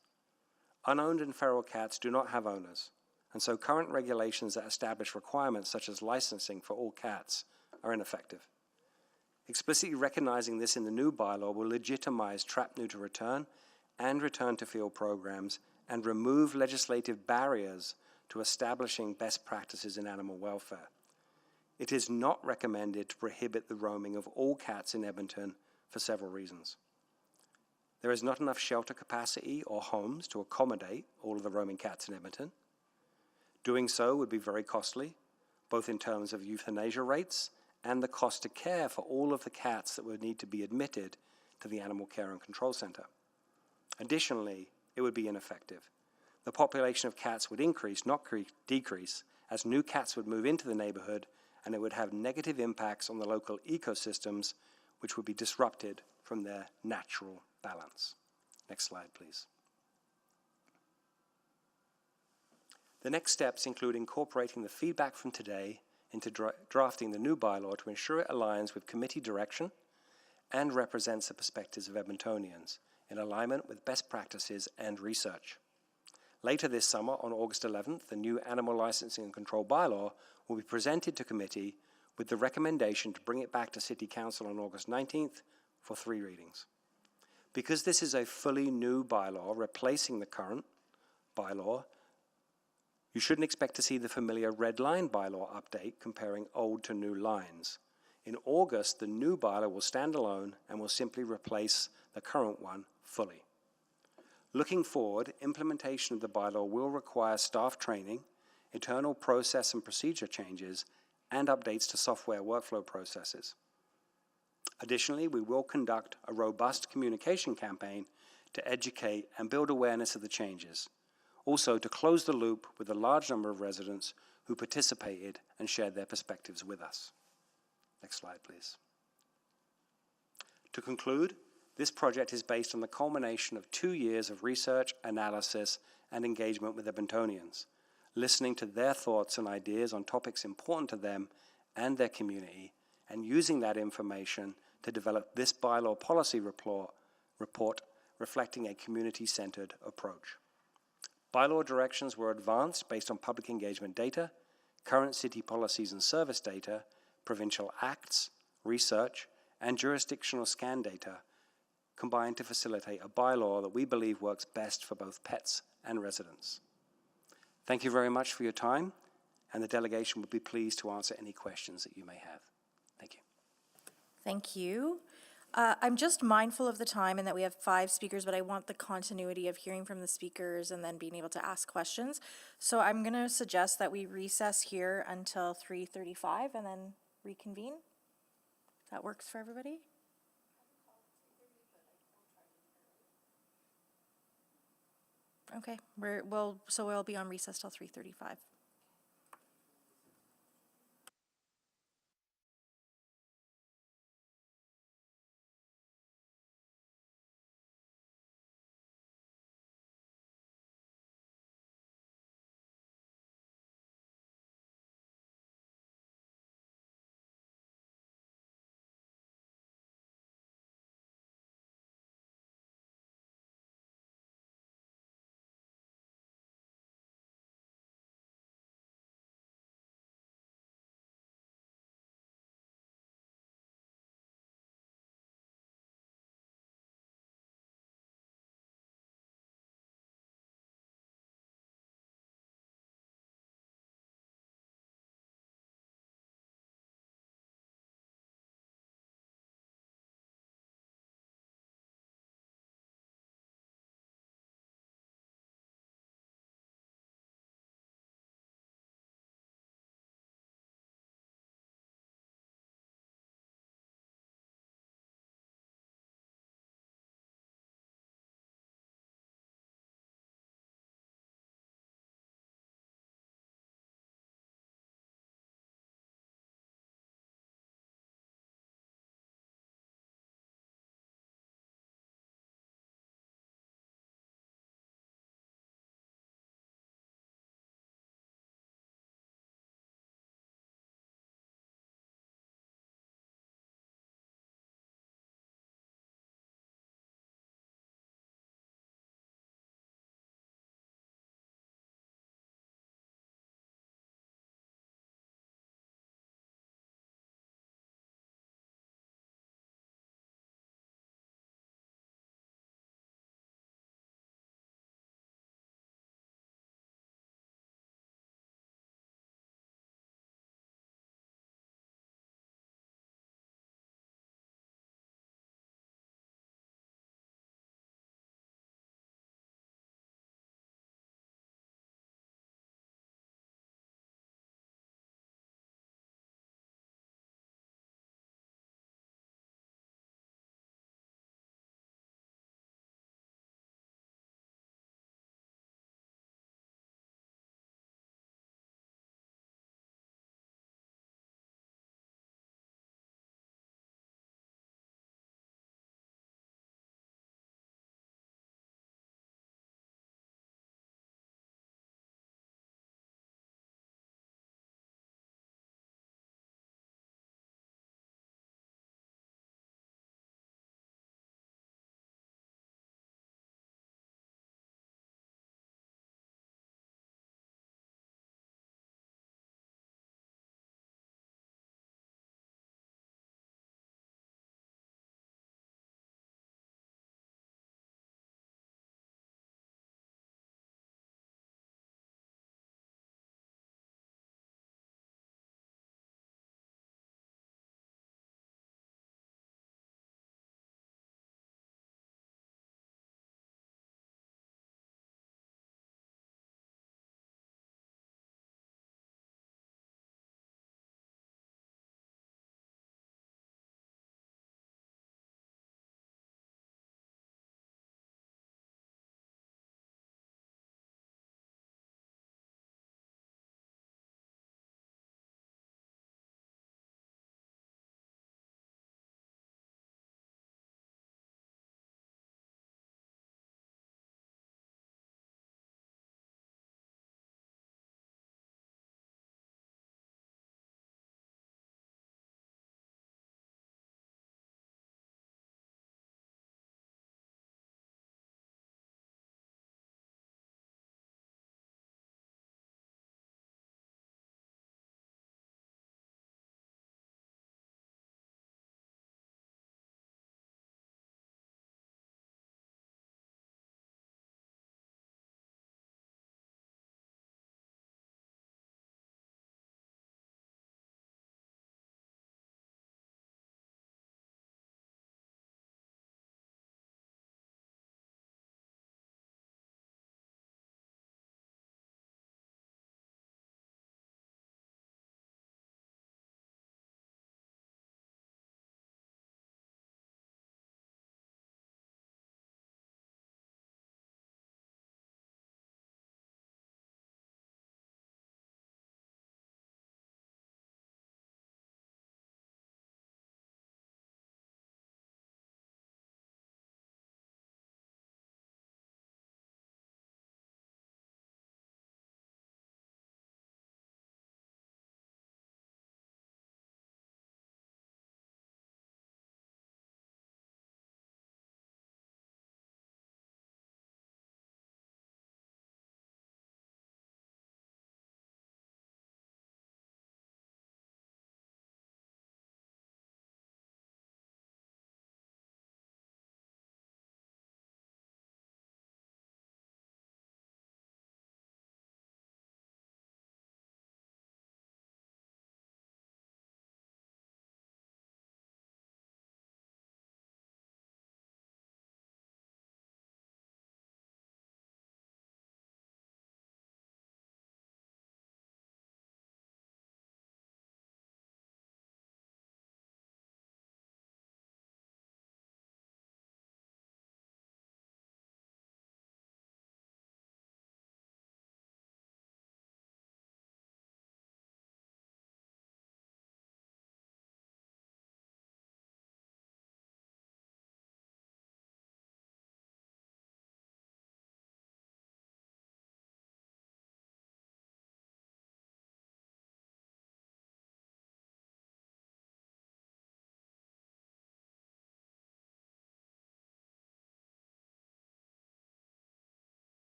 Unowned and feral cats do not have owners, and so current regulations that establish requirements such as licensing for all cats are ineffective. Explicitly recognizing this in the new bylaw will legitimize trap, neuter, return and return to field programs and remove legislative barriers to establishing best practices in animal welfare. It is not recommended to prohibit the roaming of all cats in Edmonton for several reasons. There is not enough shelter capacity or homes to accommodate all of the roaming cats in Edmonton. Doing so would be very costly, both in terms of euthanasia rates and the cost to care for all of the cats that would need to be admitted to the Animal Care and Control Centre. Additionally, it would be ineffective. The population of cats would increase, not decrease, as new cats would move into the neighborhood, and it would have negative impacts on the local ecosystems, which would be disrupted from their natural balance. Next slide, please. The next steps include incorporating the feedback from today into drafting the new bylaw to ensure it aligns with committee direction and represents the perspectives of Edmontonians in alignment with best practices and research. Later this summer, on August 11th, the new Animal Licensing and Control bylaw will be presented to committee with the recommendation to bring it back to City Council on August 19th for 3 readings. Because this is a fully new bylaw replacing the current bylaw, you shouldn't expect to see the familiar red line bylaw update comparing old to new lines. In August, the new bylaw will stand alone and will simply replace the current one fully. Looking forward, implementation of the bylaw will require staff training, internal process and procedure changes, and updates to software workflow processes. Additionally, we will conduct a robust communication campaign to educate and build awareness of the changes. Also, to close the loop with a large number of residents who participated and shared their perspectives with us. Next slide, please. To conclude, this project is based on the culmination of 2 years of research, analysis, and engagement with Edmontonians, listening to their thoughts and ideas on topics important to them and their community, and using that information to develop this bylaw policy report reflecting a community-centered approach. Bylaw directions were advanced based on public engagement data, current city policies and service data, provincial acts, research, and jurisdictional scan data, combined to facilitate a bylaw that we believe works best for both pets and residents. Thank you very much for your time, and the delegation would be pleased to answer any questions that you may have. Thank you. Thank you. I'm just mindful of the time and that we have 5 speakers, but I want the continuity of hearing from the speakers and then being able to ask questions. So I'm going to suggest that we recess here until 3:35 and then reconvene. That works for everybody? Okay, we'll be on recess till 3:35.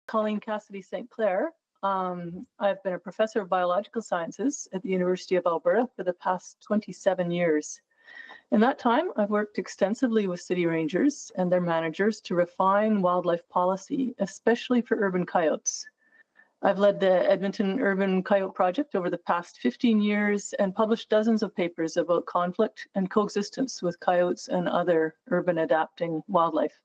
Colleen Cassidy St. Clair. I've been a professor of biological sciences at the University of Alberta for the past 27 years. In that time, I've worked extensively with city rangers and their managers to refine wildlife policy, especially for urban coyotes. I've led the Edmonton Urban Coyote Project over the past 15 years and published dozens of papers about conflict and coexistence with coyotes and other urban adapting wildlife.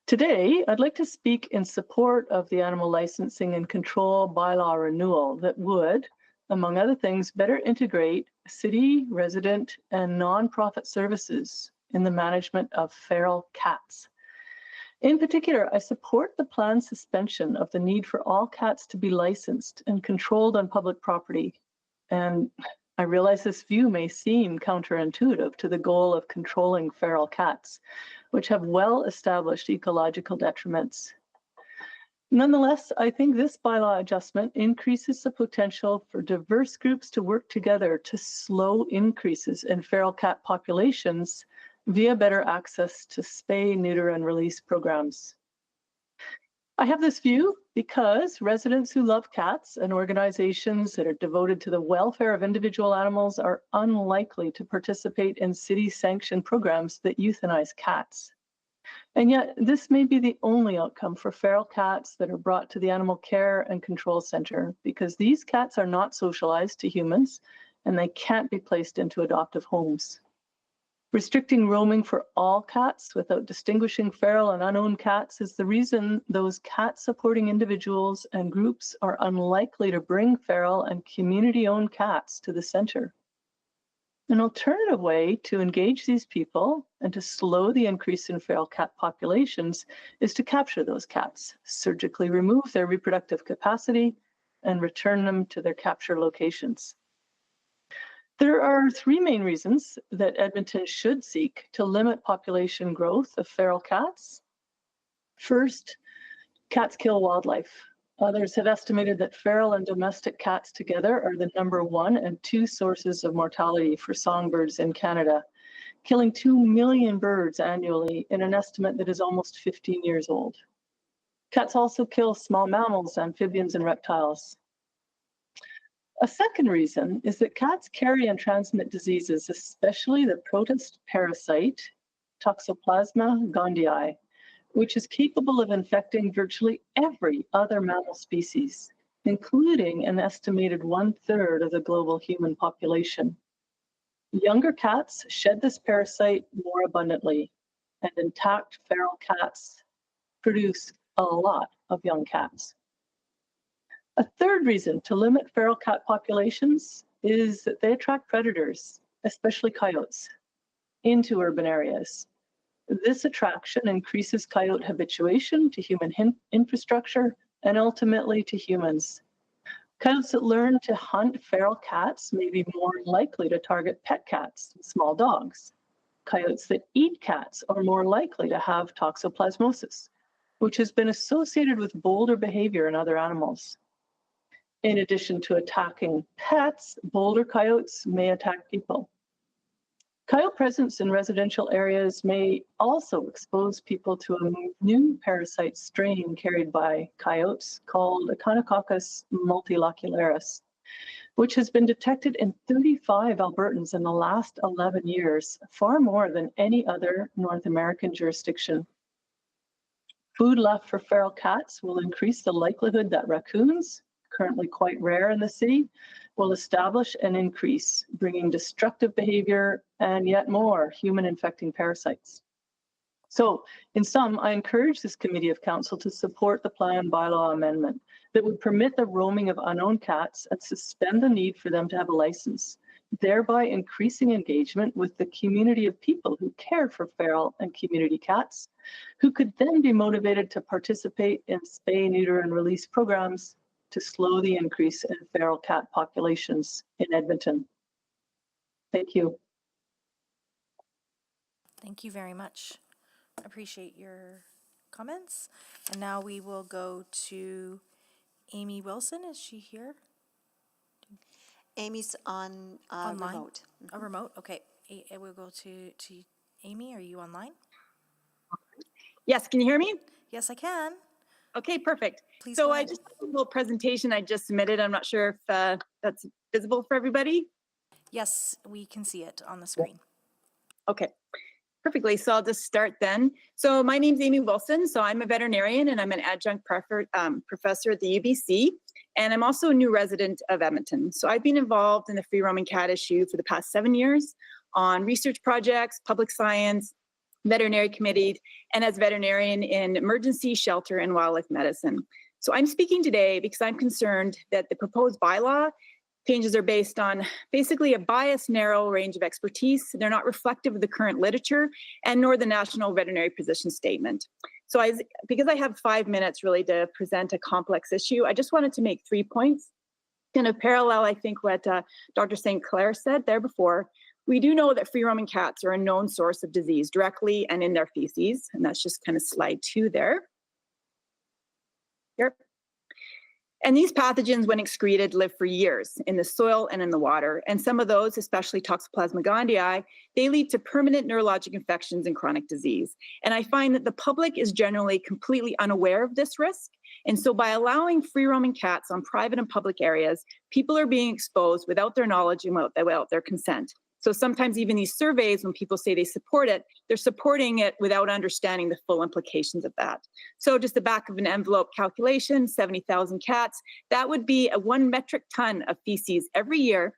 Today, I'd like to speak in support of the animal licensing and control bylaw renewal that would, among other things, better integrate city, resident, and nonprofit services in the management of feral cats. In particular, I support the planned suspension of the need for all cats to be licensed and controlled on public property. And I realize this view may seem counterintuitive to the goal of controlling feral cats, which have well-established ecological detriments. Nonetheless, I think this bylaw adjustment increases the potential for diverse groups to work together to slow increases in feral cat populations via better access to spay, neuter, and release programs. I have this view because residents who love cats and organizations that are devoted to the welfare of individual animals are unlikely to participate in city-sanctioned programs that euthanize cats. And yet, this may be the only outcome for feral cats that are brought to the Animal Care and Control Center, because these cats are not socialized to humans and they can't be placed into adoptive homes. Restricting roaming for all cats without distinguishing feral and unowned cats is the reason those cat-supporting individuals and groups are unlikely to bring feral and community-owned cats to the center. An alternative way to engage these people and to slow the increase in feral cat populations is to capture those cats, surgically remove their reproductive capacity, and return them to their capture locations. There are three main reasons that Edmonton should seek to limit population growth of feral cats. First, cats kill wildlife. Others have estimated that feral and domestic cats together are the #1 and 2 sources of mortality for songbirds in Canada, killing 2 million birds annually in an estimate that is almost 15 years old. Cats also kill small mammals, amphibians, and reptiles. A second reason is that cats carry and transmit diseases, especially the protist parasite, Toxoplasma gondii, which is capable of infecting virtually every other mammal species, including an estimated 1/3 of the global human population. Younger cats shed this parasite more abundantly, and intact feral cats produce a lot of young cats. A third reason to limit feral cat populations is that they attract predators, especially coyotes, into urban areas. This attraction increases coyote habituation to human infrastructure and ultimately to humans. Coyotes that learn to hunt feral cats may be more likely to target pet cats and small dogs. Coyotes that eat cats are more likely to have toxoplasmosis, which has been associated with bolder behavior in other animals. In addition to attacking pets, bolder coyotes may attack people. Coyote presence in residential areas may also expose people to a new parasite strain carried by coyotes called Echinococcus multilocularis, which has been detected in 35 Albertans in the last 11 years, far more than any other North American jurisdiction. Food left for feral cats will increase the likelihood that raccoons, currently quite rare in the city, will establish and increase, bringing destructive behavior and yet more human-infecting parasites. So, in sum, I encourage this Committee of Council to support the planned bylaw amendment that would permit the roaming of unowned cats and suspend the need for them to have a license, thereby increasing engagement with the community of people who care for feral and community cats, who could then be motivated to participate in spay, neuter, and release programs to slow the increase in feral cat populations in Edmonton. Thank you. Thank you very much. Appreciate your comments. And now we will go to Amy Wilson. Is she here? Amy's on Online? remote. A remote? Okay. We'll go to Amy. Are you online? Yes, can you hear me? Yes, I can. Okay, perfect. Please So go I ahead. just have a little presentation I just submitted. I'm not sure if that's visible for everybody. Yes, we can see it on the screen. Okay, perfectly. So I'll just start then. So my name's Amy Wilson. So I'm a veterinarian and I'm an adjunct professor at the UBC. And I'm also a new resident of Edmonton. So I've been involved in the free roaming cat issue for the past 7 years on research projects, public science, veterinary committee, and as veterinarian in emergency shelter and wildlife medicine. So I'm speaking today because I'm concerned that the proposed bylaw changes are based on basically a biased, narrow range of expertise. They're not reflective of the current literature and nor the National Veterinary Position Statement. So because I have 5 minutes really to present a complex issue, I just wanted to make 3 points. Kind of parallel, I think, what Dr. St. Clair said there before. We do know that free roaming cats are a known source of disease directly and in their feces. And that's just kind of slide 2 there. Here. And these pathogens, when excreted, live for years in the soil and in the water. And some of those, especially Toxoplasma gondii, they lead to permanent neurologic infections and chronic disease. And I find that the public is generally completely unaware of this risk. And so by allowing free roaming cats on private and public areas, people are being exposed without their knowledge and without their consent. So sometimes even these surveys, when people say they support it, they're supporting it without understanding the full implications of that. So just the back of an envelope calculation, 70,000 cats, that would be a 1 metric ton of feces every year.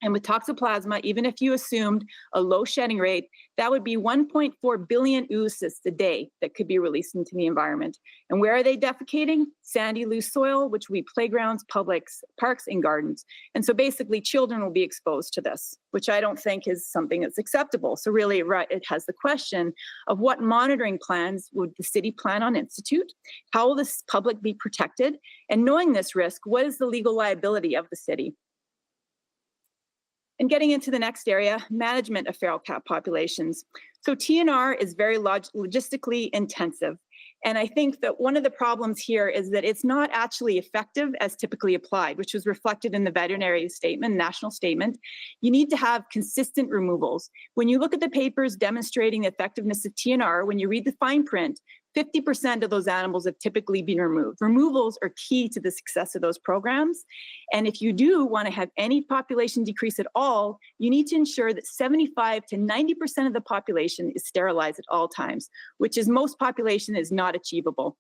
And with Toxoplasma, even if you assumed a low shedding rate, that would be 1.4 billion oocysts a day that could be released into the environment. And where are they defecating? Sandy, loose soil, which would be playgrounds, publics, parks, and gardens. And so basically children will be exposed to this, which I don't think is something that's acceptable. So really it has the question of what monitoring plans would the city plan on institute? How will this public be protected? And knowing this risk, what is the legal liability of the city? And getting into the next area, management of feral cat populations. So TNR is very logistically intensive. And I think that one of the problems here is that it's not actually effective as typically applied, which was reflected in the veterinary statement, national statement. You need to have consistent removals. When you look at the papers demonstrating the effectiveness of TNR, when you read the fine print, 50% of those animals have typically been removed. Removals are key to the success of those programs. And if you do want to have any population decrease at all, you need to ensure that 75 to 90% of the population is sterilized at all times, which is most population is not achievable.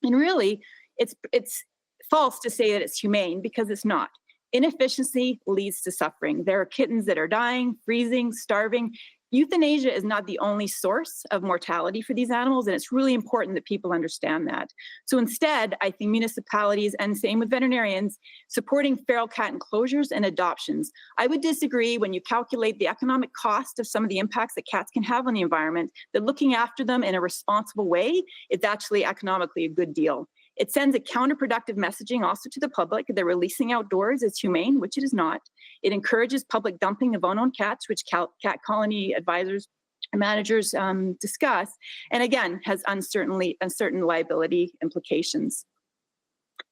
And really, it's false to say that it's humane because it's not. Inefficiency leads to suffering. There are kittens that are dying, freezing, starving. Euthanasia is not the only source of mortality for these animals, and it's really important that people understand that. So instead, I think municipalities, and same with veterinarians, supporting feral cat enclosures and adoptions. I would disagree when you calculate the economic cost of some of the impacts that cats can have on the environment, that looking after them in a responsible way is actually economically a good deal. It sends a counterproductive messaging also to the public that releasing outdoors is humane, which it is not. It encourages public dumping of unowned cats, which cat colony advisors and managers discuss, and again, has uncertain liability implications.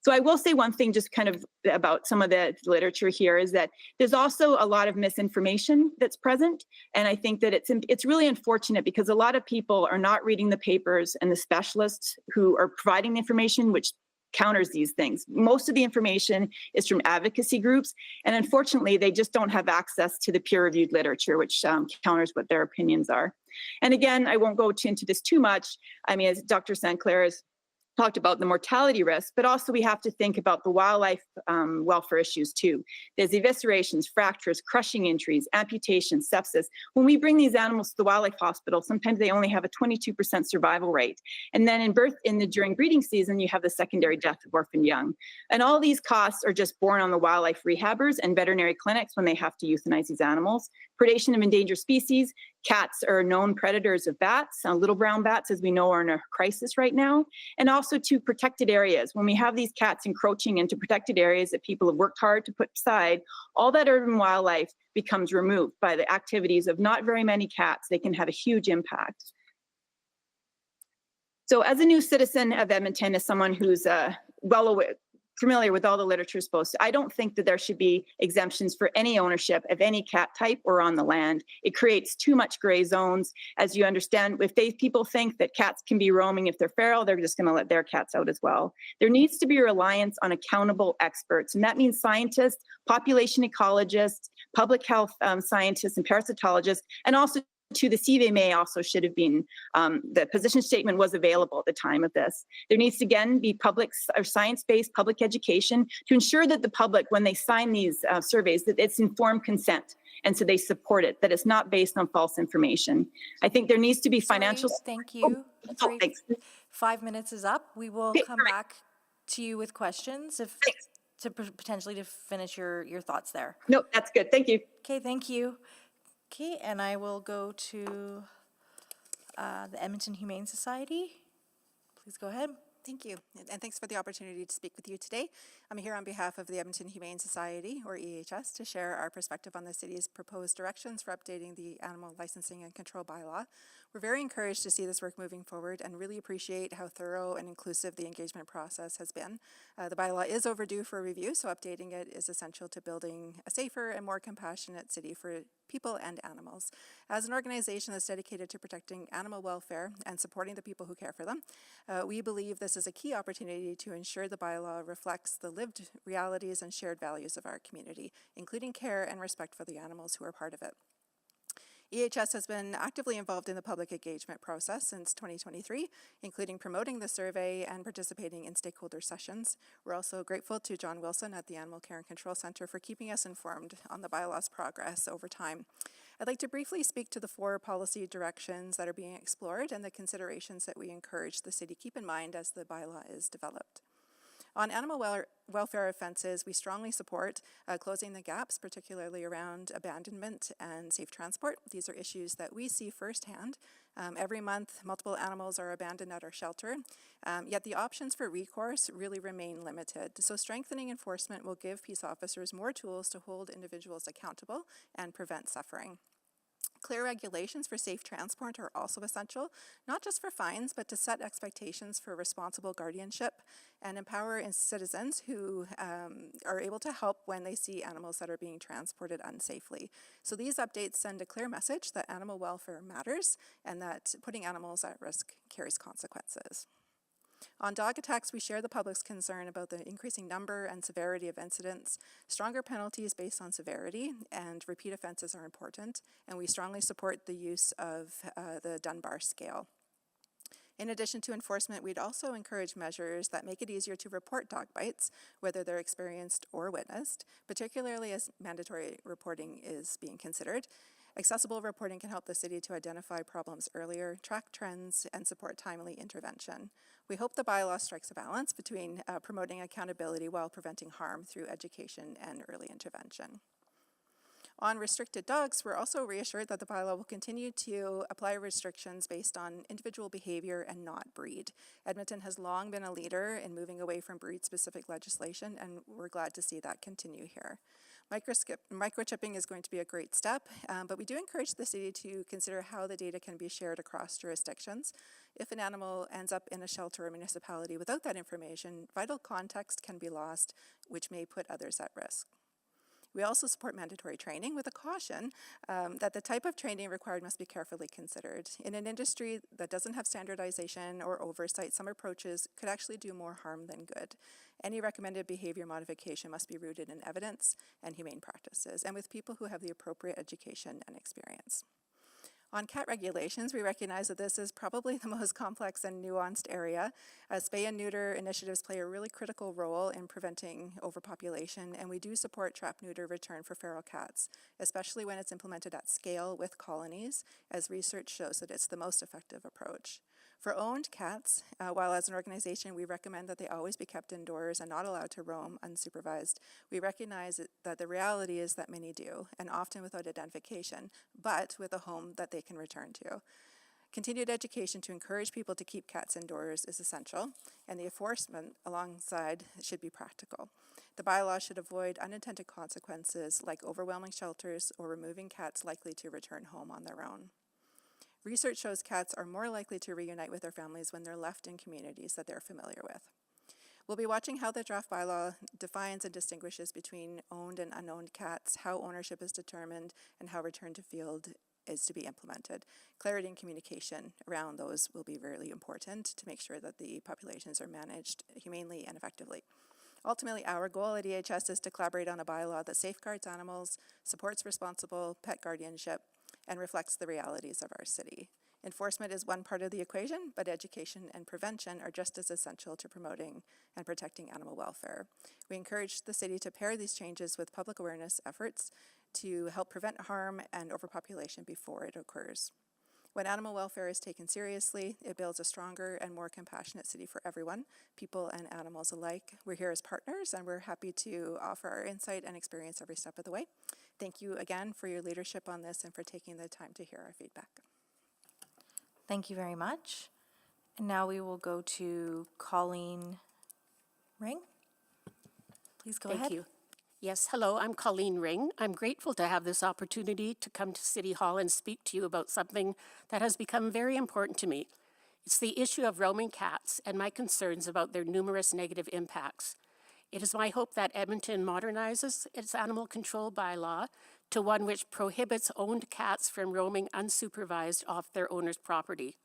So I will say one thing just kind of about some of the literature here is that there's also a lot of misinformation that's present. And I think that it's really unfortunate because a lot of people are not reading the papers and the specialists who are providing the information, which counters these things. Most of the information is from advocacy groups. And unfortunately, they just don't have access to the peer-reviewed literature, which counters what their opinions are. And again, I won't go into this too much. I mean, as Dr. St. Clair has talked about the mortality risk, but also we have to think about the wildlife welfare issues too. There's eviscerations, fractures, crushing injuries, amputations, sepsis. When we bring these animals to the wildlife hospital, sometimes they only have a 22% survival rate. And then during breeding season, you have the secondary death of orphan young. And all these costs are just borne on the wildlife rehabbers and veterinary clinics when they have to euthanize these animals. Predation of endangered species. Cats are known predators of bats. Little brown bats, as we know, are in a crisis right now. And also to protected areas. When we have these cats encroaching into protected areas that people have worked hard to put aside, all that urban wildlife becomes removed by the activities of not very many cats. They can have a huge impact. So as a new citizen of Edmonton, as someone who's familiar with all the literature supposed to. I don't think that there should be exemptions for any ownership of any cat type or on the land. It creates too much gray zones. As you understand, if people think that cats can be roaming if they're feral, they're just going to let their cats out as well. There needs to be a reliance on accountable experts, and that means scientists, population ecologists, public health scientists, and parasitologists, and also to the CVMA also should have been, the position statement was available at the time of this. There needs to again be public or science-based public education to ensure that the public, when they sign these surveys, that it's informed consent. And so they support it, that it's not based on false information. I think there needs to be financial. Thank you. Sorry, Thanks. 5 minutes is up. We will Okay, come back to you with questions potentially to finish your thoughts there. No, that's good. Thank you. Okay, thank you. Okay, and I will go to the Edmonton Humane Society. Please go ahead. Thank you, and thanks for the opportunity to speak with you today. I'm here on behalf of the Edmonton Humane Society, or EHS, to share our perspective on the city's proposed directions for updating the Animal Licensing and Control Bylaw. We're very encouraged to see this work moving forward and really appreciate how thorough and inclusive the engagement process has been. The bylaw is overdue for review, so updating it is essential to building a safer and more compassionate city for people and animals. As an organization that's dedicated to protecting animal welfare and supporting the people who care for them, we believe this is a key opportunity to ensure the bylaw reflects the lived realities and shared values of our community, including care and respect for the animals who are part of it. EHS has been actively involved in the public engagement process since 2023, including promoting the survey and participating in stakeholder sessions. We're also grateful to John Wilson at the Animal Care and Control Centre for keeping us informed on the bylaw's progress over time. I'd like to briefly speak to the 4 policy directions that are being explored and the considerations that we encourage the city keep in mind as the bylaw is developed. On animal welfare offenses, we strongly support closing the gaps, particularly around abandonment and safe transport. These are issues that we see firsthand. Every month, multiple animals are abandoned at our shelter, yet the options for recourse really remain limited. So strengthening enforcement will give peace officers more tools to hold individuals accountable and prevent suffering. Clear regulations for safe transport are also essential, not just for fines, but to set expectations for responsible guardianship and empower citizens who are able to help when they see animals that are being transported unsafely. So these updates send a clear message that animal welfare matters and that putting animals at risk carries consequences. On dog attacks, we share the public's concern about the increasing number and severity of incidents. Stronger penalties based on severity and repeat offenses are important, and we strongly support the use of the Dunbar scale. In addition to enforcement, we'd also encourage measures that make it easier to report dog bites, whether they're experienced or witnessed, particularly as mandatory reporting is being considered. Accessible reporting can help the city to identify problems earlier, track trends, and support timely intervention. We hope the bylaw strikes a balance between promoting accountability while preventing harm through education and early intervention. On restricted dogs, we're also reassured that the bylaw will continue to apply restrictions based on individual behavior and not breed. Edmonton has long been a leader in moving away from breed-specific legislation, and we're glad to see that continue here. Microchipping is going to be a great step, but we do encourage the city to consider how the data can be shared across jurisdictions. If an animal ends up in a shelter or municipality without that information, vital context can be lost, which may put others at risk. We also support mandatory training with a caution that the type of training required must be carefully considered. In an industry that doesn't have standardization or oversight, some approaches could actually do more harm than good. Any recommended behavior modification must be rooted in evidence and humane practices, and with people who have the appropriate education and experience. On cat regulations, we recognize that this is probably the most complex and nuanced area. Spay and neuter initiatives play a really critical role in preventing overpopulation, and we do support trap-neuter return for feral cats, especially when it's implemented at scale with colonies, as research shows that it's the most effective approach. For owned cats, while as an organization we recommend that they always be kept indoors and not allowed to roam unsupervised, we recognize that the reality is that many do, and often without identification, but with a home that they can return to. Continued education to encourage people to keep cats indoors is essential, and the enforcement alongside should be practical. The bylaw should avoid unintended consequences like overwhelming shelters or removing cats likely to return home on their own. Research shows cats are more likely to reunite with their families when they're left in communities that they're familiar with. We'll be watching how the draft bylaw defines and distinguishes between owned and unowned cats, how ownership is determined, and how return to field is to be implemented. Clarity and communication around those will be really important to make sure that the populations are managed humanely and effectively. Ultimately, our goal at EHS is to collaborate on a bylaw that safeguards animals, supports responsible pet guardianship, and reflects the realities of our city. Enforcement is one part of the equation, but education and prevention are just as essential to promoting and protecting animal welfare. We encourage the city to pair these changes with public awareness efforts to help prevent harm and overpopulation before it occurs. When animal welfare is taken seriously, it builds a stronger and more compassionate city for everyone, people and animals alike. We're here as partners, and we're happy to offer our insight and experience every step of the way. Thank you again for your leadership on this and for taking the time to hear our feedback. Thank you very much. And now we will go to Colleen Ring. Please go ahead. Thank you. Yes, hello, I'm Colleen Ring. I'm grateful to have this opportunity to come to City Hall and speak to you about something that has become very important to me. It's the issue of roaming cats and my concerns about their numerous negative impacts. It is my hope that Edmonton modernizes its animal control bylaw to one which prohibits owned cats from roaming unsupervised off their owner's property.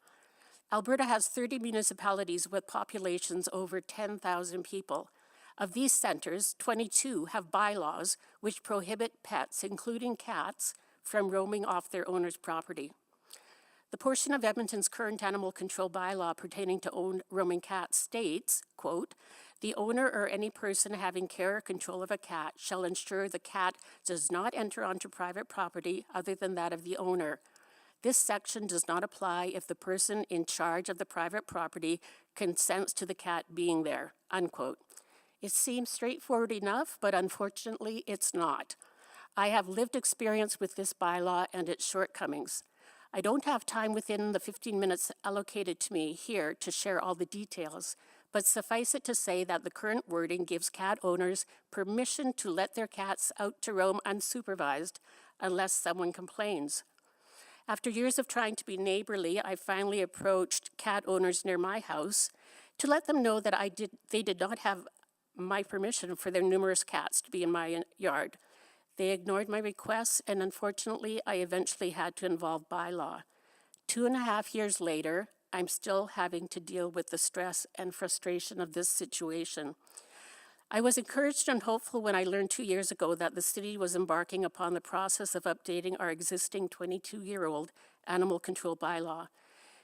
Alberta has 30 municipalities with populations over 10,000 people. Of these centres, 22 have bylaws which prohibit pets, including cats, from roaming off their owner's property. The portion of Edmonton's current animal control bylaw pertaining to owned roaming cats states, quote, "The owner or any person having care or control of a cat shall ensure the cat does not enter onto private property other than that of the owner. This section does not apply if the person in charge of the private property consents to the cat being there," unquote. It seems straightforward enough, but unfortunately it's not. I have lived experience with this bylaw and its shortcomings. I don't have time within the 15 minutes allocated to me here to share all the details, but suffice it to say that the current wording gives cat owners permission to let their cats out to roam unsupervised unless someone complains. After years of trying to be neighborly, I finally approached cat owners near my house to let them know that they did not have my permission for their numerous cats to be in my yard. They ignored my requests, and unfortunately, I eventually had to involve bylaw. 2.5 years later, I'm still having to deal with the stress and frustration of this situation. I was encouraged and hopeful when I learned 2 years ago that the city was embarking upon the process of updating our existing 22-year-old animal control bylaw.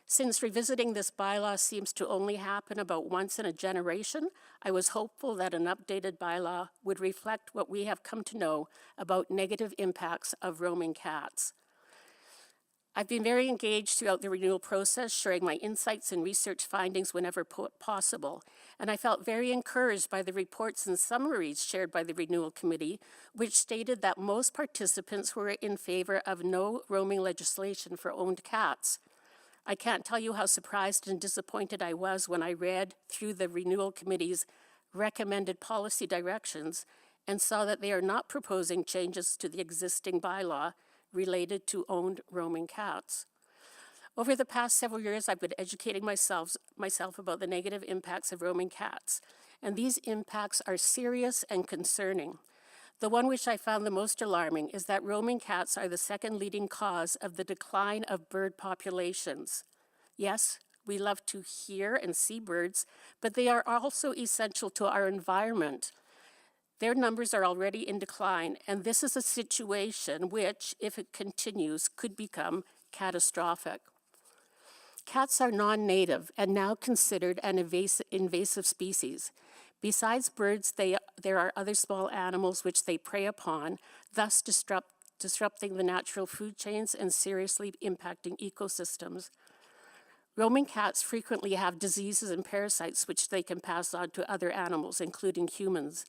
Since revisiting this bylaw seems to only happen about once in a generation, I was hopeful that an updated bylaw would reflect what we have come to know about negative impacts of roaming cats. I've been very engaged throughout the renewal process, sharing my insights and research findings whenever possible, and I felt very encouraged by the reports and summaries shared by the Renewal Committee, which stated that most participants were in favor of no roaming legislation for owned cats. I can't tell you how surprised and disappointed I was when I read through the Renewal Committee's recommended policy directions and saw that they are not proposing changes to the existing bylaw related to owned roaming cats. Over the past several years, I've been educating myself about the negative impacts of roaming cats, and these impacts are serious and concerning. The one which I found the most alarming is that roaming cats are the second leading cause of the decline of bird populations. Yes, we love to hear and see birds, but they are also essential to our environment. Their numbers are already in decline, and this is a situation which, if it continues, could become catastrophic. Cats are non-native and now considered an invasive species. Besides birds, there are other small animals which they prey upon, thus disrupting the natural food chains and seriously impacting ecosystems. Roaming cats frequently have diseases and parasites which they can pass on to other animals, including humans.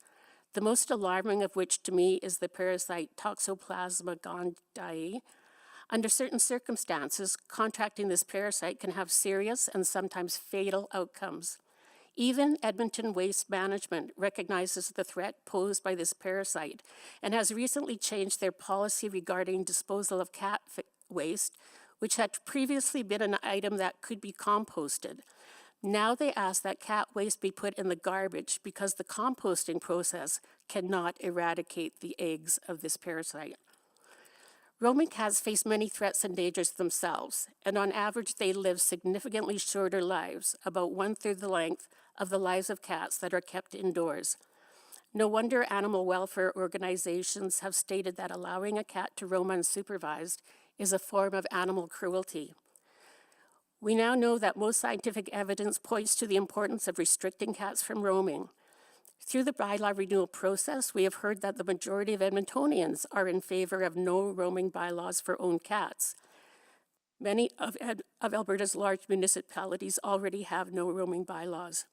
The most alarming of which to me is the parasite Toxoplasma gondii. Under certain circumstances, contracting this parasite can have serious and sometimes fatal outcomes. Even Edmonton Waste Management recognizes the threat posed by this parasite and has recently changed their policy regarding disposal of cat waste, which had previously been an item that could be composted. Now they ask that cat waste be put in the garbage because the composting process cannot eradicate the eggs of this parasite. Roaming cats face many threats and dangers themselves, and on average they live significantly shorter lives, about 1/3 the length of the lives of cats that are kept indoors. No wonder animal welfare organizations have stated that allowing a cat to roam unsupervised is a form of animal cruelty. We now know that most scientific evidence points to the importance of restricting cats from roaming. Through the bylaw renewal process, we have heard that the majority of Edmontonians are in favor of no roaming bylaws for owned cats. Many of Alberta's large municipalities already have no roaming bylaws.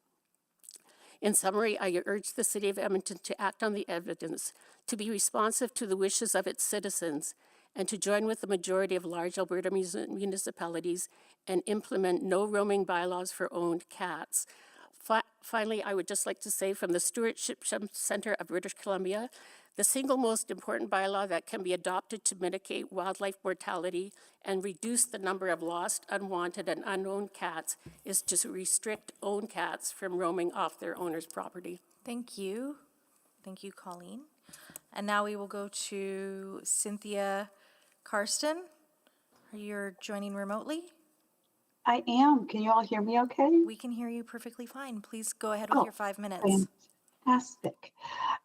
In summary, I urge the City of Edmonton to act on the evidence, to be responsive to the wishes of its citizens, and to join with the majority of large Alberta municipalities and implement no roaming bylaws for owned cats. Finally, I would just like to say from the Stewardship Centre of British Columbia, the single most important bylaw that can be adopted to mitigate wildlife mortality and reduce the number of lost, unwanted, and unowned cats is to restrict owned cats from roaming off their owner's property. Thank you. Thank you, Colleen. And now we will go to Cynthia Karsten. Are you joining remotely? I am. Can you all hear me okay? We can hear you perfectly fine. Please go ahead with your 5 minutes. Fantastic.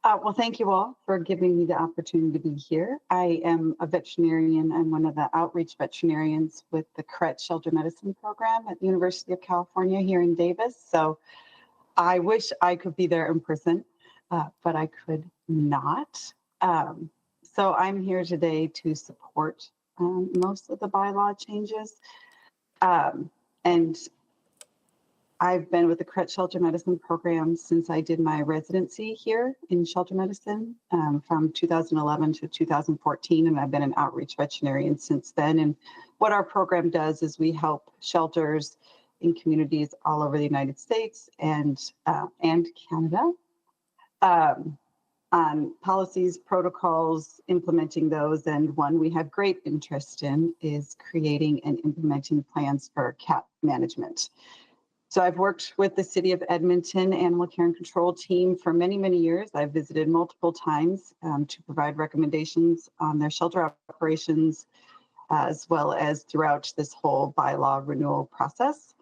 Well, thank you all for giving me the opportunity to be here. I am a veterinarian. I'm one of the outreach veterinarians with the CRET Shelter Medicine Program at the University of California here in Davis. So I wish I could be there in person, but I could not. So I'm here today to support most of the bylaw changes. And I've been with the CRET Shelter Medicine Program since I did my residency here in shelter medicine from 2011 to 2014, and I've been an outreach veterinarian since then. And what our program does is we help shelters in communities all over the United States and Canada on policies, protocols, implementing those. And one we have great interest in is creating and implementing plans for cat management. So I've worked with the City of Edmonton Animal Care and Control team for many, many years. I've visited multiple times to provide recommendations on their shelter operations, as well as throughout this whole bylaw renewal process.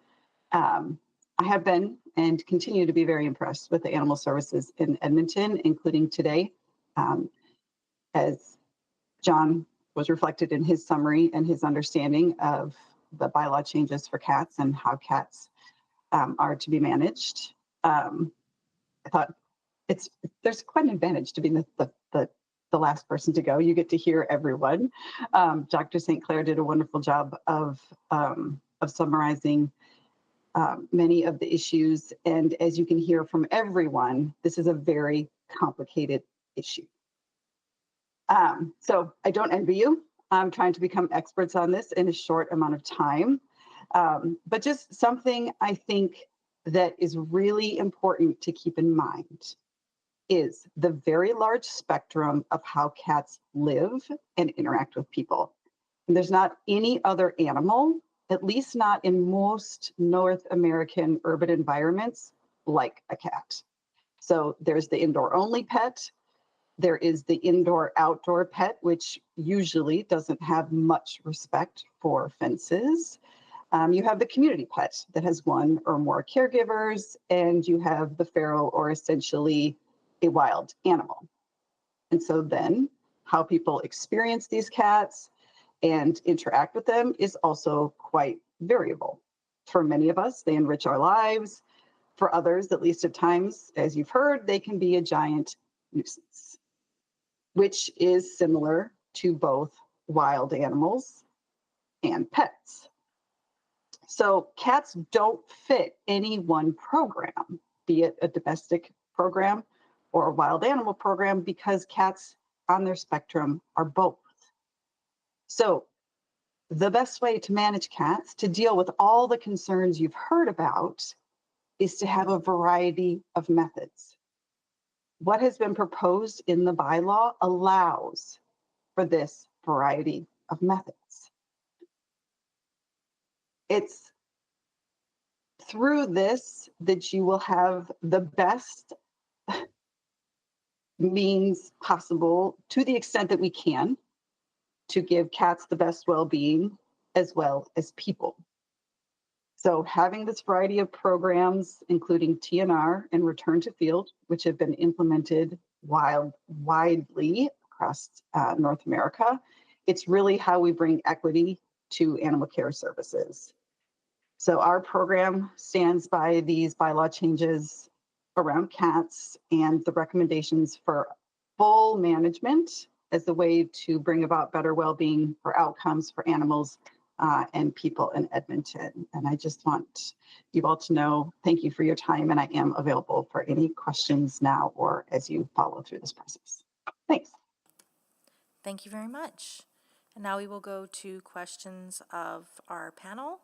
I have been and continue to be very impressed with the animal services in Edmonton, including today, as John was reflected in his summary and his understanding of the bylaw changes for cats and how cats are to be managed. I thought there's quite an advantage to being the last person to go. You get to hear everyone. Dr. St. Clair did a wonderful job of summarizing many of the issues. And as you can hear from everyone, this is a very complicated issue. So I don't envy you. I'm trying to become experts on this in a short amount of time. But just something I think that is really important to keep in mind is the very large spectrum of how cats live and interact with people. And there's not any other animal, at least not in most North American urban environments, like a cat. So there's the indoor-only pet. There is the indoor-outdoor pet, which usually doesn't have much respect for fences. You have the community pet that has one or more caregivers, and you have the feral, or essentially a wild animal. And so then how people experience these cats and interact with them is also quite variable. For many of us, they enrich our lives. For others, at least at times, as you've heard, they can be a giant nuisance, which is similar to both wild animals and pets. So cats don't fit any one program, be it a domestic program or a wild animal program, because cats on their spectrum are both. So the best way to manage cats, to deal with all the concerns you've heard about, is to have a variety of methods. What has been proposed in the bylaw allows for this variety of methods. It's through this that you will have the best means possible, to the extent that we can, to give cats the best well-being as well as people. So having this variety of programs, including TNR and Return to Field, which have been implemented widely across North America, it's really how we bring equity to animal care services. So our program stands by these bylaw changes around cats and the recommendations for full management as the way to bring about better well-being or outcomes for animals and people in Edmonton. And I just want you all to know, thank you for your time, and I am available for any questions now or as you follow through this process. Thanks. Thank you very much. And now we will go to questions of our panel.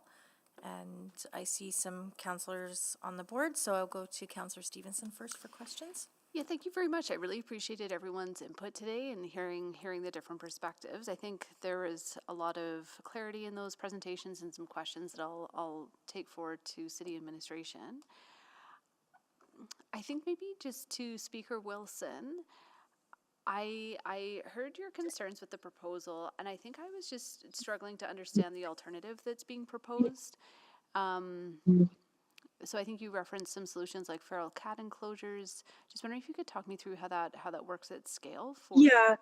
And I see some councillors on the board, so I'll go to Councillor Stevenson first for questions. Yeah, thank you very much. I really appreciated everyone's input today and hearing the different perspectives. I think there was a lot of clarity in those presentations and some questions that I'll take forward to city administration. I think maybe just to Speaker Wilson, I heard your concerns with the proposal, and I think I was just struggling to understand the alternative that's being proposed. So I think you referenced some solutions like feral cat enclosures. Just wondering if you could talk me through how that works at scale. Yeah.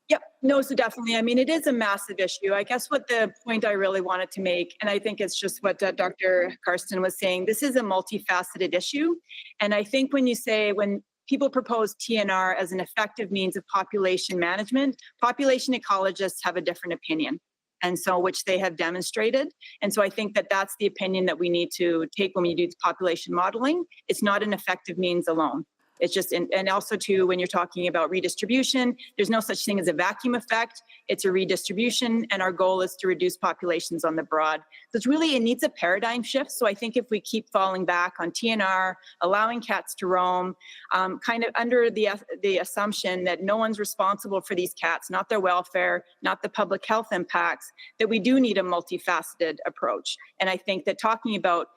Yep. No, so definitely. I mean, it is a massive issue. I guess what the point I really wanted to make, and I think it's just what Dr. Karsten was saying, this is a multifaceted issue. And I think when people propose TNR as an effective means of population management, population ecologists have a different opinion. And so, which they have demonstrated. And so I think that that's the opinion that we need to take when we do population modeling. It's not an effective means alone. It's just, and also too, when you're talking about redistribution, there's no such thing as a vacuum effect. It's a redistribution, and our goal is to reduce populations on the broad. So it's really, it needs a paradigm shift. So I think if we keep falling back on TNR, allowing cats to roam, kind of under the assumption that no one's responsible for these cats, not their welfare, not the public health impacts, that we do need a multifaceted approach. And I think that talking about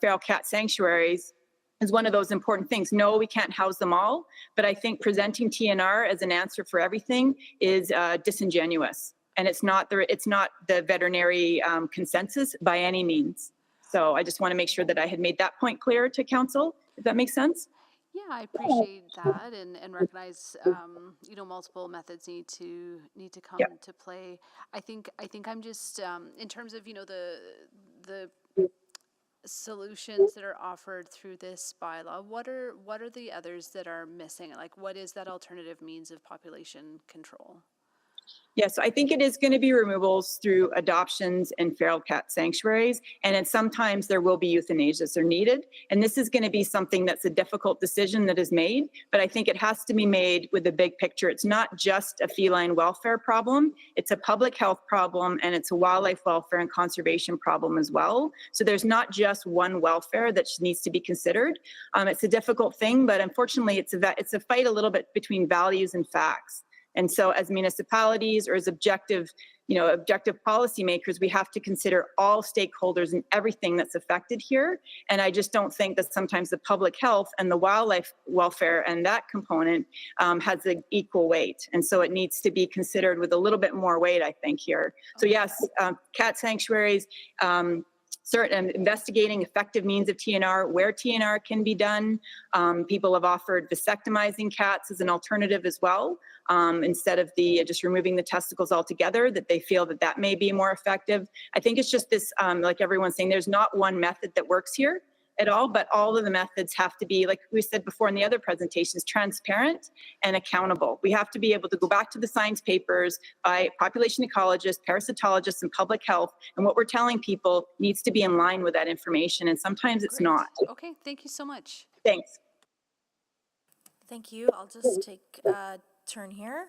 feral cat sanctuaries is one of those important things. No, we can't house them all, but I think presenting TNR as an answer for everything is disingenuous, and it's not the veterinary consensus by any means. So I just want to make sure that I had made that point clear to council. If that makes sense. Yeah, I appreciate that and recognize multiple methods need to come to play. I think I'm just in terms of the solutions that are offered through this bylaw, what are the others that are missing? Like, what is that alternative means of population control? Yes, I think it is going to be removals through adoptions and feral cat sanctuaries. And then sometimes there will be euthanasias are needed. And this is going to be something that's a difficult decision that is made, but I think it has to be made with the big picture. It's not just a feline welfare problem. It's a public health problem, and it's a wildlife welfare and conservation problem as well. So there's not just one welfare that needs to be considered. It's a difficult thing, but unfortunately it's a fight a little bit between values and facts. And so as municipalities or as objective policymakers, we have to consider all stakeholders and everything that's affected here. And I just don't think that sometimes the public health and the wildlife welfare and that component has an equal weight. And so it needs to be considered with a little bit more weight, I think, here. So yes, cat sanctuaries, certain investigating effective means of TNR, where TNR can be done. People have offered vasectomizing cats as an alternative as well, instead of just removing the testicles altogether, that they feel that may be more effective. I think it's just this, like everyone's saying, there's not one method that works here at all, but all of the methods have to be, like we said before in the other presentations, transparent and accountable. We have to be able to go back to the science papers by population ecologists, parasitologists, and public health, and what we're telling people needs to be in line with that information, and sometimes it's not. Okay, thank you so much. Thanks. Thank you. I'll just take a turn here.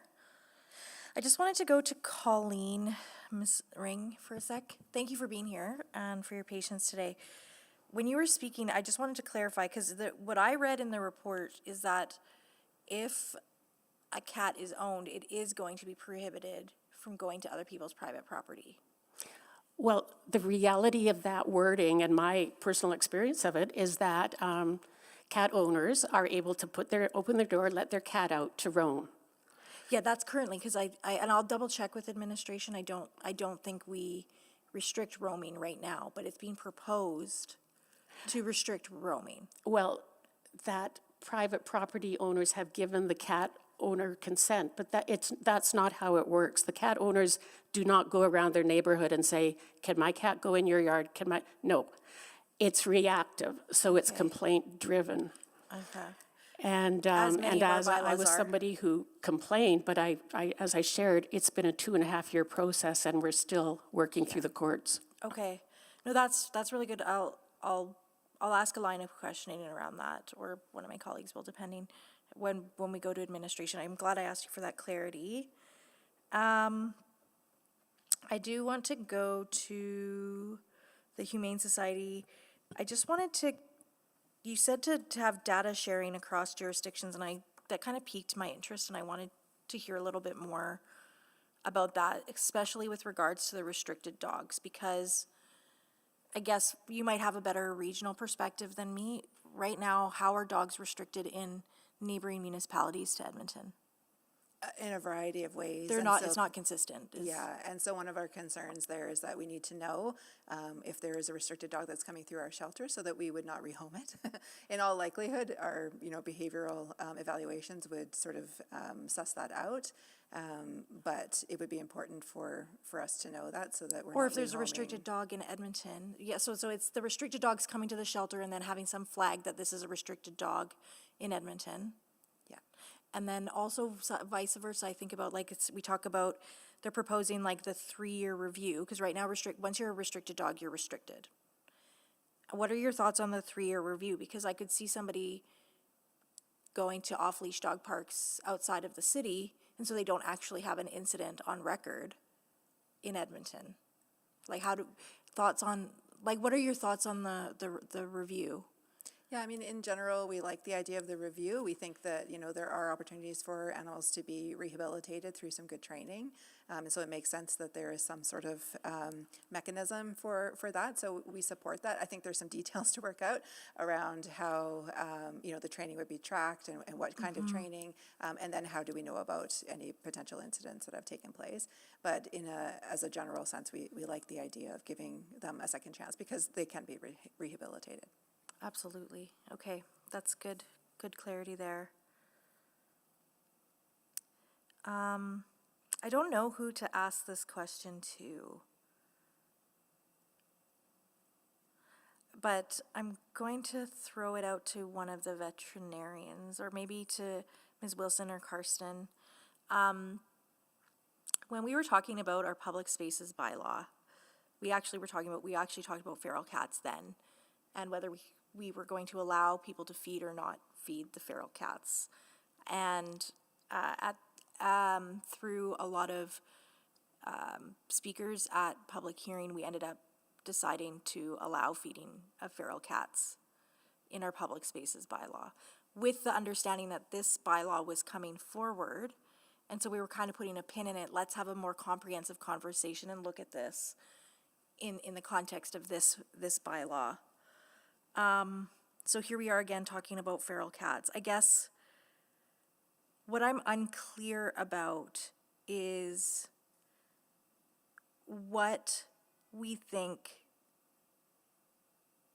I just wanted to go to Colleen, Ms. Ring, for a sec. Thank you for being here and for your patience today. When you were speaking, I just wanted to clarify, because what I read in the report is that if a cat is owned, it is going to be prohibited from going to other people's private property. Well, the reality of that wording and my personal experience of it is that cat owners are able to open their door, let their cat out to roam. Yeah, that's currently, because and I'll double check with administration. I don't think we restrict roaming right now, but it's being proposed to restrict roaming. Well, that private property owners have given the cat owner consent, but that's not how it works. The cat owners do not go around their neighborhood and say, can my cat go in your yard? No, it's reactive, so it's complaint driven. Okay. And As many of our as I bylaws was are. somebody who complained, but as I shared, it's been a 2.5-year process and we're still working through the courts. Okay. No, that's really good. I'll ask a line of questioning around that, or one of my colleagues will, depending when we go to administration. I'm glad I asked you for that clarity. I do want to go to the Humane Society. I just wanted to, you said to have data sharing across jurisdictions, and that kind of piqued my interest, and I wanted to hear a little bit more about that, especially with regards to the restricted dogs, because I guess you might have a better regional perspective than me. Right now, how are dogs restricted in neighboring municipalities to Edmonton? In a variety of ways. They're And not, so- it's not consistent. Yeah, and so one of our concerns there is that we need to know if there is a restricted dog that's coming through our shelter so that we would not rehome it. In all likelihood, our behavioral evaluations would sort of suss that out. But it would be important for us to know that so that we're Or not if there's a rehoming. restricted dog in Edmonton. Yeah, so it's the restricted dogs coming to the shelter and then having some flag that this is a restricted dog in Edmonton. Yeah. And then also vice versa, I think about, like, we talk about, they're proposing like the 3-year review, because right now once you're a restricted dog, you're restricted. What are your thoughts on the 3-year review? Because I could see somebody going to off-leash dog parks outside of the city, and so they don't actually have an incident on record in Edmonton. Like, what are your thoughts on the review? Yeah, I mean, in general, we like the idea of the review. We think that, there are opportunities for animals to be rehabilitated through some good training. And so it makes sense that there is some sort of mechanism for that. So we support that. I think there's some details to work out around how, the training would be tracked and what kind of training. And then how do we know about any potential incidents that have taken place. But as a general sense, we like the idea of giving them a second chance because they can be rehabilitated. Absolutely. Okay, that's good. Good clarity there. I don't know who to ask this question to, but I'm going to throw it out to one of the veterinarians, or maybe to Ms. Wilson or Karsten. When we were talking about our public spaces bylaw, we actually talked about feral cats then, and whether we were going to allow people to feed or not feed the feral cats. And through a lot of speakers at public hearing, we ended up deciding to allow feeding of feral cats in our public spaces bylaw, with the understanding that this bylaw was coming forward. And so we were kind of putting a pin in it. Let's have a more comprehensive conversation and look at this in the context of this bylaw. So here we are again talking about feral cats. I guess what I'm unclear about is what we think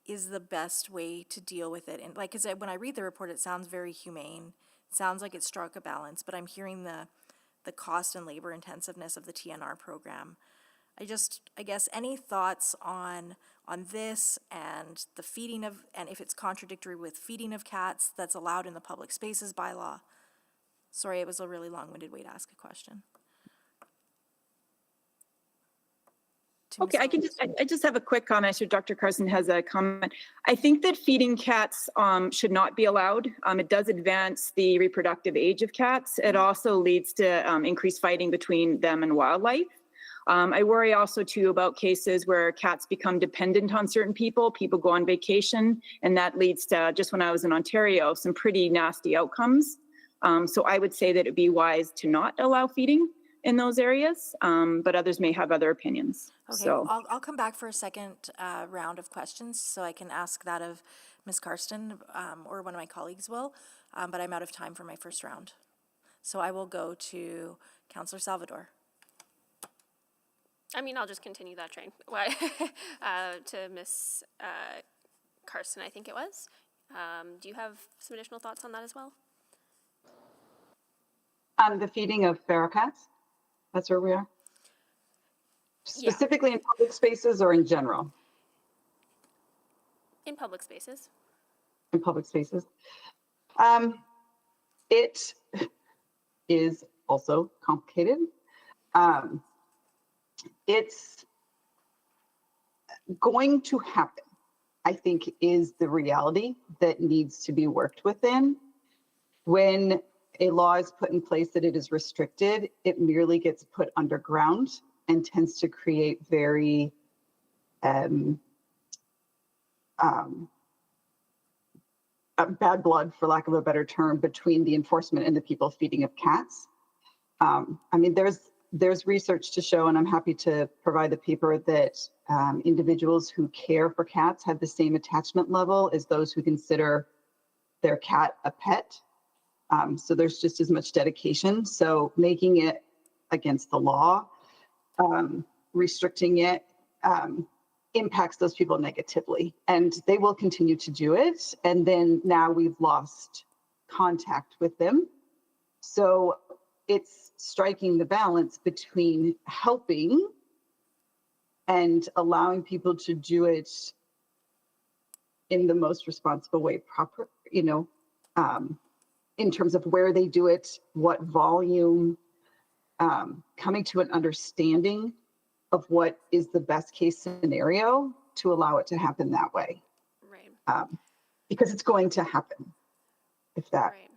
is the best way to deal with it. And because when I read the report, it sounds very humane. It sounds like it struck a balance, but I'm hearing the cost and labor intensiveness of the TNR program. I guess any thoughts on this and the feeding of, and if it's contradictory with feeding of cats that's allowed in the public spaces bylaw? Sorry, it was a really long-winded way to ask a question. Okay, I just have a quick comment. I'm sure Dr. Carson has a comment. I think that feeding cats should not be allowed. It does advance the reproductive age of cats. It also leads to increased fighting between them and wildlife. I worry also too about cases where cats become dependent on certain people. People go on vacation, and that leads to, just when I was in Ontario, some pretty nasty outcomes. So I would say that it'd be wise to not allow feeding. in those areas, but others may have other opinions. Okay, So I'll come back for a second round of questions, so I can ask that of Ms. Karsten, or one of my colleagues will, but I'm out of time for my first round. So I will go to Councillor Salvador. I mean, I'll just continue that train. Why? To Ms. Karsten, I think it was. Do you have some additional thoughts on that as well? The feeding of feral cats, that's where we are? Specifically in public spaces or in general? In public spaces. In public spaces. It is also complicated. It's going to happen, I think, is the reality that needs to be worked within. When a law is put in place that it is restricted, it merely gets put underground and tends to create very bad blood, for lack of a better term, between the enforcement and the people feeding of cats. I mean, there's research to show, and I'm happy to provide the paper, that individuals who care for cats have the same attachment level as those who consider their cat a pet. So there's just as much dedication. So making it against the law, restricting it, impacts those people negatively, and they will continue to do it. And then now we've lost contact with them. So it's striking the balance between helping and allowing people to do it in the most responsible way, proper, in terms of where they do it, what volume, coming to an understanding of what is the best case scenario to allow it to happen that way. Right. Because it's going to happen, if that. Right.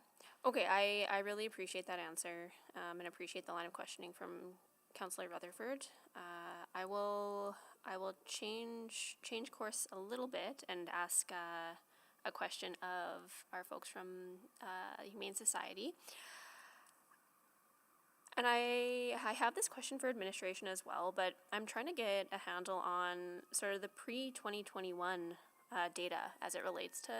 Okay, I really appreciate that answer, and appreciate the line of questioning from Councillor Rutherford. I will change course a little bit and ask a question of our folks from Humane Society. And I have this question for administration as well, but I'm trying to get a handle on sort of the pre-2021 data as it relates to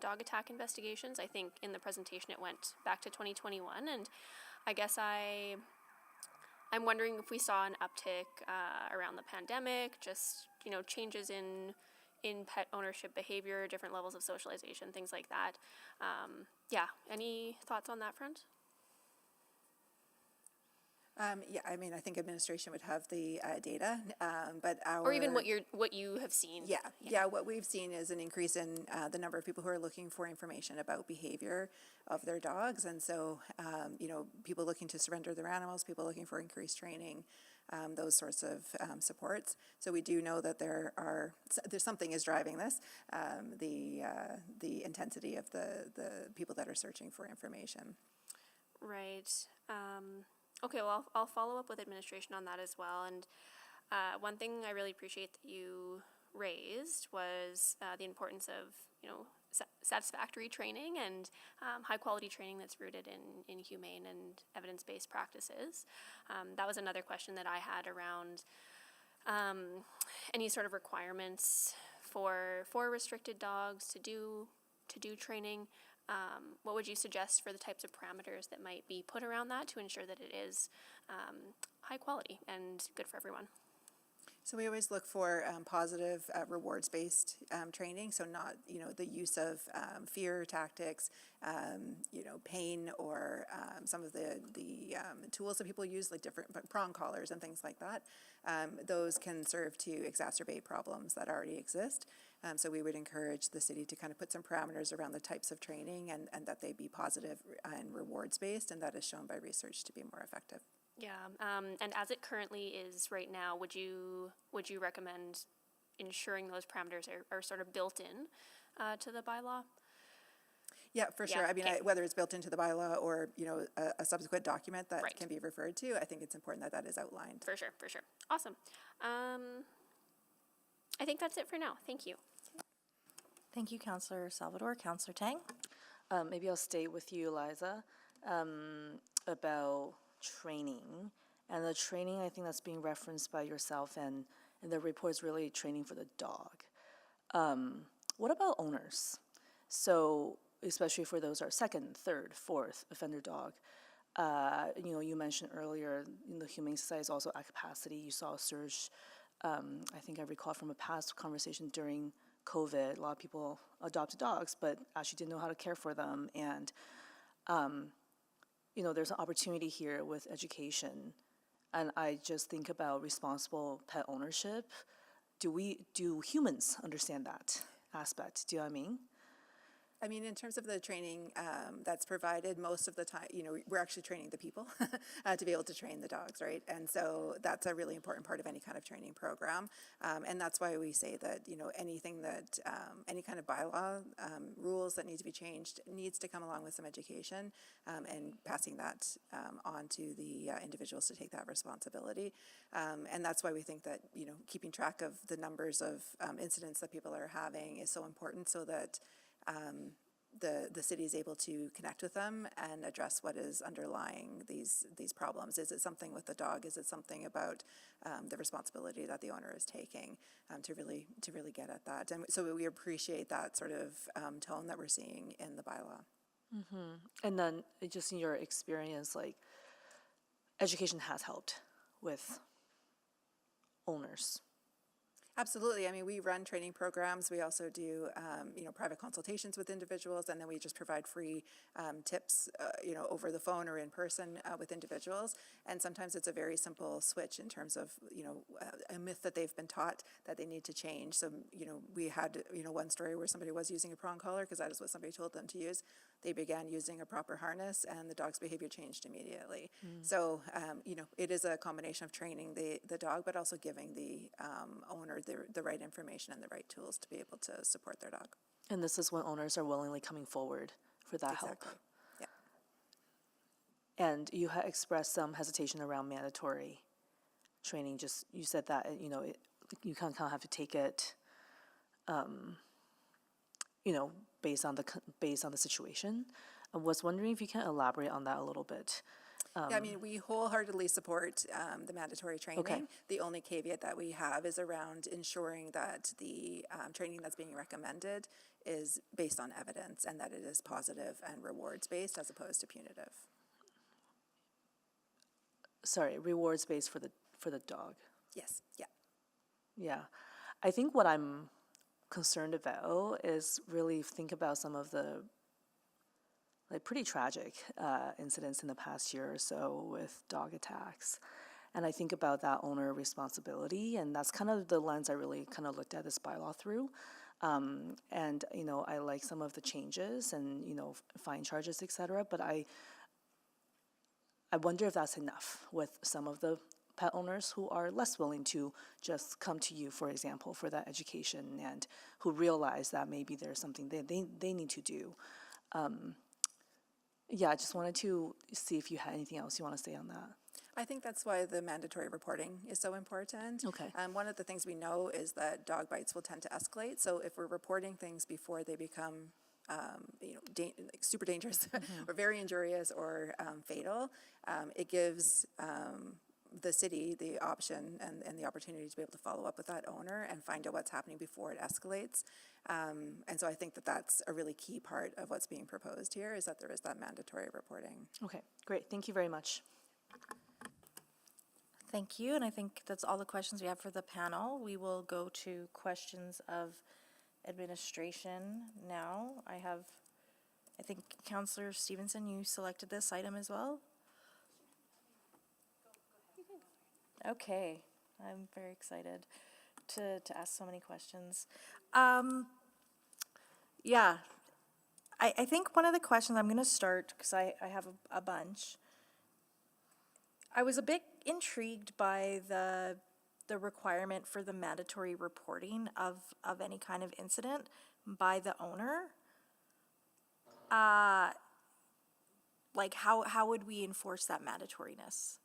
dog attack investigations. I think in the presentation it went back to 2021, and I guess I'm wondering if we saw an uptick around the pandemic, just changes in pet ownership behavior, different levels of socialization, things like that. Yeah, any thoughts on that front? Yeah, I mean, I think administration would have the data, but or even what you have seen. Yeah. What we've seen is an increase in the number of people who are looking for information about behavior of their dogs, and so people looking to surrender their animals, people looking for increased training, those sorts of supports. So we do know that there's something is driving this, the intensity of the people that are searching for information. Right. Okay, well, I'll follow up with administration on that as well. And one thing I really appreciate that you raised was the importance of, satisfactory training and high-quality training that's rooted in humane and evidence-based practices. That was another question that I had around any sort of requirements for restricted dogs to do training. What would you suggest for the types of parameters that might be put around that to ensure that it is high quality and good for everyone? So we always look for positive rewards-based training. So not, the use of fear tactics, pain, or some of the tools that people use, like different prong collars and things like that. Those can serve to exacerbate problems that already exist. So we would encourage the city to kind of put some parameters around the types of training and that they be positive and rewards-based, and that is shown by research to be more effective. Yeah, and as it currently is right now, would you recommend ensuring those parameters are sort of built in to the bylaw? Yeah, for sure. I mean, whether it's built into the bylaw or, a subsequent document that can be referred to, I think it's important that is outlined. For sure. Awesome. I think that's it for now. Thank you. Thank you, Councillor Salvador. Councillor Tang? Maybe I'll stay with you, Eliza, about training, and the training I think that's being referenced by yourself and the report is really training for the dog. What about owners? So especially for those are second, third, fourth offender dog. You mentioned earlier in the Humane Society is also at capacity. You saw a surge. I think I recall from a past conversation during COVID, a lot of people adopted dogs, but actually didn't know how to care for them. And, there's an opportunity here with education. And I just think about responsible pet ownership. Do humans understand that aspect? Do you know what I mean? I mean, in terms of the training that's provided, most of the time, we're actually training the people to be able to train the dogs, right? And so that's a really important part of any kind of training program. And that's why we say that, anything that, any kind of bylaw rules that need to be changed needs to come along with some education and passing that on to the individuals to take that responsibility. And that's why we think that, keeping track of the numbers of incidents that people are having is so important so that the city is able to connect with them and address what is underlying these problems. Is it something with the dog? Is it something about the responsibility that the owner is taking to really get at that? And so we appreciate that sort of tone that we're seeing in the bylaw. Mm-hmm. And then just in your experience, like education has helped with owners. Absolutely. I mean, we run training programs. We also do, private consultations with individuals, and then we just provide free tips, over the phone or in person with individuals. And sometimes it's a very simple switch in terms of, a myth that they've been taught that they need to change. So, we had, one story where somebody was using a prong collar because that is what somebody told them to use. They began using a proper harness, and the dog's behavior changed immediately. So, it is a combination of training the dog, but also giving the owner the right information and the right tools to be able to support their dog. And this is when owners are willingly coming forward for that help. Yeah. And you had expressed some hesitation around mandatory training. Just you said that you kind of have to take it, based on the situation. I was wondering if you can elaborate on that a little bit. Yeah, I mean, we wholeheartedly support the mandatory training. Okay. The only caveat that we have is around ensuring that the training that's being recommended is based on evidence and that it is positive and rewards-based as opposed to punitive. Sorry, rewards-based for the dog. Yes, yeah. Yeah. I think what I'm concerned about is really think about some of the pretty tragic incidents in the past year or so with dog attacks. And I think about that owner responsibility, and that's kind of the lens I really kind of looked at this bylaw through. And, I like some of the changes and, fine charges, et cetera, but I wonder if that's enough with some of the pet owners who are less willing to just come to you, for example, for that education and who realize that maybe there's something they need to do. I just wanted to see if you had anything else you want to say on that. I think that's why the mandatory reporting is so important. Okay. One of the things we know is that dog bites will tend to escalate. So if we're reporting things before they become, super dangerous or very injurious or fatal, it gives the city the option and the opportunity to be able to follow up with that owner and find out what's happening before it escalates. And so I think that that's a really key part of what's being proposed here is that there is that mandatory reporting. Okay, great. Thank you very much. Thank you, and I think that's all the questions we have for the panel. We will go to questions of administration now. I think Councillor Stevenson, you selected this item as well? Okay, I'm very excited to ask so many questions. I think one of the questions, I'm going to start because I have a bunch. I was a bit intrigued by the requirement for the mandatory reporting of any kind of incident by the owner. Like how would we enforce that mandatoriness?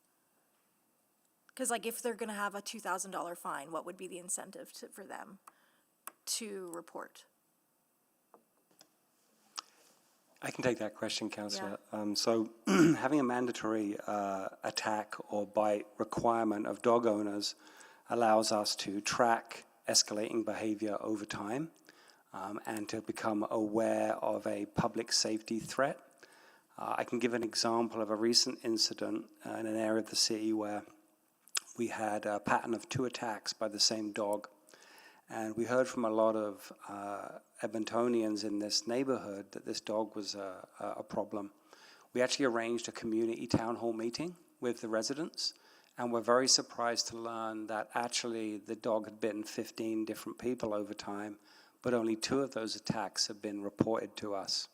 Because like if they're going to have a $2,000 fine, what would be the incentive for them to report? I can take that question, Councillor. So having a mandatory attack or bite requirement of dog owners allows us to track escalating behavior over time and to become aware of a public safety threat. I can give an example of a recent incident in an area of the city where we had a pattern of 2 attacks by the same dog. And we heard from a lot of Edmontonians in this neighborhood that this dog was a problem. We actually arranged a community town hall meeting with the residents, and we're very surprised to learn that actually the dog had bitten 15 different people over time, but only 2 of those attacks have been reported to us.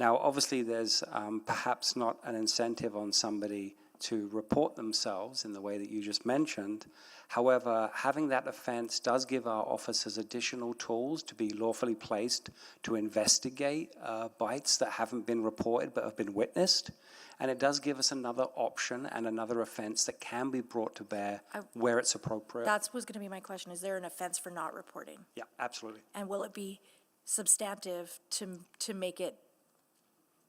Now, obviously, there's perhaps not an incentive on somebody to report themselves in the way that you just mentioned. However, having that offense does give our officers additional tools to be lawfully placed to investigate bites that haven't been reported but have been witnessed. And it does give us another option and another offense that can be brought to bear where it's appropriate. That was going to be my question. Is there an offense for not reporting? Yeah, absolutely. And will it be substantive to make it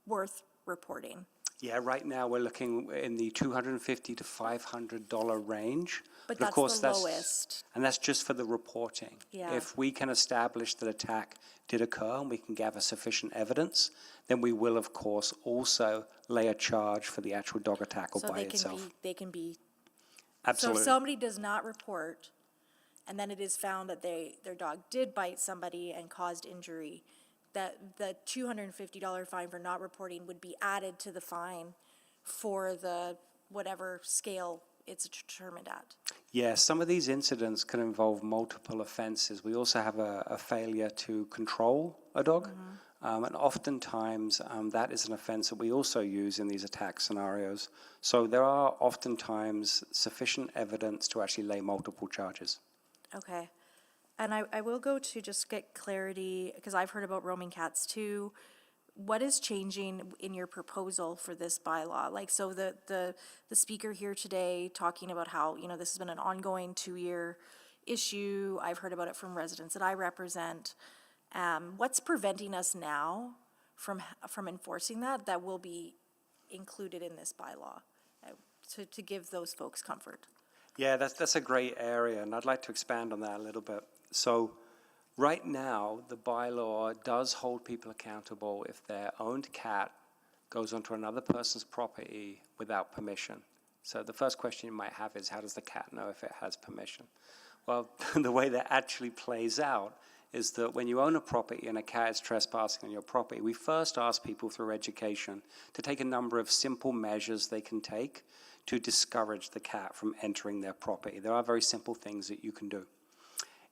worth reporting? Yeah, right now we're looking in the $250 to $500 range. But of that's course, the lowest. And that's just for the reporting. Yeah. If we can establish that attack did occur and we can gather sufficient evidence, then we will, of course, also lay a charge for the actual dog attack or So bite itself. they can be. Absolutely. So if somebody does not report, and then it is found that their dog did bite somebody and caused injury, that the $250 fine for not reporting would be added to the fine for the whatever scale it's determined at. Yeah, some of these incidents can involve multiple offenses. We also have a failure to control a dog. And oftentimes that is an offense that we also use in these attack scenarios. So there are oftentimes sufficient evidence to actually lay multiple charges. Okay. And I will go to just get clarity, because I've heard about roaming cats too. What is changing in your proposal for this bylaw? Like, so the speaker here today talking about how, you know, this has been an ongoing 2-year issue. I've heard about it from residents that I represent. What's preventing us now from enforcing that will be included in this bylaw to give those folks comfort? Yeah, that's a great area, and I'd like to expand on that a little bit. So right now, the bylaw does hold people accountable if their owned cat goes onto another person's property without permission. So the first question you might have is, how does the cat know if it has permission? Well, the way that actually plays out is that when you own a property and a cat is trespassing on your property, we first ask people through education to take a number of simple measures they can take to discourage the cat from entering their property. There are very simple things that you can do.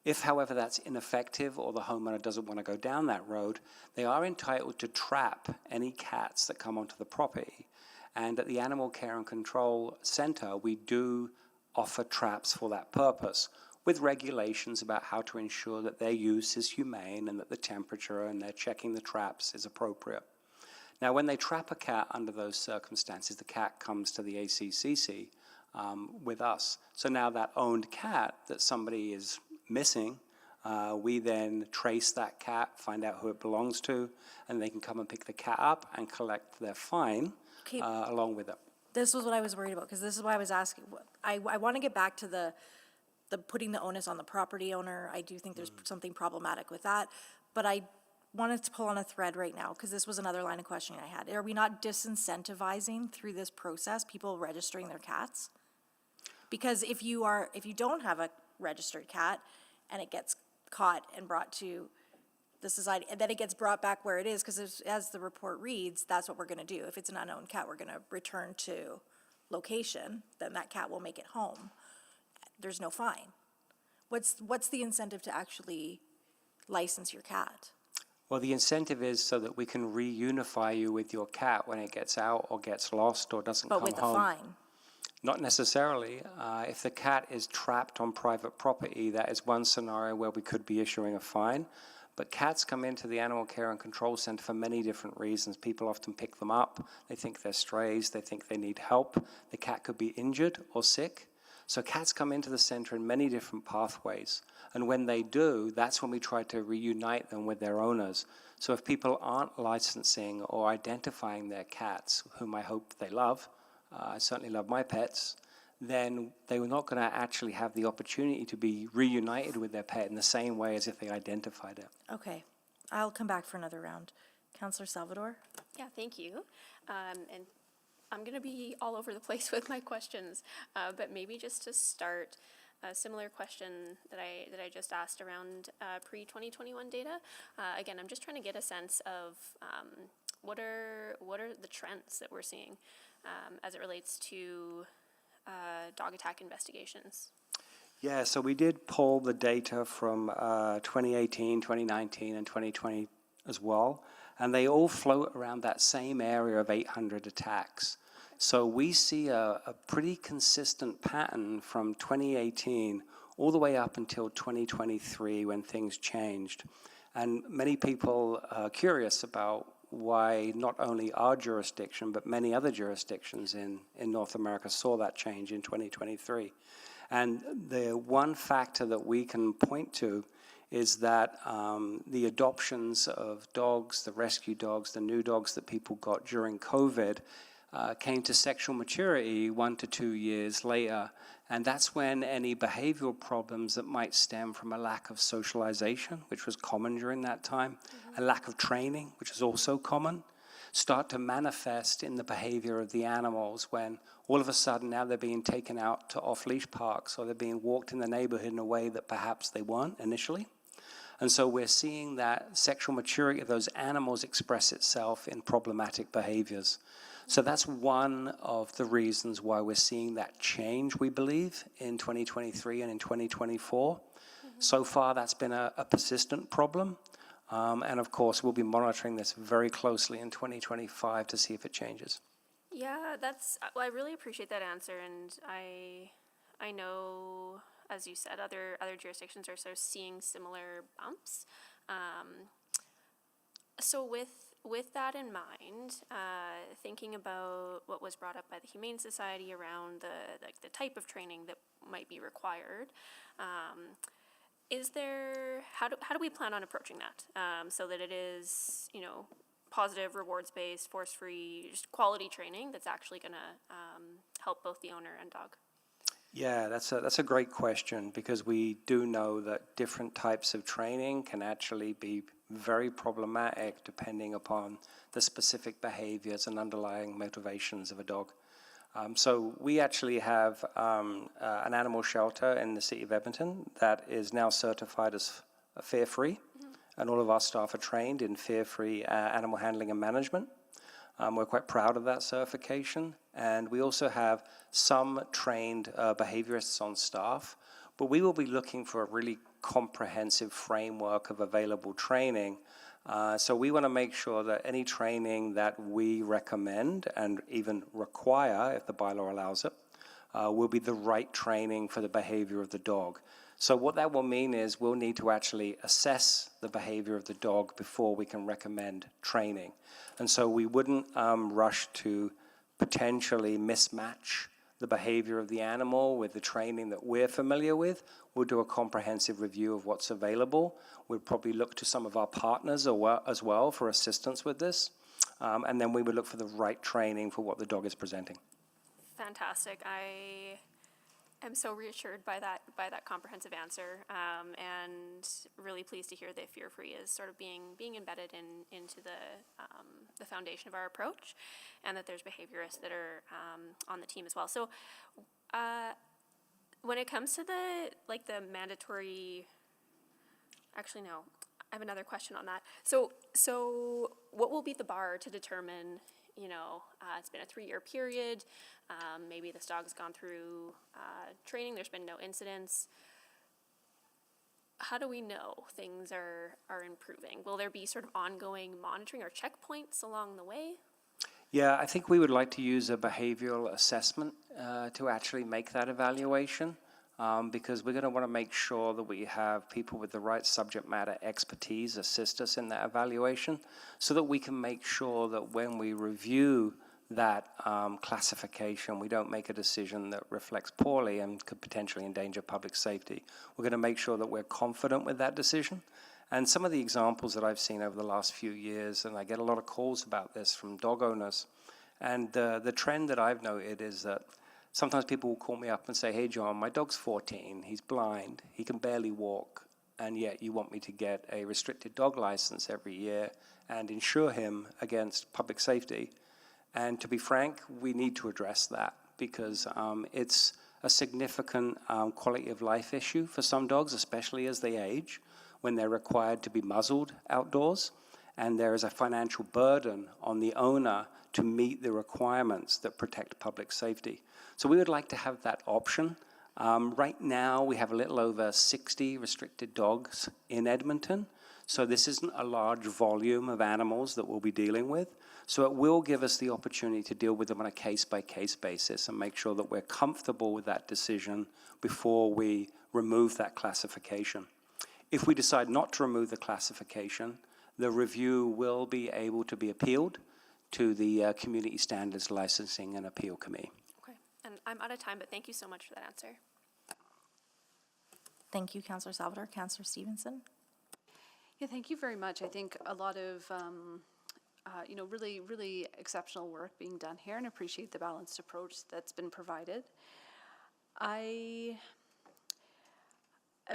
If, however, that's ineffective or the homeowner doesn't want to go down that road, they are entitled to trap any cats that come onto the property. And at the Animal Care and Control Center, we do offer traps for that purpose, with regulations about how to ensure that their use is humane and that the temperature and their checking the traps is appropriate. Now, when they trap a cat under those circumstances, the cat comes to the ACCC with us. So now that owned cat that somebody is missing, we then trace that cat, find out who it belongs to, and they can come and pick the cat up and collect their fine along with it. This was what I was worried about, because this is why I was asking. I want to get back to the putting the onus on the property owner. I do think there's something problematic with that, but I wanted to pull on a thread right now, because this was another line of questioning I had. Are we not disincentivizing through this process people registering their cats? Because if you don't have a registered cat and it gets caught and brought to the society, and then it gets brought back where it is, because as the report reads, that's what we're going to do. If it's an unowned cat, we're going to return to location, then that cat will make it home. There's no fine. What's the incentive to actually license your cat? Well, the incentive is so that we can reunify you with your cat when it gets out or gets lost or doesn't come home. But with a fine? Not necessarily. If the cat is trapped on private property, that is one scenario where we could be issuing a fine. But cats come into the Animal Care and Control Center for many different reasons. People often pick them up. They think they're strays. They think they need help. The cat could be injured or sick. So cats come into the center in many different pathways. And when they do, that's when we try to reunite them with their owners. So if people aren't licensing or identifying their cats, whom I hope they love, I certainly love my pets, then they were not going to actually have the opportunity to be reunited with their pet in the same way as if they identified it. Okay, I'll come back for another round. Councillor Salvador? Yeah, thank you. And I'm going to be all over the place with my questions, but maybe just to start, a similar question that I just asked around pre-2021 data. Again, I'm just trying to get a sense of what are the trends that we're seeing as it relates to dog attack investigations. Yeah, so we did pull the data from 2018, 2019, and 2020 as well, and they all float around that same area of 800 attacks. So we see a pretty consistent pattern from 2018 all the way up until 2023 when things changed. And many people are curious about why not only our jurisdiction, but many other jurisdictions in North America saw that change in 2023. And the one factor that we can point to is that the adoptions of dogs, the rescue dogs, the new dogs that people got during COVID came to sexual maturity 1 to 2 years later. And that's when any behavioral problems that might stem from a lack of socialization, which was common during that time, a lack of training, which is also common, start to manifest in the behavior of the animals when all of a sudden now they're being taken out to off-leash parks or they're being walked in the neighborhood in a way that perhaps they weren't initially. And so we're seeing that sexual maturity of those animals express itself in problematic behaviors. So that's one of the reasons why we're seeing that change, we believe, in 2023 and in 2024. So far, that's been a persistent problem. And of course, we'll be monitoring this very closely in 2025 to see if it changes. Yeah, well, I really appreciate that answer, and I know, as you said, other jurisdictions are sort of seeing similar bumps. So with that in mind, thinking about what was brought up by the Humane Society around the type of training that might be required, how do we plan on approaching that so that it is, positive, rewards-based, force-free, just quality training that's actually going to help both the owner and dog? Yeah, that's a great question, because we do know that different types of training can actually be very problematic depending upon the specific behaviors and underlying motivations of a dog. So we actually have an animal shelter in the city of Edmonton that is now certified as fear-free, and all of our staff are trained in fear-free animal handling and management. We're quite proud of that certification, and we also have some trained behaviorists on staff, but we will be looking for a really comprehensive framework of available training. So we want to make sure that any training that we recommend and even require, if the bylaw allows it, will be the right training for the behavior of the dog. So what that will mean is we'll need to actually assess the behavior of the dog before we can recommend training. And so we wouldn't rush to potentially mismatch the behavior of the animal with the training that we're familiar with. We'll do a comprehensive review of what's available. We'll probably look to some of our partners as well for assistance with this. And then we would look for the right training for what the dog is presenting. Fantastic. I am so reassured by that comprehensive answer, and really pleased to hear that fear-free is sort of being embedded into the foundation of our approach, and that there's behaviorists that are on the team as well. So when it comes to the mandatory, actually no, I have another question on that. So what will be the bar to determine, it's been a 3-year period, maybe this dog's gone through training, there's been no incidents. How do we know things are improving? Will there be sort of ongoing monitoring or checkpoints along the way? Yeah, I think we would like to use a behavioral assessment to actually make that evaluation, because we're going to want to make sure that we have people with the right subject matter expertise assist us in that evaluation, so that we can make sure that when we review that classification. We don't make a decision that reflects poorly and could potentially endanger public safety. We're going to make sure that we're confident with that decision. And some of the examples that I've seen over the last few years, and I get a lot of calls about this from dog owners, and the trend that I've noted is that sometimes people will call me up and say, hey, John, my dog's 14, he's blind, he can barely walk, and yet you want me to get a restricted dog license every year and insure him against public safety. And to be frank, we need to address that because it's a significant quality of life issue for some dogs, especially as they age, when they're required to be muzzled outdoors. And there is a financial burden on the owner to meet the requirements that protect public safety. So we would like to have that option. Right now, we have a little over 60 restricted dogs in Edmonton. So this isn't a large volume of animals that we'll be dealing with. So it will give us the opportunity to deal with them on a case-by-case basis and make sure that we're comfortable with that decision before we remove that classification. If we decide not to remove the classification, the review will be able to be appealed to the Community Standards Licensing and Appeal Committee. Okay, and I'm out of time, but thank you so much for that answer. Thank you, Councillor Salvador. Councillor Stevenson? Yeah, thank you very much. I think a lot of really exceptional work being done here, and appreciate the balanced approach that's been provided. I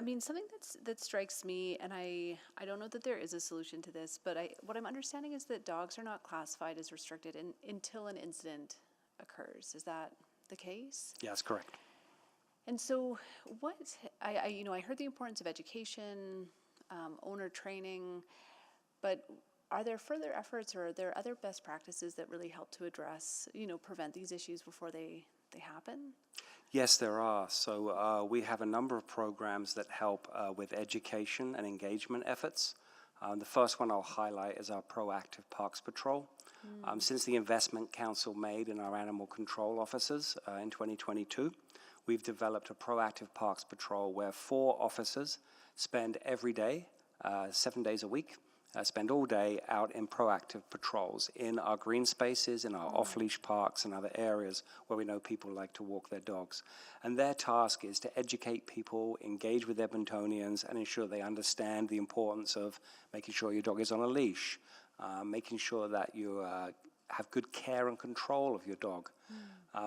mean, something that strikes me, and I don't know that there is a solution to this, but what I'm understanding is that dogs are not classified as restricted until an incident occurs. Is that the case? Yeah, that's correct. And so I heard the importance of education, owner training, but are there further efforts or are there other best practices that really help to address, prevent these issues before they happen? Yes, there are. So we have a number of programs that help with education and engagement efforts. The first one I'll highlight is our Proactive Parks Patrol. Since the investment council made in our animal control officers in 2022, we've developed a Proactive Parks Patrol where 4 officers spend every day, 7 days a week, spend all day out in proactive patrols in our green spaces, in our off-leash parks and other areas where we know people like to walk their dogs. And their task is to educate people, engage with Edmontonians, and ensure they understand the importance of making sure your dog is on a leash, making sure that you have good care and control of your dog.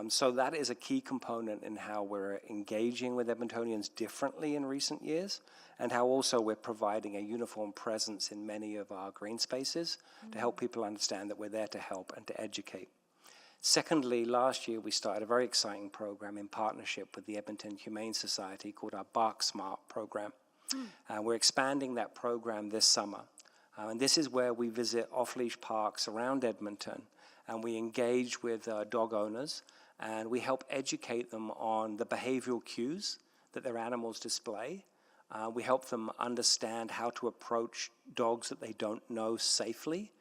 So that is a key component in how we're engaging with Edmontonians differently in recent years, and how also we're providing a uniform presence in many of our green spaces to help people understand that we're there to help and to educate. Secondly, last year we started a very exciting program in partnership with the Edmonton Humane Society called our Bark Smart program. We're expanding that program this summer. And this is where we visit off-leash parks around Edmonton, and we engage with dog owners, and we help educate them on the behavioral cues that their animals display. We help them understand how to approach dogs that they don't know safely,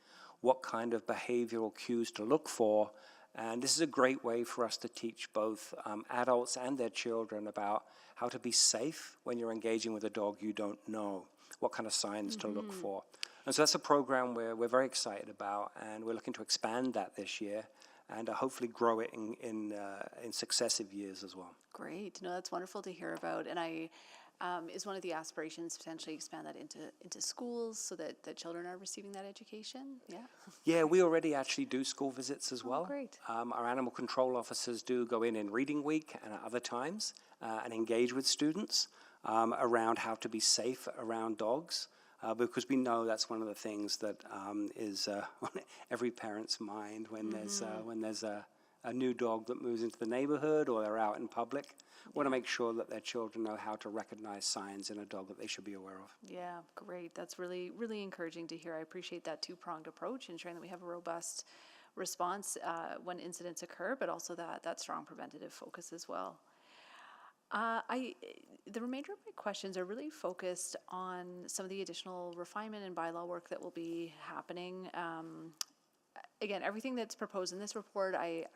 what kind of behavioral cues to look for. And this is a great way for us to teach both adults and their children about how to be safe when you're engaging with a dog you don't know, what kind of signs to look for. And so that's a program we're very excited about, and we're looking to expand that this year and hopefully grow it in successive years as well. Great. No, that's wonderful to hear about. And is one of the aspirations to potentially expand that into schools so that children are receiving that education? Yeah. Yeah, we already actually do school visits as well. Great. Our animal control officers do go in Reading Week and at other times and engage with students around how to be safe around dogs. Because we know that's one of the things that is on every parent's mind when there's a new dog that moves into the neighborhood or they're out in public. Want to make sure that their children know how to recognize signs in a dog that they should be aware of. Yeah, great. That's really, really encouraging to hear. I appreciate that two-pronged approach, ensuring that we have a robust response when incidents occur, but also that strong preventative focus as well. The remainder of my questions are really focused on some of the additional refinement and bylaw work that will be happening. Again, everything that's proposed in this report, I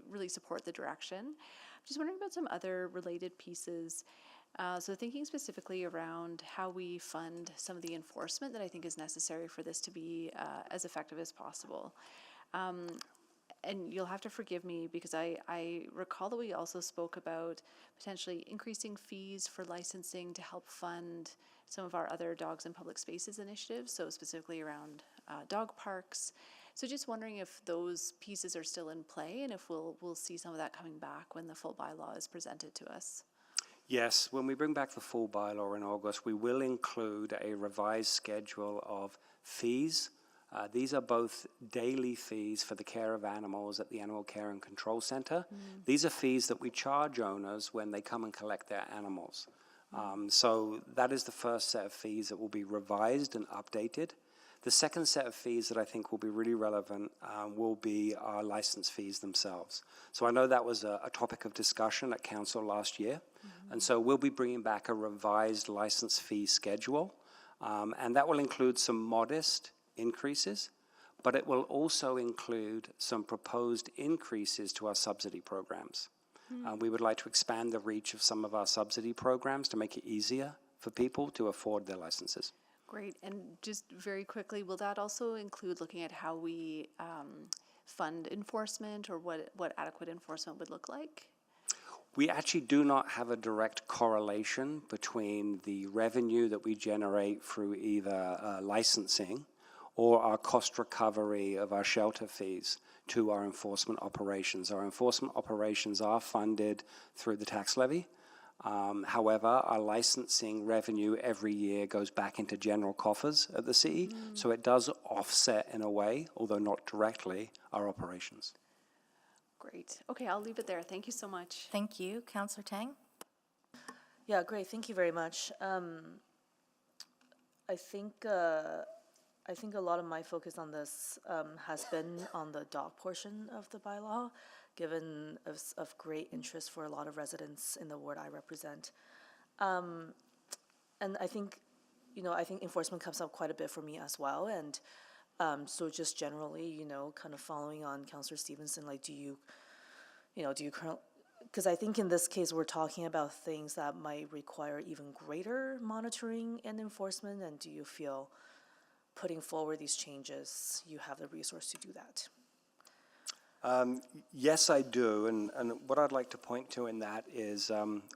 really support the direction. I'm just wondering about some other related pieces. So thinking specifically around how we fund some of the enforcement that I think is necessary for this to be as effective as possible. and you'll have to forgive me because I recall that we also spoke about potentially increasing fees for licensing to help fund some of our other dogs in public spaces initiatives, so specifically around dog parks. So just wondering if those pieces are still in play and if we'll see some of that coming back when the full bylaw is presented to us. Yes, when we bring back the full bylaw in August, we will include a revised schedule of fees. These are both daily fees for the care of animals at the Animal Care and Control Center. These are fees that we charge owners when they come and collect their animals. So that is the first set of fees that will be revised and updated. The second set of fees that I think will be really relevant will be our license fees themselves. So I know that was a topic of discussion at council last year. And so we'll be bringing back a revised license fee schedule. And that will include some modest increases, but it will also include some proposed increases to our subsidy programs. We would like to expand the reach of some of our subsidy programs to make it easier for people to afford their licenses. Great. And just very quickly, will that also include looking at how we fund enforcement, or what adequate enforcement would look like? We actually do not have a direct correlation between the revenue that we generate through either licensing or our cost recovery of our shelter fees to our enforcement operations. Our enforcement operations are funded through the tax levy. However, our licensing revenue every year goes back into general coffers at the city, so it does offset in a way, although not directly, our operations. Great. Okay, I'll leave it there. Thank you so much. Thank you. Councillor Tang? Yeah, great. Thank you very much. I think a lot of my focus on this has been on the dog portion of the bylaw, given of great interest for a lot of residents in the ward I represent. And I think, I think enforcement comes up quite a bit for me as well. And so just generally, kind of following on Councillor Stevenson, like, do you currently, because I think in this case, we're talking about things that might require even greater monitoring and enforcement, and do you feel putting forward these changes, you have the resource to do that? Yes, I do, and what I'd like to point to in that is,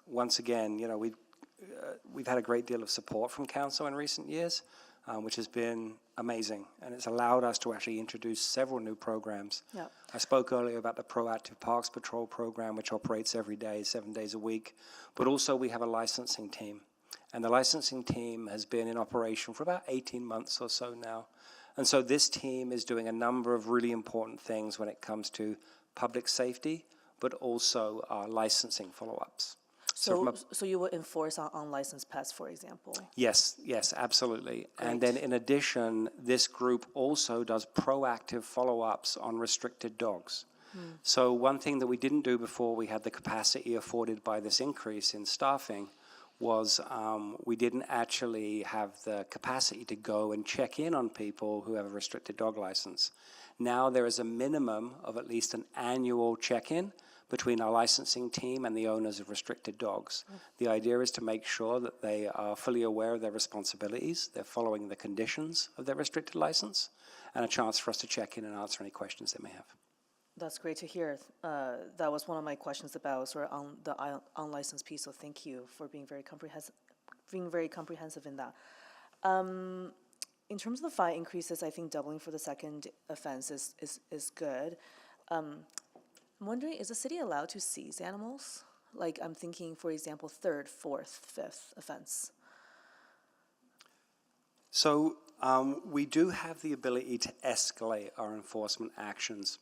once again, we've had a great deal of support from council in recent years, which has been amazing, and it's allowed us to actually introduce several new programs. Yeah. I spoke earlier about the Proactive Parks Patrol program, which operates every day, 7 days a week, but also we have a licensing team, and the licensing team has been in operation for about 18 months or so now. And so this team is doing a number of really important things when it comes to public safety, but also licensing follow-ups. So you will enforce on unlicensed pets, for example? Yes, absolutely. Great. And then in addition, this group also does proactive follow-ups on restricted dogs. So one thing that we didn't do before we had the capacity afforded by this increase in staffing was we didn't actually have the capacity to go and check in on people who have a restricted dog license. Now there is a minimum of at least an annual check-in between our licensing team and the owners of restricted dogs. The idea is to make sure that they are fully aware of their responsibilities, they're following the conditions of their restricted license, and a chance for us to check in and answer any questions they may have. That's great to hear. That was one of my questions about sort of on the unlicensed piece, so thank you for being very comprehensive in that. In terms of the fine increases, I think doubling for the second offense is good. I'm wondering, is the city allowed to seize animals? Like, I'm thinking, for example, third, fourth, fifth offense. So we do have the ability to escalate our enforcement actions.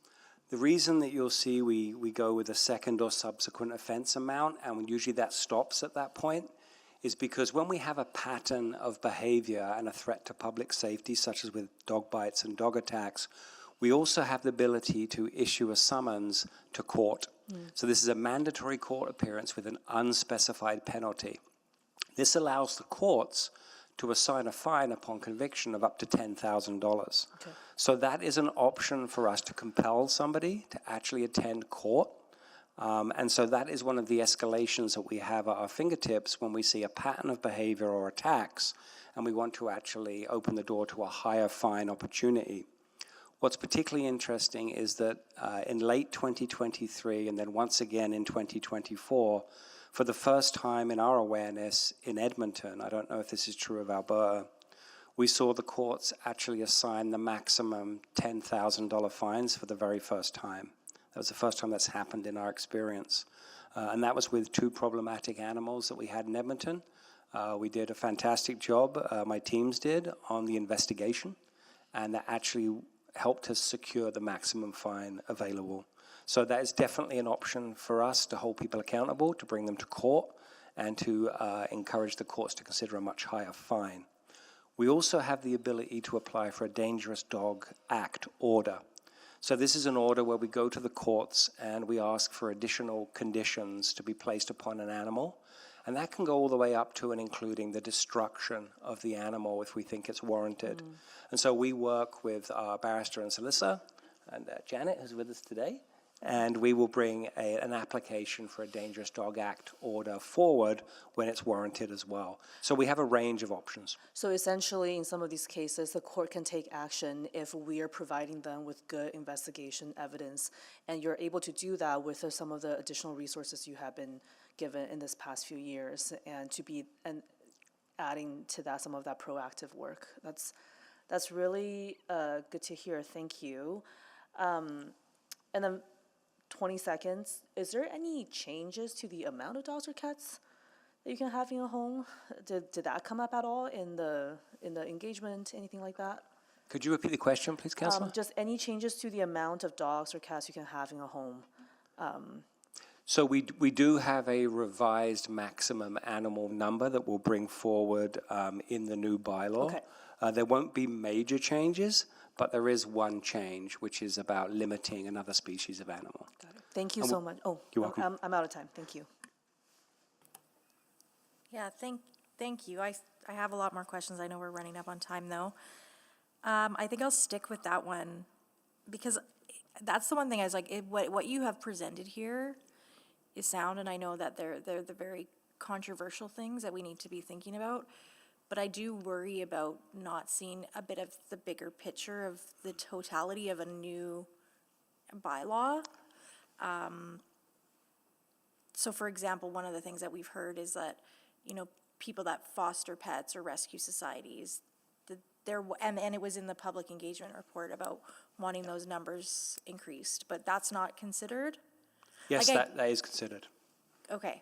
The reason that you'll see we go with a second or subsequent offense amount, and usually that stops at that point, is because when we have a pattern of behavior and a threat to public safety, such as with dog bites and dog attacks, we also have the ability to issue a summons to court. So this is a mandatory court appearance with an unspecified penalty. This allows the courts to assign a fine upon conviction of up to $10,000. Okay. So that is an option for us to compel somebody to actually attend court. And so that is one of the escalations that we have at our fingertips when we see a pattern of behavior or attacks, and we want to actually open the door to a higher fine opportunity. What's particularly interesting is that in late 2023 and then once again in 2024, for the first time in our awareness in Edmonton, I don't know if this is true of Alberta, we saw the courts actually assign the maximum $10,000 fines for the very first time. That was the first time that's happened in our experience. And that was with 2 problematic animals that we had in Edmonton. We did a fantastic job, my teams did, on the investigation, and that actually helped us secure the maximum fine available. So that is definitely an option for us to hold people accountable, to bring them to court, and to encourage the courts to consider a much higher fine. We also have the ability to apply for a Dangerous Dog Act order. So this is an order where we go to the courts and we ask for additional conditions to be placed upon an animal. And that can go all the way up to and including the destruction of the animal if we think it's warranted. And so we work with our barrister and solicitor, and Janet, who's with us today, and we will bring an application for a Dangerous Dog Act order forward when it's warranted as well. So we have a range of options. So essentially, in some of these cases, the court can take action if we are providing them with good investigation evidence, and you're able to do that with some of the additional resources you have been given in this past few years, and adding to that some of that proactive work. That's really good to hear. Thank you. And then 20 seconds. Is there any changes to the amount of dogs or cats that you can have in a home? Did that come up at all in the engagement, anything like that? Could you repeat the question, please, Councillor? Just any changes to the amount of dogs or cats you can have in a home? So we do have a revised maximum animal number that we'll bring forward in the new bylaw. Okay. There won't be major changes, but there is one change, which is about limiting another species of animal. Thank you so much. Oh, You're welcome. I'm out of time. Thank you. Yeah, thank you. I have a lot more questions. I know we're running up on time, though. I think I'll stick with that one, because that's the one thing I was like, what you have presented here is sound, and I know that they're the very controversial things that we need to be thinking about. But I do worry about not seeing a bit of the bigger picture of the totality of a new bylaw. So for example, one of the things that we've heard is that, people that foster pets or rescue societies, and it was in the public engagement report about wanting those numbers increased, but that's not considered? Yes, Like that is considered. Okay.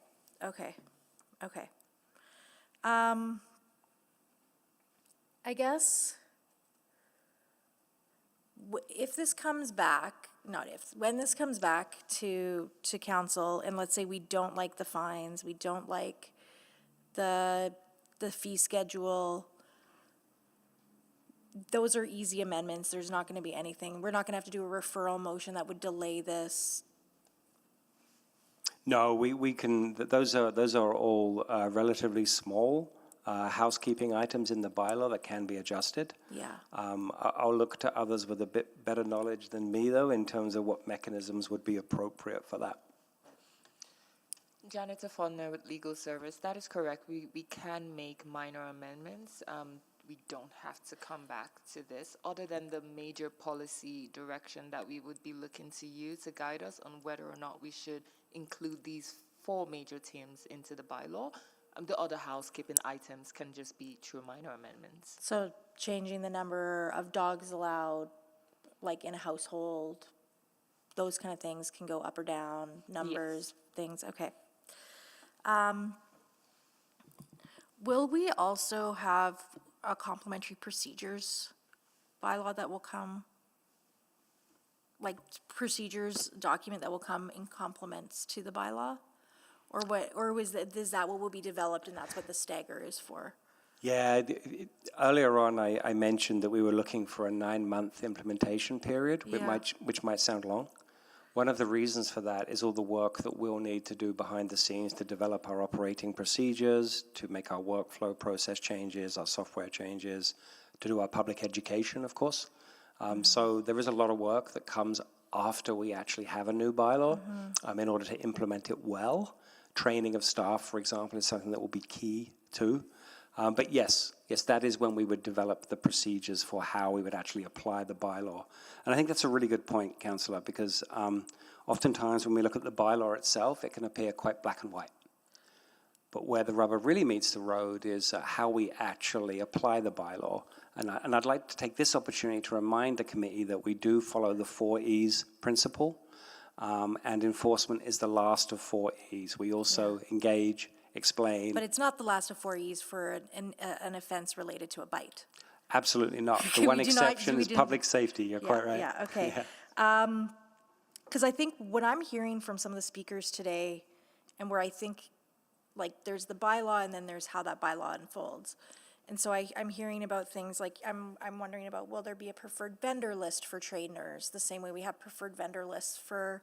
I guess if this comes back, when this comes back to council, and let's say we don't like the fines, we don't like the fee schedule, those are easy amendments. There's not going to be anything. We're not going to have to do a referral motion that would delay this. No, we can. Those are all relatively small housekeeping items in the bylaw that can be adjusted. Yeah. I'll look to others with a bit better knowledge than me, though, in terms of what mechanisms would be appropriate for that. Janet Faulkner with Legal Service. That is correct. We can make minor amendments. We don't have to come back to this, other than the major policy direction that we would be looking to you to guide us on whether or not we should include these 4 major themes into the bylaw. The other housekeeping items can just be through minor amendments. So changing the number of dogs allowed, like in a household, those kind of things can go up or down, numbers, things, okay. Will we also have a complementary procedures bylaw that will come, like procedures document that will come in complements to the bylaw? Or what? Or is that what will be developed, and that's what the stagger is for? Yeah, earlier on I mentioned that we were looking for a 9-month implementation period, which might sound long. One of the reasons for that is all the work that we'll need to do behind the scenes to develop our operating procedures, to make our workflow process changes, our software changes, to do our public education, of course. So there is a lot of work that comes after we actually have a new bylaw in order to implement it well. Training of staff, for example, is something that will be key too. But yes, that is when we would develop the procedures for how we would actually apply the bylaw. And I think that's a really good point, Councillor, because oftentimes when we look at the bylaw itself, it can appear quite black and white. But where the rubber really meets the road is how we actually apply the bylaw. And I'd like to take this opportunity to remind the committee that we do follow the 4 E's principle, and enforcement is the last of 4 E's. We also engage, explain. But it's not the last of 4 E's for an offense related to a bite. Absolutely not. The one exception is public safety. You're quite right. Yeah, okay. Yeah. Because I think what I'm hearing from some of the speakers today, and where I think, like, there's the bylaw and then there's how that bylaw unfolds. And so I'm hearing about things like, I'm wondering about, will there be a preferred vendor list for trainers, the same way we have preferred vendor lists for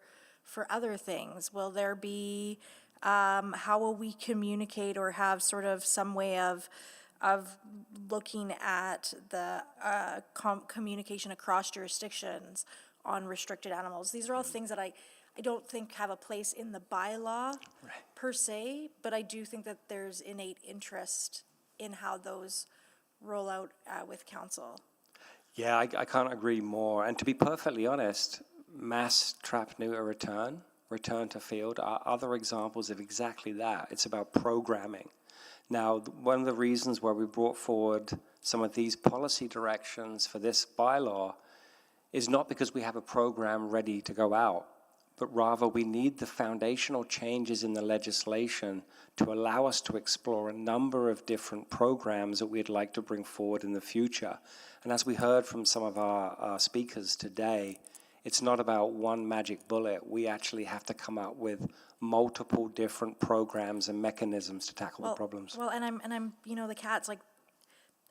other things? Will there be, how will we communicate or have sort of some way of looking at the communication across jurisdictions on restricted animals? These are all things that I don't think have a place in the bylaw per se, but I do think that there's innate interest in how those roll out with council. Yeah, I can't agree more. And to be perfectly honest, mass trap neuter return to field are other examples of exactly that. It's about programming. Now, one of the reasons why we brought forward some of these policy directions for this bylaw is not because we have a program ready to go out, but rather we need the foundational changes in the legislation to allow us to explore a number of different programs that we'd like to bring forward in the future. And as we heard from some of our speakers today, it's not about one magic bullet. We actually have to come up with multiple different programs and mechanisms to tackle the problems. Well, and I'm the cats, like,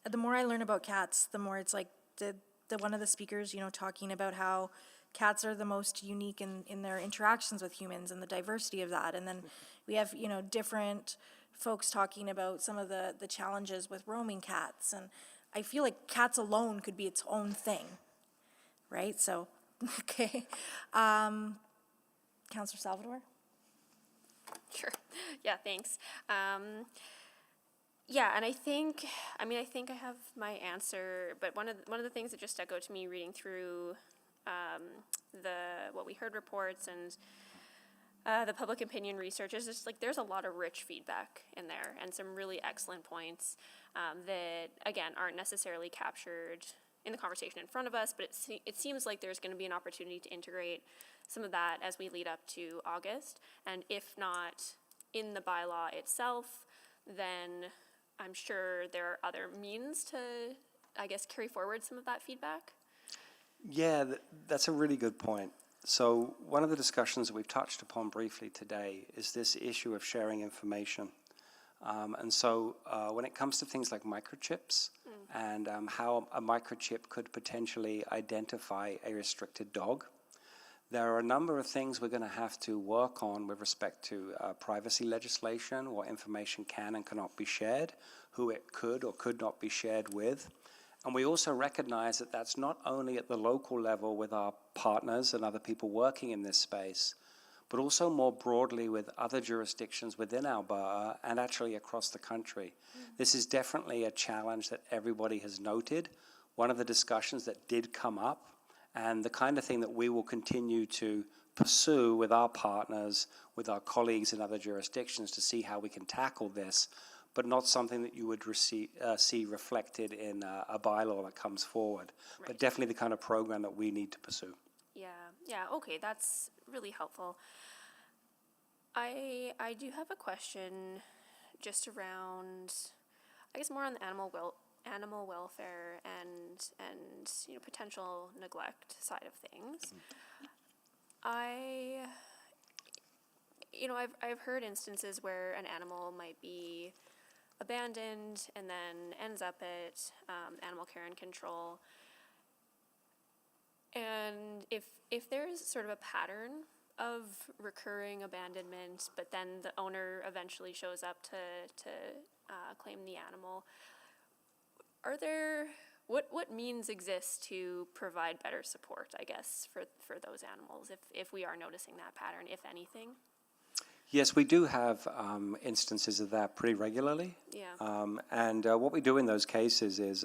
the more I learn about cats, the more it's like the one of the speakers, talking about how cats are the most unique in their interactions with humans and the diversity of that. And then we have, different folks talking about some of the challenges with roaming cats. And I feel like cats alone could be its own thing, right? So, okay. Councillor Salvador? Sure. Yeah, thanks. Yeah, and I think I have my answer, but one of the things that just stuck out to me reading through what we heard reports and the public opinion research is just like there's a lot of rich feedback in there and some really excellent points that again aren't necessarily captured in the conversation in front of us, but it seems like there's going to be an opportunity to integrate some of that as we lead up to August, and if not in the bylaw itself, then I'm sure there are other means to, I guess, carry forward some of that feedback. Yeah, that's a really good point. So one of the discussions that we've touched upon briefly today is this issue of sharing information. And so when it comes to things like microchips and how a microchip could potentially identify a restricted dog, there are a number of things we're going to have to work on with respect to privacy legislation, what information can and cannot be shared, who it could or could not be shared with. And we also recognize that that's not only at the local level with our partners and other people working in this space, but also more broadly with other jurisdictions within Alberta and actually across the country. This is definitely a challenge that everybody has noted. One of the discussions that did come up and the kind of thing that we will continue to pursue with our partners, with our colleagues in other jurisdictions to see how we can tackle this, but not something that you would see reflected in a bylaw that comes forward, but definitely the kind of program that we need to pursue. Yeah, okay, that's really helpful. I do have a question just around, I guess more on the animal welfare and potential neglect side of things. I've heard instances where an animal might be abandoned and then ends up at animal care and control. And if there's sort of a pattern of recurring abandonment, but then the owner eventually shows up to claim the animal, what means exist to provide better support, I guess, for those animals if we are noticing that pattern, if anything? Yes, we do have instances of that pretty regularly. Yeah. And what we do in those cases is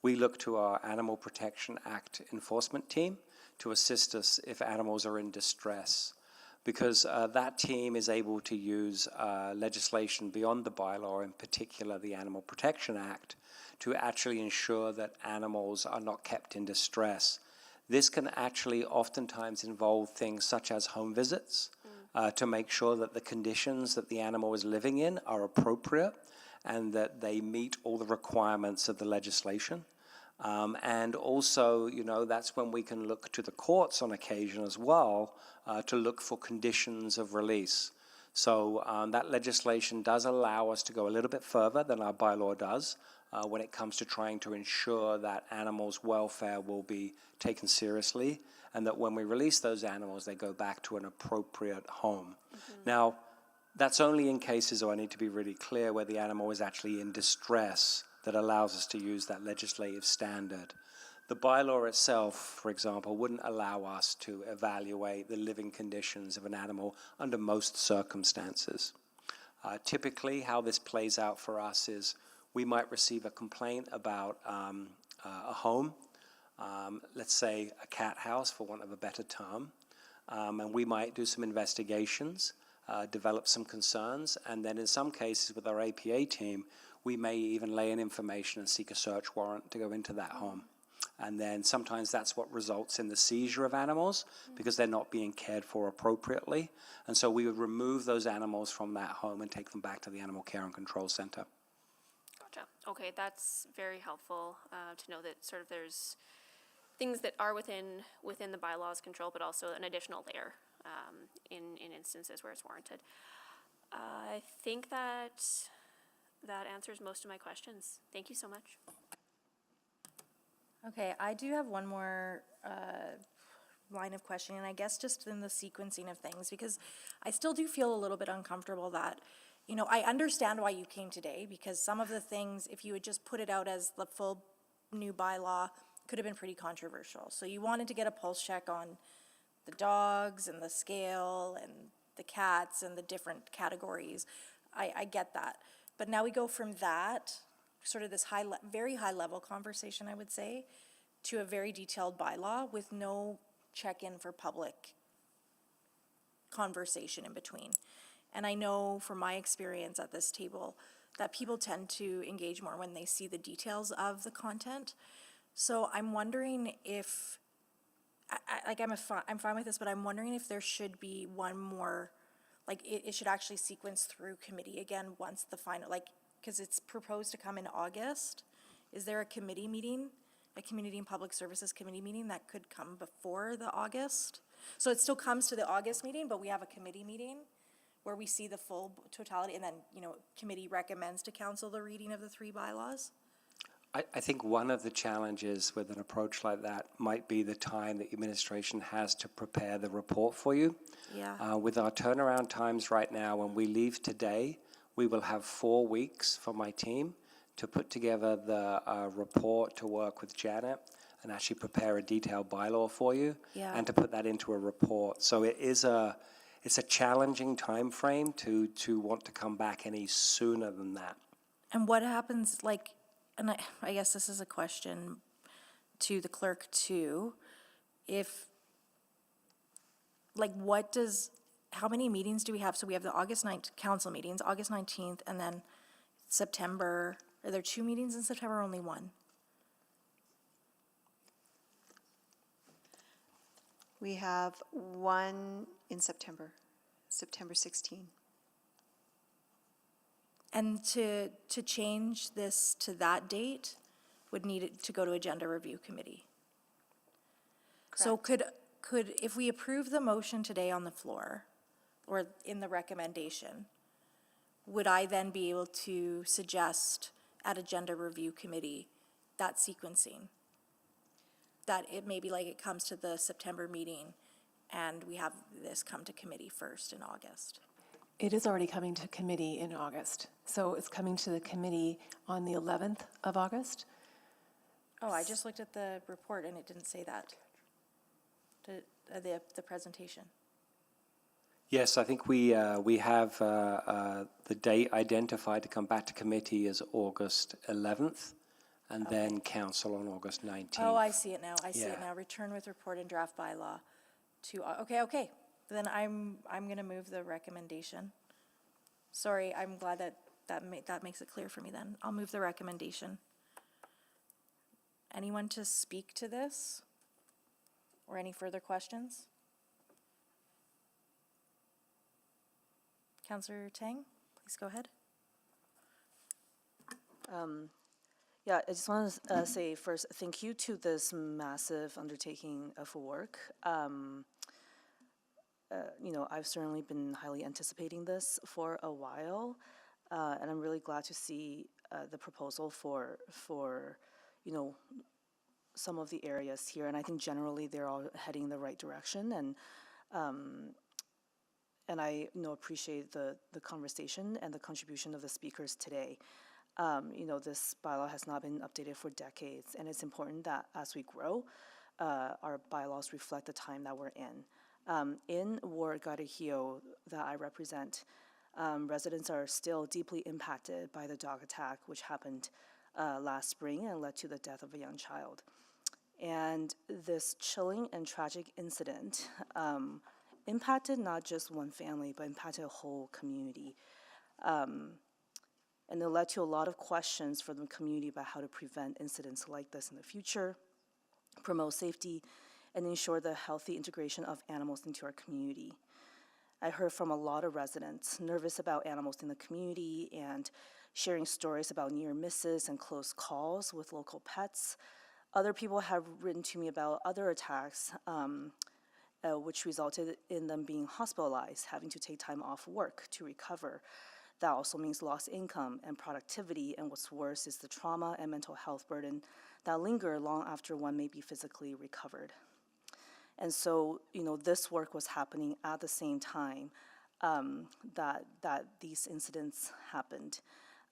we look to our Animal Protection Act enforcement team to assist us if animals are in distress, because that team is able to use legislation beyond the bylaw, in particular the Animal Protection Act, to actually ensure that animals are not kept in distress. This can actually oftentimes involve things such as home visits, to make sure that the conditions that the animal is living in are appropriate and that they meet all the requirements of the legislation. And also, you know, that's when we can look to the courts on occasion as well to look for conditions of release. So that legislation does allow us to go a little bit further than our bylaw does when it comes to trying to ensure that animals' welfare will be taken seriously and that when we release those animals, they go back to an appropriate home. Now, that's only in cases, I need to be really clear, where the animal is actually in distress that allows us to use that legislative standard. The bylaw itself, for example, wouldn't allow us to evaluate the living conditions of an animal under most circumstances. Typically, how this plays out for us is we might receive a complaint about a home, let's say a cat house, for want of a better term, and we might do some investigations, develop some concerns, and then in some cases with our APA team, we may even lay in information and seek a search warrant to go into that home. And then sometimes that's what results in the seizure of animals because they're not being cared for appropriately. And so we would remove those animals from that home and take them back to the Animal Care and Control Center. Gotcha. Okay, that's very helpful to know that sort of there's things that are within the bylaws control, but also an additional layer in instances where it's warranted. I think that answers most of my questions. Thank you so much. Okay, I do have one more line of questioning, and I guess just in the sequencing of things, because I still do feel a little bit uncomfortable that, you know, I understand why you came today, because some of the things, if you had just put it out as the full new bylaw, could have been pretty controversial. So you wanted to get a pulse check on the dogs and the scale and the cats and the different categories. I get that. But now we go from that, sort of this very high level conversation, I would say, to a very detailed bylaw with no check-in for public conversation in between. And I know from my experience at this table that people tend to engage more when they see the details of the content. So I'm wondering if, I'm fine with this, but I'm wondering if there should be one more, like it should actually sequence through committee again once the final, like, because it's proposed to come in August. Is there a committee meeting, a Community and Public Services Committee meeting that could come before the August? So it still comes to the August meeting, but we have a committee meeting where we see the full totality, and then, you know, committee recommends to council the reading of the 3 bylaws? I think one of the challenges with an approach like that might be the time that the administration has to prepare the report for you. Yeah. With our turnaround times right now, when we leave today, we will have 4 weeks for my team to put together the report, to work with Janet and actually prepare a detailed bylaw for you, Yeah. and to put that into a report. So it's a challenging time frame to want to come back any sooner than that. And what happens, like, and I guess this is a question to the clerk too, if, like, how many meetings do we have? So we have the August 9th council meetings, August 19th, and then September. Are there 2 meetings in September or only 1? We have one in September, September 16. And to change this to that date would need it to go to Agenda Review Committee. So could, if we approve the motion today on the floor, or in the recommendation, would I then be able to suggest at Agenda Review Committee that sequencing? That it may be like it comes to the September meeting and we have this come to committee first in August? It is already coming to committee in August. So it's coming to the committee on the 11th of August. Oh, I just looked at the report and it didn't say that. The presentation. Yes, I think we have the date identified to come back to committee as August 11th, and then council on August 19th. Oh, I see it now. I see it Yeah. now. Return with report and draft bylaw to, okay. Then I'm gonna move the recommendation. Sorry, I'm glad that makes it clear for me then. I'll move the recommendation. Anyone to speak to this? Or any further questions? Councillor Tang, please go ahead. Yeah, I just want to say first, thank you to this massive undertaking of work. I've certainly been highly anticipating this for a while, and I'm really glad to see the proposal for some of the areas here, and I think generally they're all heading in the right direction, and I appreciate the conversation and the contribution of the speakers today. This bylaw has not been updated for decades, and it's important that as we grow, our bylaws reflect the time that we're in. In Ward Garihio that I represent, residents are still deeply impacted by the dog attack, which happened last spring and led to the death of a young child. And this chilling and tragic incident impacted not just one family, but impacted a whole community. And it led to a lot of questions for the community about how to prevent incidents like this in the future, promote safety, and ensure the healthy integration of animals into our community. I heard from a lot of residents nervous about animals in the community and sharing stories about near misses and close calls with local pets. Other people have written to me about other attacks, which resulted in them being hospitalized, having to take time off work to recover. That also means lost income and productivity, and what's worse is the trauma and mental health burden that linger long after one may be physically recovered. And so, this work was happening at the same time that these incidents happened.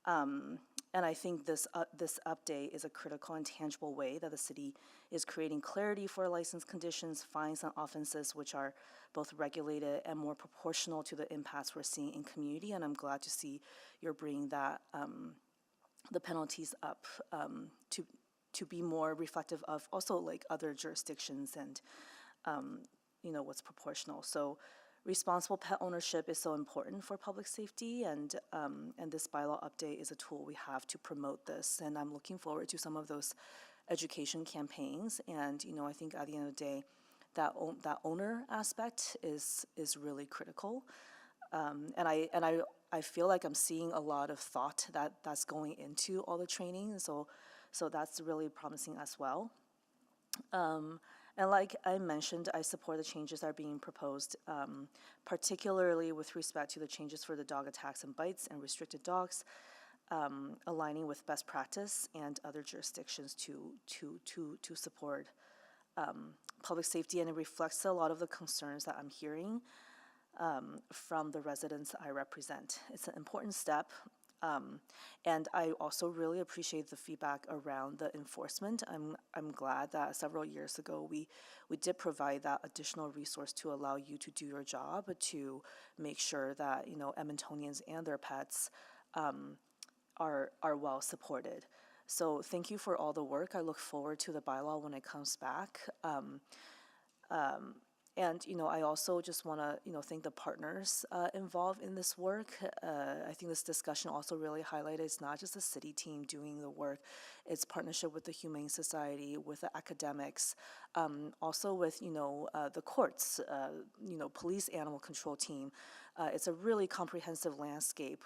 And I think this update is a critical and tangible way that the city is creating clarity for license conditions, fines, and offenses, which are both regulated and more proportional to the impacts we're seeing in community. And I'm glad to see you're bringing that the penalties up to be more reflective of also like other jurisdictions and what's proportional. So responsible pet ownership is so important for public safety, and this bylaw update is a tool we have to promote this. And I'm looking forward to some of those education campaigns. And I think at the end of the day, that owner aspect is really critical. And I feel like I'm seeing a lot of thought that's going into all the training. So that's really promising as well. And like I mentioned, I support the changes that are being proposed, particularly with respect to the changes for the dog attacks and bites and restricted dogs, aligning with best practice and other jurisdictions to support public safety. And it reflects a lot of the concerns that I'm hearing from the residents I represent. It's an important step. And I also really appreciate the feedback around the enforcement. I'm glad that several years ago we did provide that additional resource to allow you to do your job, to make sure that Edmontonians and their pets are well supported. So thank you for all the work. I look forward to the bylaw when it comes back. And I also just want to thank the partners involved in this work. I think this discussion also really highlighted it's not just the city team doing the work; it's partnership with the Humane Society, with the academics, also with the courts, police, animal control team. It's a really comprehensive landscape.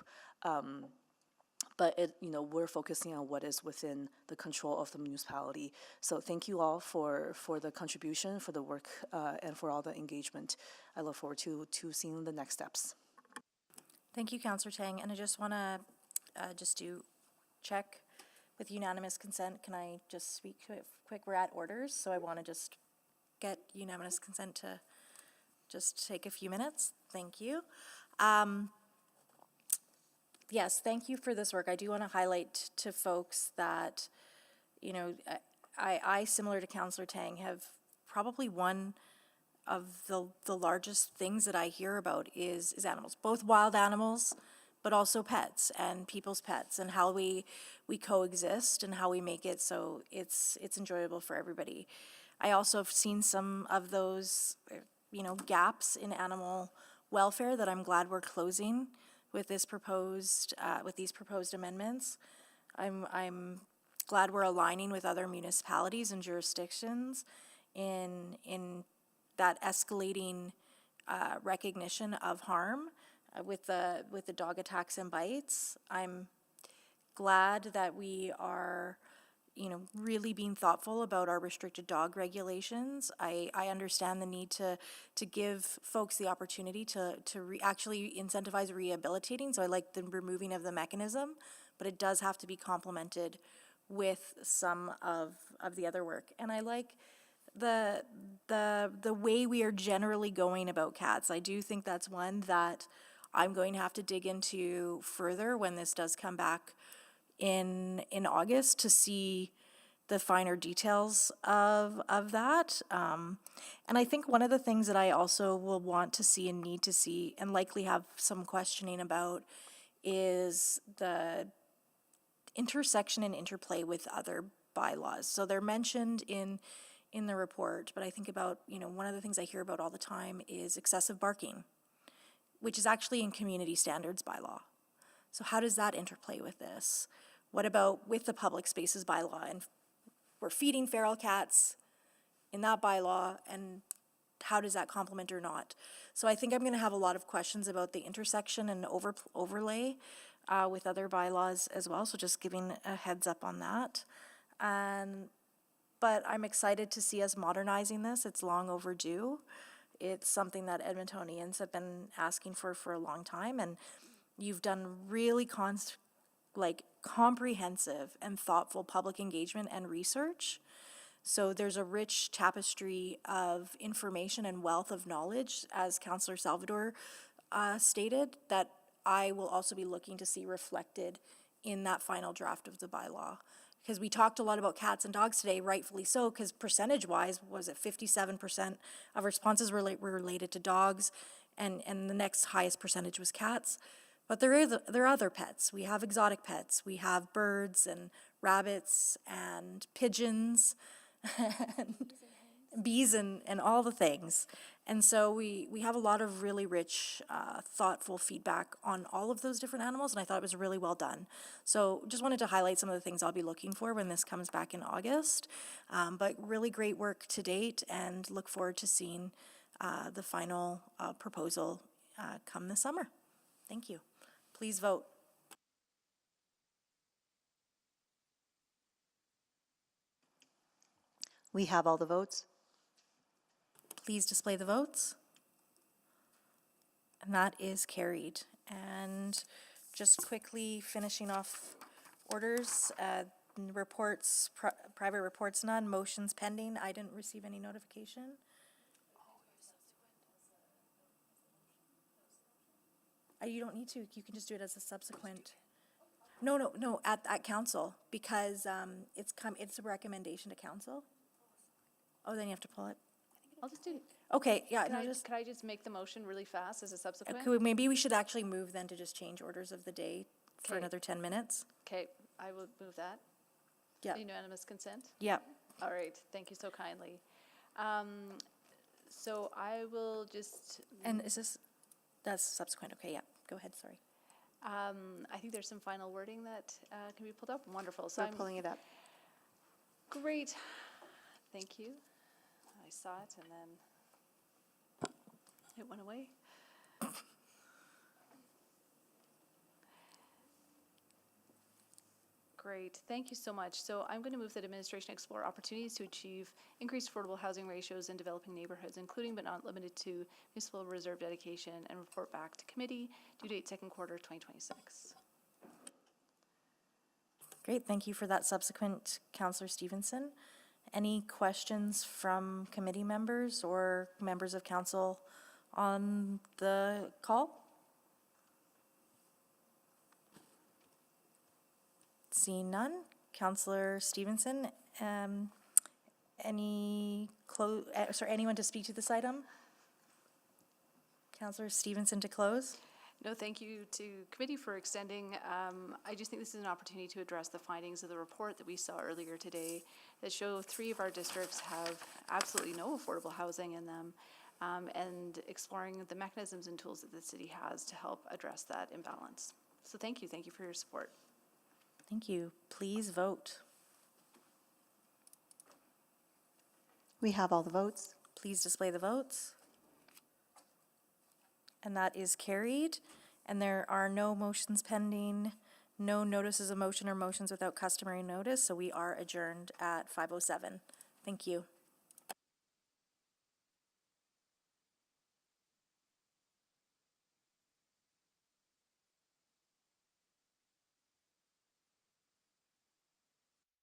But we're focusing on what is within the control of the municipality. So thank you all for the contribution, for the work, and for all the engagement. I look forward to seeing the next steps. Thank you, Councillor Tang. And I just want to just do check with unanimous consent. Can I just speak quick? We're at orders, so I want to just get unanimous consent to just take a few minutes. Thank you. Yes, thank you for this work. I do want to highlight to folks that, I similar to Councillor Tang, have probably one the largest things that I hear about is animals, both wild animals, but also pets and people's pets, and how we coexist and how we make it so it's enjoyable for everybody. I also have seen some of those, gaps in animal welfare that I'm glad we're closing with this proposed, with these proposed amendments. I'm glad we're aligning with other municipalities and jurisdictions in that escalating recognition of harm with the dog attacks and bites. I'm glad that we are, really being thoughtful about our restricted dog regulations. I understand the need to give folks the opportunity to actually incentivize rehabilitating, so I like the removing of the mechanism, but it does have to be complemented with some of the other work. And I like the way we are generally going about cats. I do think that's one that I'm going to have to dig into further when this does come back in August to see the finer details of that. And I think one of the things that I also will want to see and need to see and likely have some questioning about is the intersection and interplay with other bylaws. So they're mentioned in the report, but I think about, one of the things I hear about all the time is excessive barking, which is actually in community standards bylaw. So how does that interplay with this? What about with the public spaces bylaw? And we're feeding feral cats in that bylaw, and how does that complement or not? So I think I'm gonna have a lot of questions about the intersection and overlay with other bylaws as well, so just giving a heads up on that. But I'm excited to see us modernizing this. It's long overdue. It's something that Edmontonians have been asking for a long time, and you've done really comprehensive and thoughtful public engagement and research. So there's a rich tapestry of information and wealth of knowledge, as Councillor Salvador stated, that I will also be looking to see reflected in that final draft of the bylaw. Because we talked a lot about cats and dogs today, rightfully so, because percentage-wise, was it 57% of responses were related to dogs, and the next highest percentage was cats. But there are other pets. We have exotic pets. We have birds and rabbits and pigeons and bees and all the things. And so we have a lot of really rich, thoughtful feedback on all of those different animals, and I thought it was really well done. So just wanted to highlight some of the things I'll be looking for when this comes back in August. But really great work to date, and look forward to seeing the final proposal come this summer. Thank you. Please vote. We have all the votes. Please display the votes. And that is carried. And just quickly finishing off orders, reports, private reports none, motions pending. I didn't receive any notification. You don't need to, you can just do it as a subsequent. No, at council, because it's a recommendation to council. Oh, then you have to pull it. I'll just do. Okay, yeah. Could I just make the motion really fast as a subsequent? Maybe we should actually move then to just change orders of the day for another 10 minutes. Okay, I will move that. Yeah. Unanimous consent? Yeah. All right, thank you so kindly. So I will just. And that's subsequent, okay, yeah, go ahead, sorry. I think there's some final wording that can be pulled up. Wonderful. So We're I'm pulling it up. Great. Thank you. I saw it and then it went away. Great, thank you so much. So I'm going to move that administration explore opportunities to achieve increased affordable housing ratios in developing neighborhoods, including but not limited to municipal reserve dedication, and report back to committee, due date second quarter 2026. Great, thank you for that subsequent, Councillor Stevenson. Any questions from committee members or members of council on the call? Seeing none, Councillor Stevenson, anyone to speak to this item? Councillor Stevenson to close. No, thank you to committee for extending. I just think this is an opportunity to address the findings of the report that we saw earlier today that show 3 of our districts have absolutely no affordable housing in them, and exploring the mechanisms and tools that the city has to help address that imbalance. So thank you for your support. Thank you. Please vote. We have all the votes. Please display the votes. And that is carried. And there are no motions pending, no notices of motion or motions without customary notice, so we are adjourned at 5:07. Thank you.